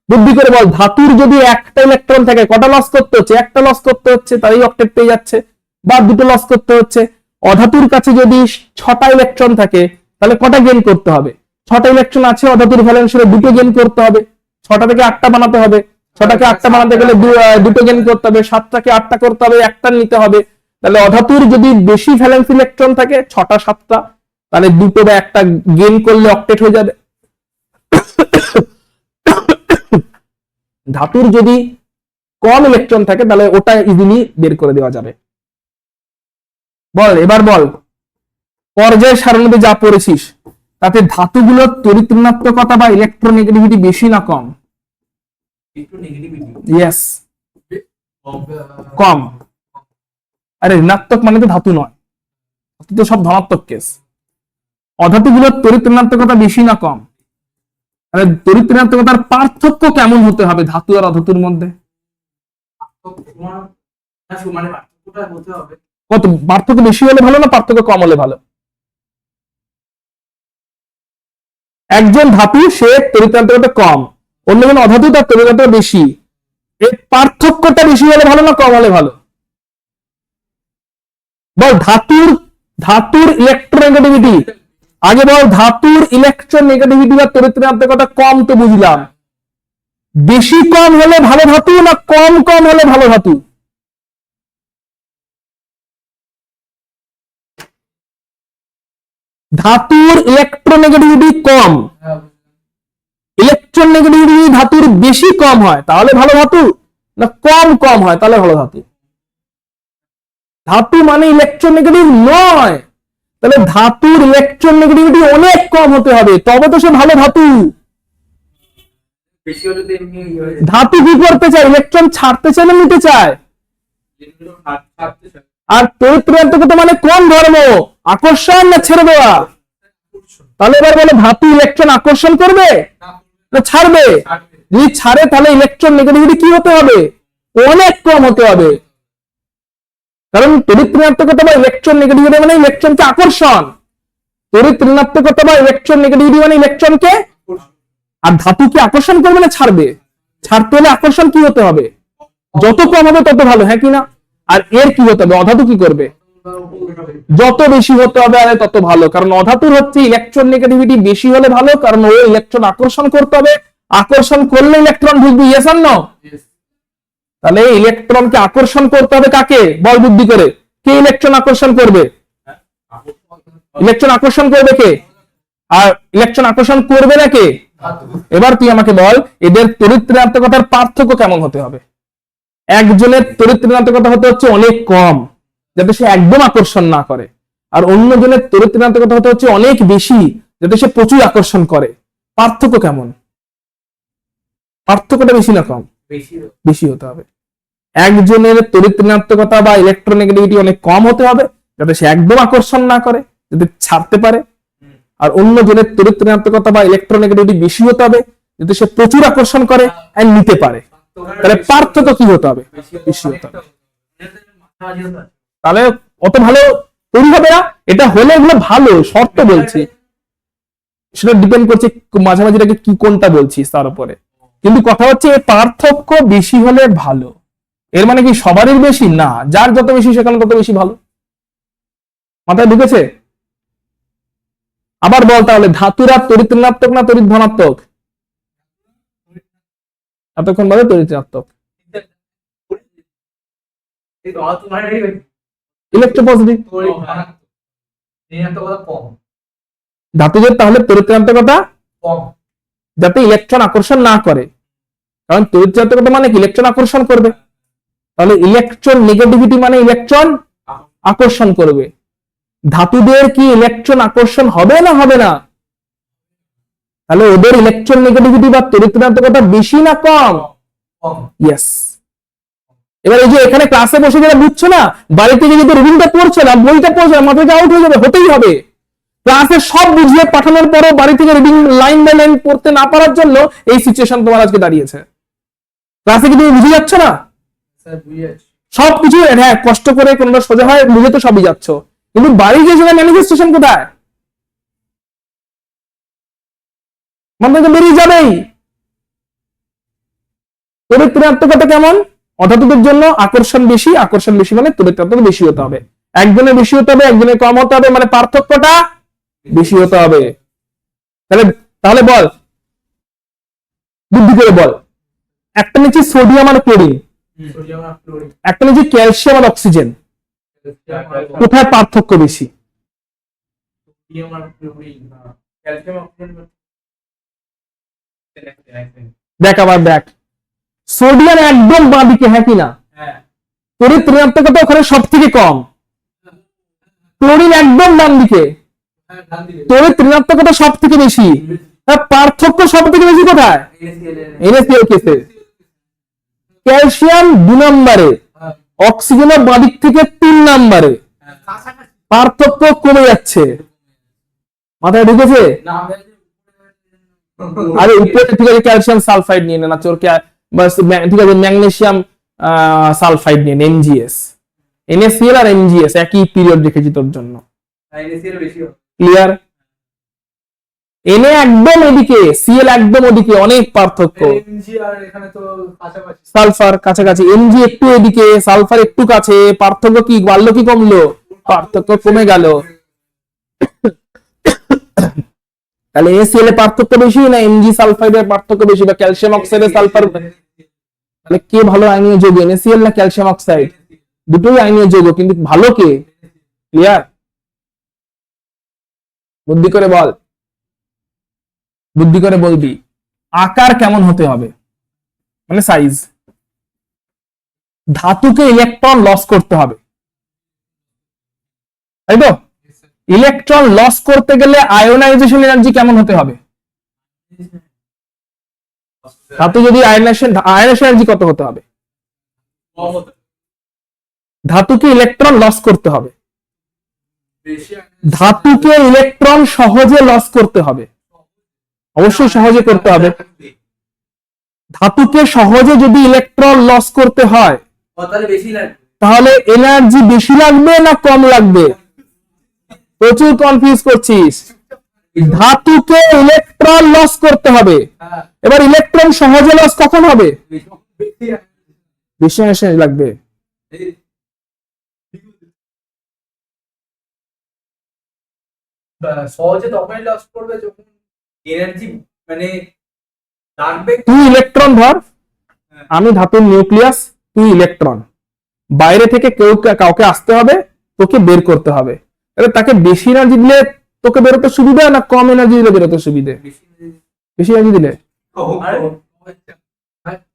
বুদ্ধি করে বল, ধাতুর যদি একটা ইলেকট্রন থাকে কটা লস করতে হচ্ছে? একটা লস করতে হচ্ছে, তাই অক্টেট পেয়ে যাচ্ছে, বা দুটো লস করতে হচ্ছে। অধাতুর কাছে যদি 6টা ইলেকট্রন থাকে তাহলে কটা গেইন করতে হবে? 6টা ইলেকট্রন আছে অধাতুর ভ্যালেন্সে, দুটো গেইন করতে হবে, 6টা থেকে 8টা বানাতে হবে, 6টাকে 8টা বানাতে গেলে দুটো গেইন করতে হবে, 7টাকে 8টা করতে হবে, একটা নিতে হবে। তাহলে অধাতুর যদি বেশি ভ্যালেন্স ইলেকট্রন থাকে 6টা 7টা, তাহলে দুটো বা একটা গেইন করলে অক্টেট হয়ে যাবে। ধাতুর যদি কম ইলেকট্রন থাকে তাহলে ওটা ইজিলি বের করে দেওয়া যাবে। বল এবার বল, পর্যায় সারণীতে যা পড়েছিস তাতে ধাতুগুলোর তড়িৎ ঋণাত্মকতা বা ইলেকট্রোনেগেটিভিটি বেশি না কম? একটু নেগেটিভিটি ইয়েস, কম। আরে ঋণাত্মক মানে তো ধাতু নয়, ধাতু তো সব ধনাত্মক কেস। অধাতুগুলোর তড়িৎ ঋণাত্মকতা বেশি না কম? আরে তড়িৎ ঋণাত্মকতার পার্থক্য কেমন হতে হবে ধাতু আর অধাতুর মধ্যে? মানে পার্থক্যটা হতে হবে কত? পার্থক্য বেশি হলে ভালো না পার্থক্য কম হলে ভালো? একজন ধাতু সে তড়িৎ ঋণাত্মকতা কম, অন্যজন অধাতু তার তড়িৎ ঋণাত্মকতা বেশি, এর পার্থক্যটা বেশি হলে ভালো না কম হলে ভালো? বল ধাতুর ইলেকট্রোনেগেটিভিটি, আগে বল ধাতুর ইলেকট্রোনেগেটিভিটি বা তড়িৎ ঋণাত্মকতা কম তো বুঝলাম, বেশি কম হলে ভালো ধাতু না কম কম হলে ভালো ধাতু? ধাতুর ইলেকট্রোনেগেটিভিটি কম, ইলেকট্রোনেগেটিভিটি ধাতুর বেশি কম হয় তাহলে ভালো ধাতু, না কম কম হয় তাহলে ভালো ধাতু? ধাতু মানে ইলেকট্রোনেগেটিভ নয়, তাহলে ধাতুর ইলেকট্রোনেগেটিভিটি অনেক কম হতে হবে তবে তো সে ভালো ধাতু। বেশি হলে তো এমনি ধাতু কি করতে চায়? ইলেকট্রন ছাড়তে চায় না নিতে চায়? আর তড়িৎ ঋণাত্মকতা মানে কোন ধর্ম? আকর্ষণ না ছেড়ে দেওয়া? তাহলে এবার বলে ধাতু ইলেকট্রন আকর্ষণ করবে না ছাড়বে? যদি ছাড়ে তাহলে ইলেকট্রন নেগেটিভিটি কি হতে হবে? অনেক কম হতে হবে, কারণ তড়িৎ ঋণাত্মকতা বা ইলেকট্রন নেগেটিভিটি মানে ইলেকট্রনকে আকর্ষণ, তড়িৎ ঋণাত্মকতা বা ইলেকট্রন নেগেটিভিটি মানে ইলেকট্রনকে। আর ধাতু কি আকর্ষণ করবে না ছাড়বে? ছাড়তে হলে আকর্ষণ কি হতে হবে? যত কম হবে তত ভালো, হ্যাঁ কি না? আর এর কি হতে হবে? অধাতু কি করবে? যত বেশি হতে হবে আরে তত ভালো, কারণ অধাতুর হচ্ছে ইলেকট্রন নেগেটিভিটি বেশি হলে ভালো, কারণ ও ইলেকট্রন আকর্ষণ করতে হবে, আকর্ষণ করলে ইলেকট্রন ঢুকবে, ইয়েস আর নো? তাহলে ইলেকট্রনকে আকর্ষণ করতে হবে কাকে? বল বুদ্ধি করে, কে ইলেকট্রন আকর্ষণ করবে? ইলেকট্রন আকর্ষণ করবে কে? আর ইলেকট্রন আকর্ষণ করবে না কে? এবার তুই আমাকে বল এদের তড়িৎ ঋণাত্মকতার পার্থক্য কেমন হতে হবে? একজনের তড়িৎ ঋণাত্মকতা হতে হচ্ছে অনেক কম যাতে সে একদম আকর্ষণ না করে, আর অন্যজনের তড়িৎ ঋণাত্মকতা হতে হচ্ছে অনেক বেশি যাতে সে প্রচুর আকর্ষণ করে। পার্থক্য কেমন? পার্থক্যটা বেশি না কম? বেশি হতে হবে। একজনের তড়িৎ ঋণাত্মকতা বা ইলেকট্রোনেগেটিভিটি অনেক কম হতে হবে যাতে সে একদম আকর্ষণ না করে, যাতে ছাড়তে পারে। আর অন্যজনের তড়িৎ ঋণাত্মকতা বা ইলেকট্রোনেগেটিভিটি বেশি হতে হবে যাতে সে প্রচুর আকর্ষণ করে আর নিতে পারে। তাহলে পার্থক্য কি হতে হবে? বেশি হতে হবে। তাহলে অত ভালো তৈরি হবে না, এটা হলে এগুলো ভালো শর্ত বলছি, সেটা ডিপেন্ড করছে মাঝামাঝি কি কোনটা বলছিস তার উপরে। কিন্তু কথা হচ্ছে পার্থক্য বেশি হলে ভালো, এর মানে কি সবারই বেশি না, যার যত বেশি সেখানে তত বেশি ভালো। মাথায় ঢুকেছে? আবার বল তাহলে ধাতুরা তড়িৎ ঋণাত্মক না তড়িৎ ধনাত্মক? এতক্ষণ বলে তড়িৎ ঋণাত্মক। ইলেকট্রোপজিটিভ। কম ধাতুদের তাহলে তড়িৎ-ঋণাত্মকতা কম। যাতে ইলেকট্রন আকর্ষণ না করে, কারণ তড়িৎ-ঋণাত্মকতা মানে কি ইলেকট্রন আকর্ষণ করবে, তাহলে ইলেকট্রন নেগেটিভিটি মানে ইলেকট্রন আকর্ষণ করবে। ধাতুদের কি ইলেকট্রন আকর্ষণ হবে না হবে না? তাহলে ওদের ইলেকট্রন নেগেটিভিটি বা তড়িৎ-ঋণাত্মকতা বেশি না কম? কম। ইয়েস। এবার এই যে এখানে ক্লাসে বসে যারা বুঝছো না, বাড়ি থেকে যদি রিডিংটা পড়ছো না, বইটা পড়ছো না, মাথা থেকে আউট হয়ে যাবে, হতেই হবে। ক্লাসে সব বুঝিয়ে পাঠানোর পরও বাড়ি থেকে রিডিং লাইন বাই লাইন পড়তে না পারার জন্য এই সিচুয়েশন তোমার আজকে দাঁড়িয়েছে। ক্লাসে কি তুমি বুঝে যাচ্ছ না? স্যার বুঝেছি। সবকিছু হ্যাঁ কষ্ট করে কোনটা সোজা হয়, বুঝে তো সবই যাচ্ছ, কিন্তু বাড়ি গিয়ে সেটা ম্যানিফেস্টেশন কোথায়? মাথা থেকে বেরিয়ে যাবেই। তড়িৎ-ঋণাত্মকতা কেমন? অধাতুদের জন্য আকর্ষণ বেশি, আকর্ষণ বেশি মানে তড়িৎ-ঋণাত্মকতা বেশি হতে হবে। একজনের বেশি হতে হবে, একজনের কম হতে হবে, মানে পার্থক্যটা বেশি হতে হবে। তাহলে তাহলে বল, বুদ্ধি করে বল, একটা নিচে সোডিয়াম আর ক্লোরিন, সোডিয়াম আর ক্লোরিন। একটা নিচে ক্যালসিয়াম আর অক্সিজেন, কোথায় পার্থক্য বেশি? সোডিয়াম আর ক্লোরিন। Calcium oxygen. দেখ আবার দেখ, সোডিয়াম একদম বাঁ দিকে, হ্যাঁ কি না? হ্যাঁ। তড়িৎ-ঋণাত্মকতা ওখানে সব থেকে কম। ক্লোরিন একদম ডান দিকে, হ্যাঁ, ডান দিকে। তড়িৎ-ঋণাত্মকতা সব থেকে বেশি। তার পার্থক্য সব থেকে বেশি কোথায়? NaCl কেসে। ক্যালসিয়াম 2 নম্বরে, হ্যাঁ। অক্সিজেনের বাঁ দিক থেকে 3 নম্বরে, কাছাকাছি। পার্থক্য কমে যাচ্ছে। মাথায় ঢুকেছে? না, আরে উপরে ঠিক আছে ক্যালসিয়াম সালফাইড নিয়ে না চোর, ঠিক আছে ম্যাগনেসিয়াম সালফাইড নিয়ে MgS, NaCl আর MgS একই পিরিয়ড রেখেছি তোর জন্য, NaCl বেশি হবে। ক্লিয়ার? Na একদম এদিকে, Cl একদম ওদিকে, অনেক পার্থক্য। এমজি আর এখানে তো কাছাকাছি। সালফার কাছাকাছি, Mg একটু এদিকে, সালফার একটু কাছে, পার্থক্য কি বাড়লো কি কমলো? পার্থক্য কমে গেল। তাহলে NaCl এর পার্থক্য বেশি না Mg সালফাইডের পার্থক্য বেশি, বা ক্যালসিয়াম অক্সাইডের সালফার? তাহলে কে ভালো আয়নীয় যৌগ, NaCl না ক্যালসিয়াম অক্সাইড? দুটোই আয়নীয় যৌগ, কিন্তু ভালো কে? ক্লিয়ার? বুদ্ধি করে বল, বুদ্ধি করে বলবি। আকার কেমন হতে হবে, মানে সাইজ। ধাতুকে ইলেকট্রন লস করতে হবে, তাই তো? ইলেকট্রন লস করতে গেলে আয়োনাইজেশন এনার্জি কেমন হতে হবে? ধাতু যদি আয়োনাইজেশন এনার্জি কত হতে হবে? ধাতুকে ইলেকট্রন লস করতে হবে, বেশি। ধাতুকে ইলেকট্রন সহজে লস করতে হবে, অবশ্যই সহজে করতে হবে। ধাতুকে সহজে যদি ইলেকট্রন লস করতে হয় তাহলে বেশি লাগবে। তাহলে এনার্জি বেশি লাগবে না কম লাগবে? প্রচুর কনফিউজ করছিস। ধাতুকে ইলেকট্রন লস করতে হবে, হ্যাঁ। এবার ইলেকট্রন সহজে লস কখন হবে? বেশি এনার্জি লাগবে। সহজে তখনই লস করবে যখন এনার্জি মানে লাগবে। তুই ইলেকট্রন ধর, আমি ধাতুর নিউক্লিয়াস, তুই ইলেকট্রন, বাইরে থেকে কাউকে আসতে হবে, তোকে বের করতে হবে। তাহলে তাকে বেশি এনার্জি দিলে তোকে বেরোতে সুবিধা না কম এনার্জি দিলে বেরোতে সুবিধে? বেশি এনার্জি দিলে।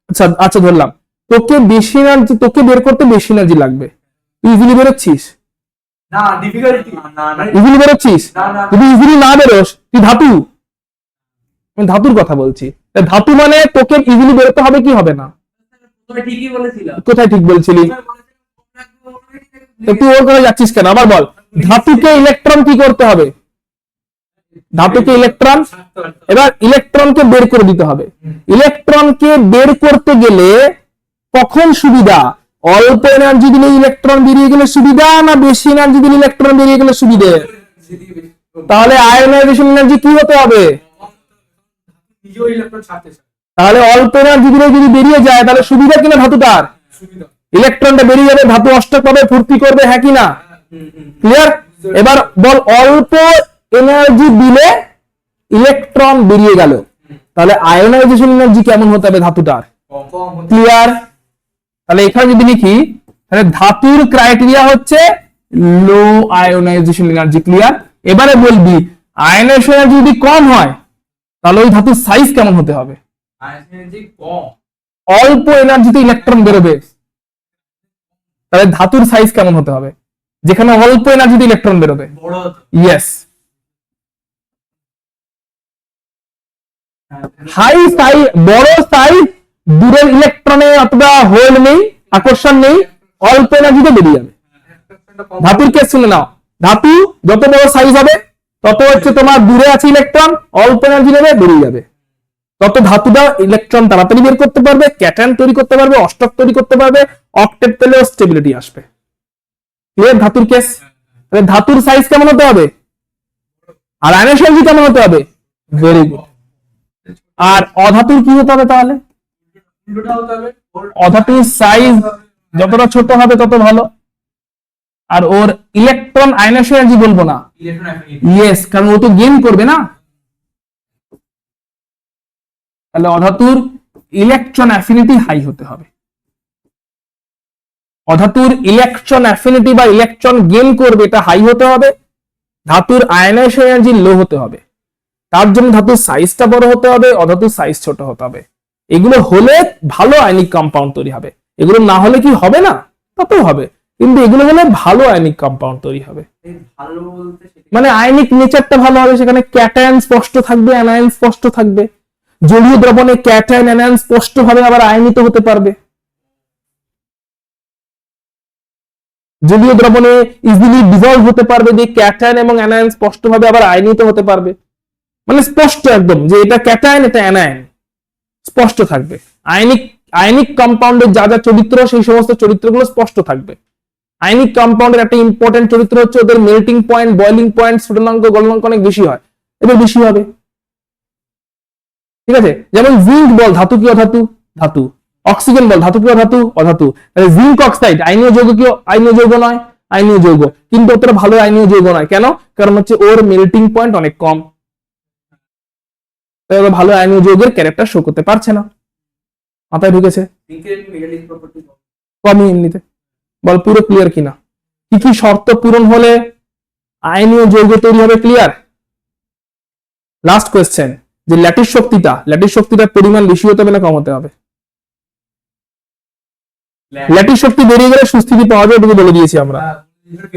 আচ্ছা আচ্ছা ধরলাম তোকে বেশি এনার্জি, তোকে বের করতে বেশি এনার্জি লাগবে, তুই ইজিলি বেরোচ্ছিস? না, ডিফিকাল্টি। না ইজিলি বেরোচ্ছিস? না, না। যদি ইজিলি না বেরোস, তুই ধাতু, আমি ধাতুর কথা বলছি। ধাতু মানে তোকে ইজিলি বেরোতে হবে কি হবে না? তুমি ঠিকই বলেছিলা। কোথায় ঠিক বলছিলি? তো তুই ওর কথা যাচ্ছিস কেন? আবার বল, ধাতুকে ইলেকট্রন কি করতে হবে? ধাতুকে ইলেকট্রন, এবার ইলেকট্রনকে বের করে দিতে হবে। ইলেকট্রনকে বের করতে গেলে কখন সুবিধা? অল্প এনার্জি দিলে ইলেকট্রন বেরিয়ে গেলে সুবিধা না বেশি এনার্জি দিলে ইলেকট্রন বেরিয়ে গেলে সুবিধে? তাহলে আয়োনাইজেশন এনার্জি কি হতে হবে? নিজেও ইলেকট্রন ছাড়তে চায়। তাহলে অল্প এনার্জি দিলে যদি বেরিয়ে যায় তাহলে সুবিধা কিনা ধাতুটার? সুবিধা। ইলেকট্রনটা বেরিয়ে যাবে, ধাতু অষ্টক পাবে, ফুর্তি করবে, হ্যাঁ কি না? ক্লিয়ার? এবার বল, অল্প এনার্জি দিলে ইলেকট্রন বেরিয়ে গেল, তাহলে আয়োনাইজেশন এনার্জি কেমন হতে হবে ধাতুটার? কম হতে। ক্লিয়ার? তাহলে এখানে যদি লিখি, তাহলে ধাতুর ক্রাইটেরিয়া হচ্ছে লো আয়োনাইজেশন এনার্জি। ক্লিয়ার? এবারে বলবি আয়নেশন এনার্জি যদি কম হয় তাহলে ওই ধাতুর সাইজ কেমন হতে হবে? আয়নেশন এনার্জি কম, অল্প এনার্জিতে ইলেকট্রন বেরোবে, তাহলে ধাতুর সাইজ কেমন হতে হবে? যেখানে অল্প এনার্জিতে ইলেকট্রন বেরোবে। বড় হতো। ইয়েস, হাই সাইজ, বড় সাইজ, দূরের ইলেকট্রনে অতটা হোল নেই, আকর্ষণ নেই, অল্প এনার্জিতে বেরিয়ে যাবে। ধাতুর কেস শুনে নাও, ধাতু যত বড় সাইজ হবে তত হচ্ছে তোমার দূরে আছে ইলেকট্রন, অল্প এনার্জি নেবে, বেরিয়ে যাবে। তত ধাতুটা ইলেকট্রন তাড়াতাড়ি বের করতে পারবে, ক্যাটায়ন তৈরি করতে পারবে, অষ্টক তৈরি করতে পারবে, অক্টেট পেলেও স্টেবিলিটি আসবে। ক্লিয়ার ধাতুর কেস? তাহলে ধাতুর সাইজ কেমন হতে হবে আর আয়নের সাইজ কেমন হতে হবে? Very good. আর অধাতুর কি হতে হবে তাহলে? উল্টোটা হতে হবে, অধাতুর সাইজ যতটা ছোট হবে তত ভালো। আর ওর ইলেকট্রন আয়নেশন এনার্জি বলবো না, ইলেকট্রন অ্যাফিনিটি। ইয়েস, কারণ ও তো গেইন করবে না। তাহলে অধাতুর ইলেকট্রন অ্যাফিনিটি হাই হতে হবে। অধাতুর ইলেকট্রন অ্যাফিনিটি বা ইলেকট্রন গেইন করবে এটা হাই হতে হবে। ধাতুর আয়নেশন এনার্জি লো হতে হবে। তার জন্য ধাতুর সাইজটা বড় হতে হবে, অধাতুর সাইজ ছোট হতে হবে। এগুলো হলে ভালো আয়নিক কম্পাউন্ড তৈরি হবে। এগুলো না হলে কি হবে না? ততও হবে, কিন্তু এগুলো হলে ভালো আয়নিক কম্পাউন্ড তৈরি হবে। এই ভালো বলতে সেটা মানে আয়নিক নেচারটা ভালো হবে, সেখানে ক্যাটায়ন স্পষ্ট থাকবে, অ্যানায়ন স্পষ্ট থাকবে। জলীয় দ্রবণে ক্যাটায়ন অ্যানায়ন স্পষ্ট ভাবে আবার আয়নিত হতে পারবে। জলীয় দ্রবণে ইজিলি ডিজলভ হতে পারবে, যে ক্যাটায়ন এবং অ্যানায়ন স্পষ্ট ভাবে আবার আয়নিত হতে পারবে। মানে স্পষ্ট একদম যে এটা ক্যাটায়ন এটা অ্যানায়ন স্পষ্ট থাকবে। আয়নিক আয়নিক কম্পাউন্ডের যা যা চরিত্র সেই সমস্ত চরিত্রগুলো স্পষ্ট থাকবে। আয়নিক কম্পাউন্ডের একটা ইম্পর্টেন্ট চরিত্র হচ্ছে ওদের মেল্টিং পয়েন্ট, বয়লিং পয়েন্ট, স্ফুটনাঙ্ক, গলনাঙ্ক অনেক বেশি হয়, এদের বেশি হবে। ঠিক আছে, যেমন জিঙ্ক বল ধাতু কি অধাতু? ধাতু। অক্সিজেন বল ধাতু কি অধাতু? অধাতু। জিঙ্ক অক্সাইড আইনীয় যৌগ কি? আইনীয় যৌগ নয়, আইনীয় যৌগ, কিন্তু অতটা ভালো আইনীয় যৌগ নয়। কেন? কারণ হচ্ছে ওর মেল্টিং পয়েন্ট অনেক কম, তাই ওরা ভালো আইনীয় যৌগের ক্যারেক্টার শো করতে পারছে না। মাথায় ঢুকেছে? জিঙ্কের মেটালিক প্রপার্টি কমই এমনিতে। বল পুরো ক্লিয়ার কিনা? কি কি শর্ত পূরণ হলে আইনীয় যৌগ তৈরি হবে? ক্লিয়ার? লাস্ট কোয়েশ্চেন, যে ল্যাটিস শক্তিটার পরিমাণ বেশি হতে হবে না কম হতে হবে? ল্যাটিস শক্তি বেরিয়ে গেলে সুস্থিতি পাওয়া যায়, এটুকু বলে দিয়েছি আমরা।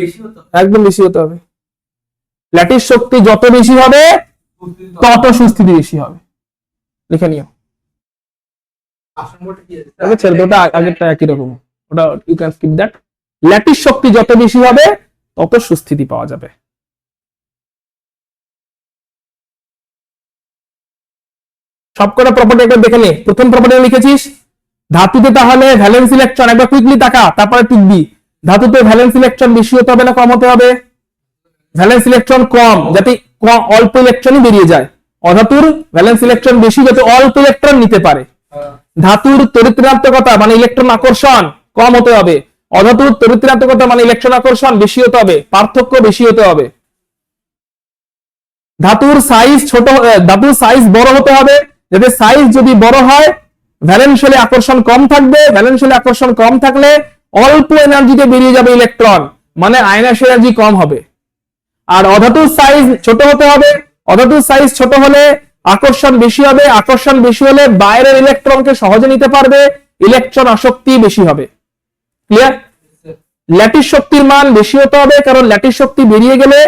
বেশি হতো। একদম বেশি হতে হবে। ল্যাটিস শক্তি যত বেশি হবে তত সুস্থিতি বেশি হবে। লিখে নিও। আসনটা কি আছে? ওকে ছেড়ে দাও, ওটা আগেরটা একই রকম, ওটা you can skip that. Lattice শক্তি যত বেশি হবে তত সুস্থিতি পাওয়া যাবে। সবকটা প্রপার্টি একবার দেখে নে। প্রথম প্রপার্টি লিখেছিস ধাতুতে, তাহলে ভ্যালেন্স ইলেকট্রন একবার কুইকলি তাকা, তারপরে টিকবি। ধাতুতে ভ্যালেন্স ইলেকট্রন বেশি হতে হবে না কম হতে হবে? ভ্যালেন্স ইলেকট্রন কম, যাতে অল্প ইলেকট্রনই বেরিয়ে যায়। অধাতুর ভ্যালেন্স ইলেকট্রন বেশি, যাতে অল্প ইলেকট্রন নিতে পারে। ধাতুর তড়িৎ-ঋণাত্মকতা মানে ইলেকট্রন আকর্ষণ কম হতে হবে। অধাতুর তড়িৎ-ঋণাত্মকতা মানে ইলেকট্রন আকর্ষণ বেশি হতে হবে, পার্থক্য বেশি হতে হবে। ধাতুর সাইজ বড় হতে হবে, যাতে সাইজ যদি বড় হয় ভ্যালেন্সিয়ালি আকর্ষণ কম থাকবে, ভ্যালেন্সিয়ালি আকর্ষণ কম থাকলে অল্প এনার্জিতে বেরিয়ে যাবে ইলেকট্রন, মানে আয়নাস এনার্জি কম হবে। আর অধাতুর সাইজ ছোট হতে হবে, অধাতুর সাইজ ছোট হলে আকর্ষণ বেশি হবে, আকর্ষণ বেশি হলে বাইরের ইলেকট্রনকে সহজে নিতে পারবে, ইলেকট্রন আসক্তি বেশি হবে। ক্লিয়ার? ল্যাটিস শক্তির মান বেশি হতে হবে, কারণ ল্যাটিস শক্তি বেরিয়ে গেলে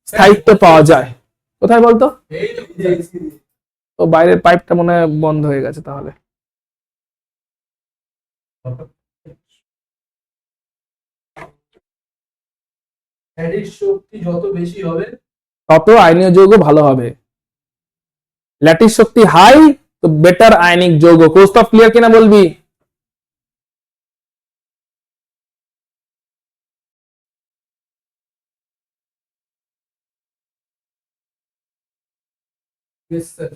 স্থায়িত্ব পাওয়া যায়। কোথায় বলতো? এই তো বুঝেছি। তো বাইরের পাইপটা মনে হয় বন্ধ হয়ে গেছে তাহলে। হ্যারির শক্তি যত বেশি হবে তত আয়নীয় যৌগ ভালো হবে। ল্যাটিস শক্তি হাই তো বেটার আয়নিক যৌগ। কৌস্তব ক্লিয়ার কিনা বলবি? Yes, sir.